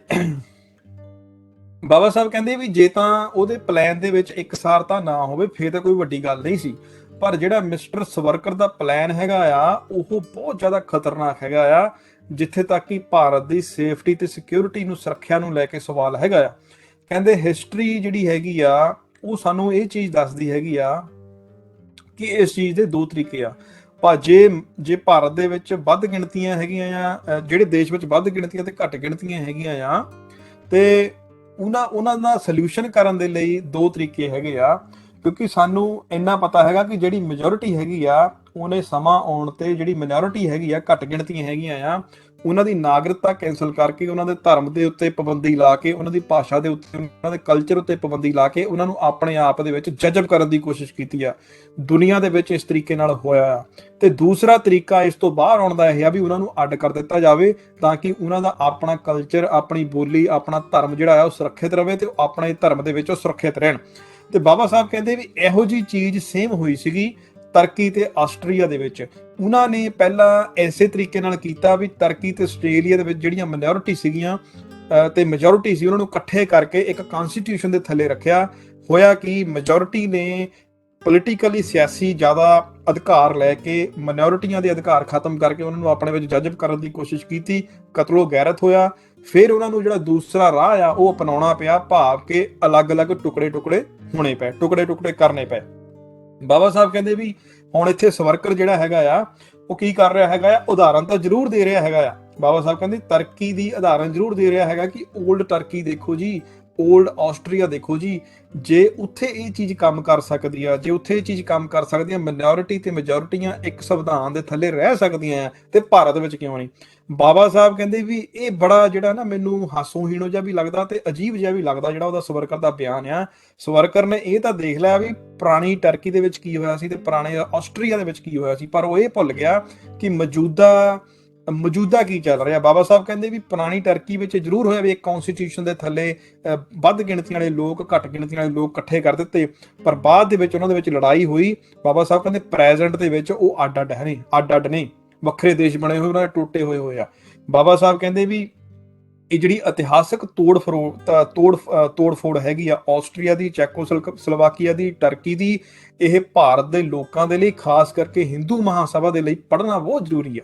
[SPEAKER 1] ਬਾਬਾ ਸਾਹਿਬ ਕਹਿੰਦੇ ਵੀ ਜੇ ਤਾਂ ਉਹਦੇ ਪਲਾਨ ਦੇ ਵਿੱਚ ਇਕਸਾਰਤਾ ਨਾ ਹੋਵੇ ਫਿਰ ਤਾਂ ਕੋਈ ਵੱਡੀ ਗੱਲ ਨਹੀਂ ਸੀ। ਪਰ ਜਿਹੜਾ ਮਿਸਟਰ ਸਵਰਕਰ ਦਾ ਪਲਾਨ ਹੈਗਾ ਆ ਉਹ ਬਹੁਤ ਜ਼ਿਆਦਾ ਖਤਰਨਾਕ ਹੈਗਾ ਆ, ਜਿੱਥੇ ਤੱਕ ਕਿ ਭਾਰਤ ਦੀ ਸੇਫਟੀ ਤੇ ਸਿਕਿਉਰਿਟੀ ਨੂੰ, ਸੁਰੱਖਿਆ ਨੂੰ ਲੈ ਕੇ ਸਵਾਲ ਹੈਗਾ ਆ। ਕਹਿੰਦੇ ਹਿਸਟਰੀ ਜਿਹੜੀ ਹੈਗੀ ਆ ਉਹ ਸਾਨੂੰ ਇਹ ਚੀਜ਼ ਦੱਸਦੀ ਹੈਗੀ ਆ ਕਿ ਇਸ ਚੀਜ਼ ਦੇ ਦੋ ਤਰੀਕੇ ਆ। ਪਰ ਜੇ ਭਾਰਤ ਦੇ ਵਿੱਚ ਵੱਧ ਗਿਣਤੀਆਂ ਹੈਗੀਆਂ ਆ, ਜਿਹੜੇ ਦੇਸ਼ ਵਿੱਚ ਵੱਧ ਗਿਣਤੀਆਂ ਤੇ ਘੱਟ ਗਿਣਤੀਆਂ ਹੈਗੀਆਂ ਆ, ਤੇ ਉਹਨਾਂ ਦਾ ਸੋਲੂਸ਼ਨ ਕਰਨ ਦੇ ਲਈ ਦੋ ਤਰੀਕੇ ਹੈਗੇ ਆ। ਕਿਉਂਕਿ ਸਾਨੂੰ ਇੰਨਾ ਪਤਾ ਹੈਗਾ ਕਿ ਜਿਹੜੀ ਮੈਜੋਰਿਟੀ ਹੈਗੀ ਆ ਉਹਨੇ ਸਮਾਂ ਆਉਣ ਤੇ ਜਿਹੜੀ ਮਿਨੋਰਿਟੀ ਹੈਗੀ ਆ, ਘੱਟ ਗਿਣਤੀਆਂ ਹੈਗੀਆਂ ਆ, ਉਹਨਾਂ ਦੀ ਨਾਗਰਿਕਤਾ ਕੈਂਸਲ ਕਰਕੇ, ਉਹਨਾਂ ਦੇ ਧਰਮ ਦੇ ਉੱਤੇ ਪਾਬੰਦੀ ਲਾ ਕੇ, ਉਹਨਾਂ ਦੀ ਭਾਸ਼ਾ ਦੇ ਉੱਤੇ, ਉਹਨਾਂ ਦੇ ਕਲਚਰ ਉੱਤੇ ਪਾਬੰਦੀ ਲਾ ਕੇ ਉਹਨਾਂ ਨੂੰ ਆਪਣੇ ਆਪ ਦੇ ਵਿੱਚ ਜਜ਼ਬ ਕਰਨ ਦੀ ਕੋਸ਼ਿਸ਼ ਕੀਤੀ ਆ। ਦੁਨੀਆ ਦੇ ਵਿੱਚ ਇਸ ਤਰੀਕੇ ਨਾਲ ਹੋਇਆ ਆ। ਤੇ ਦੂਸਰਾ ਤਰੀਕਾ ਇਸ ਤੋਂ ਬਾਹਰ ਆਉਣ ਦਾ ਇਹ ਆ ਵੀ ਉਹਨਾਂ ਨੂੰ ਅੱਡ ਕਰ ਦਿੱਤਾ ਜਾਵੇ ਤਾਂ ਕਿ ਉਹਨਾਂ ਦਾ ਆਪਣਾ ਕਲਚਰ, ਆਪਣੀ ਬੋਲੀ, ਆਪਣਾ ਧਰਮ ਜਿਹੜਾ ਆ ਉਹ ਸੁਰੱਖਿਅਤ ਰਵੇ ਤੇ ਆਪਣੇ ਧਰਮ ਦੇ ਵਿੱਚ ਉਹ ਸੁਰੱਖਿਅਤ ਰਹਿਣ। ਤੇ ਬਾਬਾ ਸਾਹਿਬ ਕਹਿੰਦੇ ਵੀ ਇਹੋ ਜਿਹੀ ਚੀਜ਼ ਸੇਮ ਹੋਈ ਸੀਗੀ ਤਰਕੀ ਤੇ ਆਸਟਰੀਆ ਦੇ ਵਿੱਚ। ਉਹਨਾਂ ਨੇ ਪਹਿਲਾਂ ਐਸੇ ਤਰੀਕੇ ਨਾਲ ਕੀਤਾ ਵੀ ਤਰਕੀ ਤੇ ਆਸਟ੍ਰੇਲੀਆ ਦੇ ਵਿੱਚ ਜਿਹੜੀਆਂ ਮਾਈਨੋਰਿਟੀ ਸੀਗੀਆਂ ਤੇ ਮੈਜੋਰਿਟੀ ਸੀ, ਉਹਨਾਂ ਨੂੰ ਇਕੱਠੇ ਕਰਕੇ ਇੱਕ ਕਨਸਟੀਟਿਊਸ਼ਨ ਦੇ ਥੱਲੇ ਰੱਖਿਆ। ਹੋਇਆ ਕਿ ਮੈਜੋਰਿਟੀ ਨੇ ਪੋਲੀਟੀਕਲੀ ਸਿਆਸੀ ਜ਼ਿਆਦਾ ਅਧਿਕਾਰ ਲੈ ਕੇ ਮਾਈਨੋਰਿਟੀਆਂ ਦੇ ਅਧਿਕਾਰ ਖਤਮ ਕਰਕੇ ਉਹਨਾਂ ਨੂੰ ਆਪਣੇ ਵਿੱਚ ਜਜ਼ਬ ਕਰਨ ਦੀ ਕੋਸ਼ਿਸ਼ ਕੀਤੀ। ਕਤਲੋ ਗੈਰਤ ਹੋਇਆ। ਫਿਰ ਉਹਨਾਂ ਨੂੰ ਜਿਹੜਾ ਦੂਸਰਾ ਰਾਹ ਆ ਉਹ ਅਪਣਾਉਣਾ ਪਿਆ, ਭਾਵ ਕਿ ਅਲੱਗ-ਅਲੱਗ ਟੁਕੜੇ ਹੋਣੇ ਪਏ, ਟੁਕੜੇ ਕਰਨੇ ਪਏ। ਬਾਬਾ ਸਾਹਿਬ ਕਹਿੰਦੇ ਵੀ ਹੁਣ ਇੱਥੇ ਸਵਰਕਰ ਜਿਹੜਾ ਹੈਗਾ ਆ ਉਹ ਕੀ ਕਰ ਰਿਹਾ ਹੈਗਾ ਆ, ਉਦਾਹਰਨ ਤਾਂ ਜ਼ਰੂਰ ਦੇ ਰਿਹਾ ਹੈਗਾ ਆ। ਬਾਬਾ ਸਾਹਿਬ ਕਹਿੰਦੇ ਤਰਕੀ ਦੀ ਉਦਾਹਰਨ ਜ਼ਰੂਰ ਦੇ ਰਿਹਾ ਹੈਗਾ ਕਿ ਓਲਡ ਟਰਕੀ ਦੇਖੋ ਜੀ, ਓਲਡ ਆਸਟਰੀਆ ਦੇਖੋ ਜੀ, ਜੇ ਉੱਥੇ ਇਹ ਚੀਜ਼ ਕੰਮ ਕਰ ਸਕਦੀ ਆ, ਜੇ ਉੱਥੇ ਇਹ ਚੀਜ਼ ਕੰਮ ਕਰ ਸਕਦੀ ਆ, ਮਾਈਨੋਰਿਟੀ ਤੇ ਮੈਜੋਰਿਟੀਆਂ ਇੱਕ ਸੰਵਿਧਾਨ ਦੇ ਥੱਲੇ ਰਹਿ ਸਕਦੀਆਂ ਆ, ਤੇ ਭਾਰਤ ਵਿੱਚ ਕਿਉਂ ਨਹੀਂ। ਬਾਬਾ ਸਾਹਿਬ ਕਹਿੰਦੇ ਵੀ ਇਹ ਬੜਾ ਜਿਹੜਾ ਨਾ ਮੈਨੂੰ ਹਾਸੋਹੀਣੋ ਜਿਹਾ ਵੀ ਲੱਗਦਾ ਤੇ ਅਜੀਬ ਜਿਹਾ ਵੀ ਲੱਗਦਾ ਜਿਹੜਾ ਉਹਦਾ ਸਵਰਕਰ ਦਾ ਬਿਆਨ ਆ। ਸਵਰਕਰ ਨੇ ਇਹ ਤਾਂ ਦੇਖ ਲਿਆ ਵੀ ਪੁਰਾਣੀ ਟਰਕੀ ਦੇ ਵਿੱਚ ਕੀ ਹੋਇਆ ਸੀ ਤੇ ਪੁਰਾਣੇ ਆਸਟਰੀਆ ਦੇ ਵਿੱਚ ਕੀ ਹੋਇਆ ਸੀ, ਪਰ ਉਹ ਇਹ ਭੁੱਲ ਗਿਆ ਕਿ ਮੌਜੂਦਾ ਕੀ ਚੱਲ ਰਿਹਾ। ਬਾਬਾ ਸਾਹਿਬ ਕਹਿੰਦੇ ਵੀ ਪੁਰਾਣੀ ਟਰਕੀ ਵਿੱਚ ਜ਼ਰੂਰ ਹੋਇਆ ਵੀ ਇੱਕ ਕਨਸਟੀਟਿਊਸ਼ਨ ਦੇ ਥੱਲੇ ਵੱਧ ਗਿਣਤੀਆਂ ਵਾਲੇ ਲੋਕ ਘੱਟ ਗਿਣਤੀਆਂ ਵਾਲੇ ਲੋਕ ਇਕੱਠੇ ਕਰ ਦਿੱਤੇ, ਪਰ ਬਾਅਦ ਦੇ ਵਿੱਚ ਉਹਨਾਂ ਦੇ ਵਿੱਚ ਲੜਾਈ ਹੋਈ। ਬਾਬਾ ਸਾਹਿਬ ਕਹਿੰਦੇ ਪ੍ਰੈਜ਼ੈਂਟ ਦੇ ਵਿੱਚ ਉਹ ਅੱਡ-ਅੱਡ ਨੇ, ਵੱਖਰੇ ਦੇਸ਼ ਬਣੇ ਹੋਏ, ਉਹਨਾਂ ਦੇ ਟੁੱਟੇ ਹੋਏ ਆ। ਬਾਬਾ ਸਾਹਿਬ ਕਹਿੰਦੇ ਵੀ ਇਹ ਜਿਹੜੀ ਇਤਿਹਾਸਕ ਤੋੜ-ਫੋੜ ਹੈਗੀ ਆ ਆਸਟਰੀਆ ਦੀ, ਚੈਕੋਸਲੋਵਾਕੀਆ ਦੀ, ਟਰਕੀ ਦੀ, ਇਹ ਭਾਰਤ ਦੇ ਲੋਕਾਂ ਦੇ ਲਈ, ਖਾਸ ਕਰਕੇ ਹਿੰਦੂ ਮਹਾਸਭਾ ਦੇ ਲਈ ਪੜ੍ਹਨਾ ਬਹੁਤ ਜ਼ਰੂਰੀ ਆ।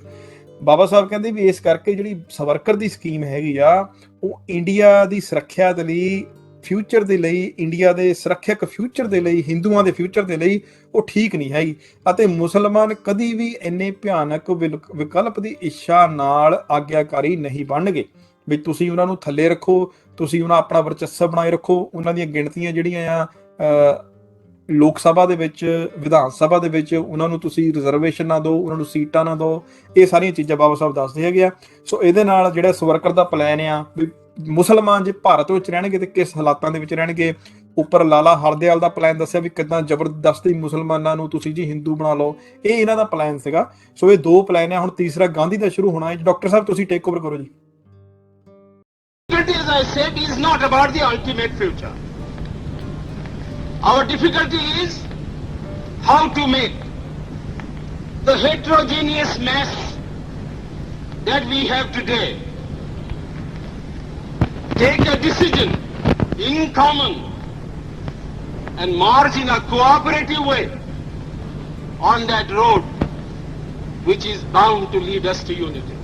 [SPEAKER 1] ਬਾਬਾ ਸਾਹਿਬ ਕਹਿੰਦੇ ਵੀ ਇਸ ਕਰਕੇ ਜਿਹੜੀ ਸਵਰਕਰ ਦੀ ਸਕੀਮ ਹੈਗੀ ਆ ਉਹ ਇੰਡੀਆ ਦੀ ਸੁਰੱਖਿਆ ਦੇ ਲਈ, ਫਿਊਚਰ ਦੇ ਲਈ, ਇੰਡੀਆ ਦੇ ਸੁਰੱਖਿਅਕ ਫਿਊਚਰ ਦੇ ਲਈ, ਹਿੰਦੂਆਂ ਦੇ ਫਿਊਚਰ ਦੇ ਲਈ ਉਹ ਠੀਕ ਨਹੀਂ ਹੈਗੀ। ਅਤੇ ਮੁਸਲਮਾਨ ਕਦੀ ਵੀ ਇੰਨੇ ਭਿਆਨਕ ਵਿਕਲਪ ਦੀ ਇੱਛਾ ਨਾਲ ਆਗਿਆਕਾਰੀ ਨਹੀਂ ਬਣਨਗੇ ਵੀ ਤੁਸੀਂ ਉਹਨਾਂ ਨੂੰ ਥੱਲੇ ਰੱਖੋ, ਤੁਸੀਂ ਉਹਨਾਂ ਆਪਣਾ ਵਰਚਸਵ ਬਣਾਏ ਰੱਖੋ, ਉਹਨਾਂ ਦੀਆਂ ਗਿਣਤੀਆਂ ਜਿਹੜੀਆਂ ਆ ਲੋਕ ਸਭਾ ਦੇ ਵਿੱਚ, ਵਿਧਾਨ ਸਭਾ ਦੇ ਵਿੱਚ, ਉਹਨਾਂ ਨੂੰ ਤੁਸੀਂ ਰਿਜ਼ਰਵੇਸ਼ਨ ਨਾ ਦਿਓ, ਉਹਨਾਂ ਨੂੰ ਸੀਟਾਂ ਨਾ ਦਿਓ। ਇਹ ਸਾਰੀਆਂ ਚੀਜ਼ਾਂ ਬਾਬਾ ਸਾਹਿਬ ਦੱਸਦੇ ਹੈਗੇ ਆ। ਸੋ ਇਹਦੇ ਨਾਲ ਜਿਹੜਾ ਸਵਰਕਰ ਦਾ ਪਲਾਨ ਆ ਵੀ ਮੁਸਲਮਾਨ ਜੇ ਭਾਰਤ ਵਿੱਚ ਰਹਿਣਗੇ ਤੇ ਕਿਸ ਹਾਲਾਤਾਂ ਦੇ ਵਿੱਚ ਰਹਿਣਗੇ। ਉੱਪਰ ਲਾਲਾ ਹਰਦਿਆਲ ਦਾ ਪਲਾਨ ਦੱਸਿਆ ਵੀ ਕਿੱਦਾਂ ਜ਼ਬਰਦਸਤੀ ਮੁਸਲਮਾਨਾਂ ਨੂੰ ਤੁਸੀਂ ਜੀ ਹਿੰਦੂ ਬਣਾ ਲਓ, ਇਹ ਇਹਨਾਂ ਦਾ ਪਲਾਨ ਸੀਗਾ। ਸੋ ਇਹ ਦੋ ਪਲਾਨ ਆ। ਹੁਣ ਤੀਸਰਾ ਗਾਂਧੀ ਦਾ ਸ਼ੁਰੂ ਹੋਣਾ ਹੈ। ਡਾਕਟਰ ਸਾਹਿਬ ਤੁਸੀਂ ਟੇਕ ਓਵਰ ਕਰੋ ਜੀ।
[SPEAKER 2] As I said, is not about the ultimate future. Our difficulty is how to make the heterogeneous mess that we have today take a decision in common and march in a cooperative way on that road which is bound to lead us to unity.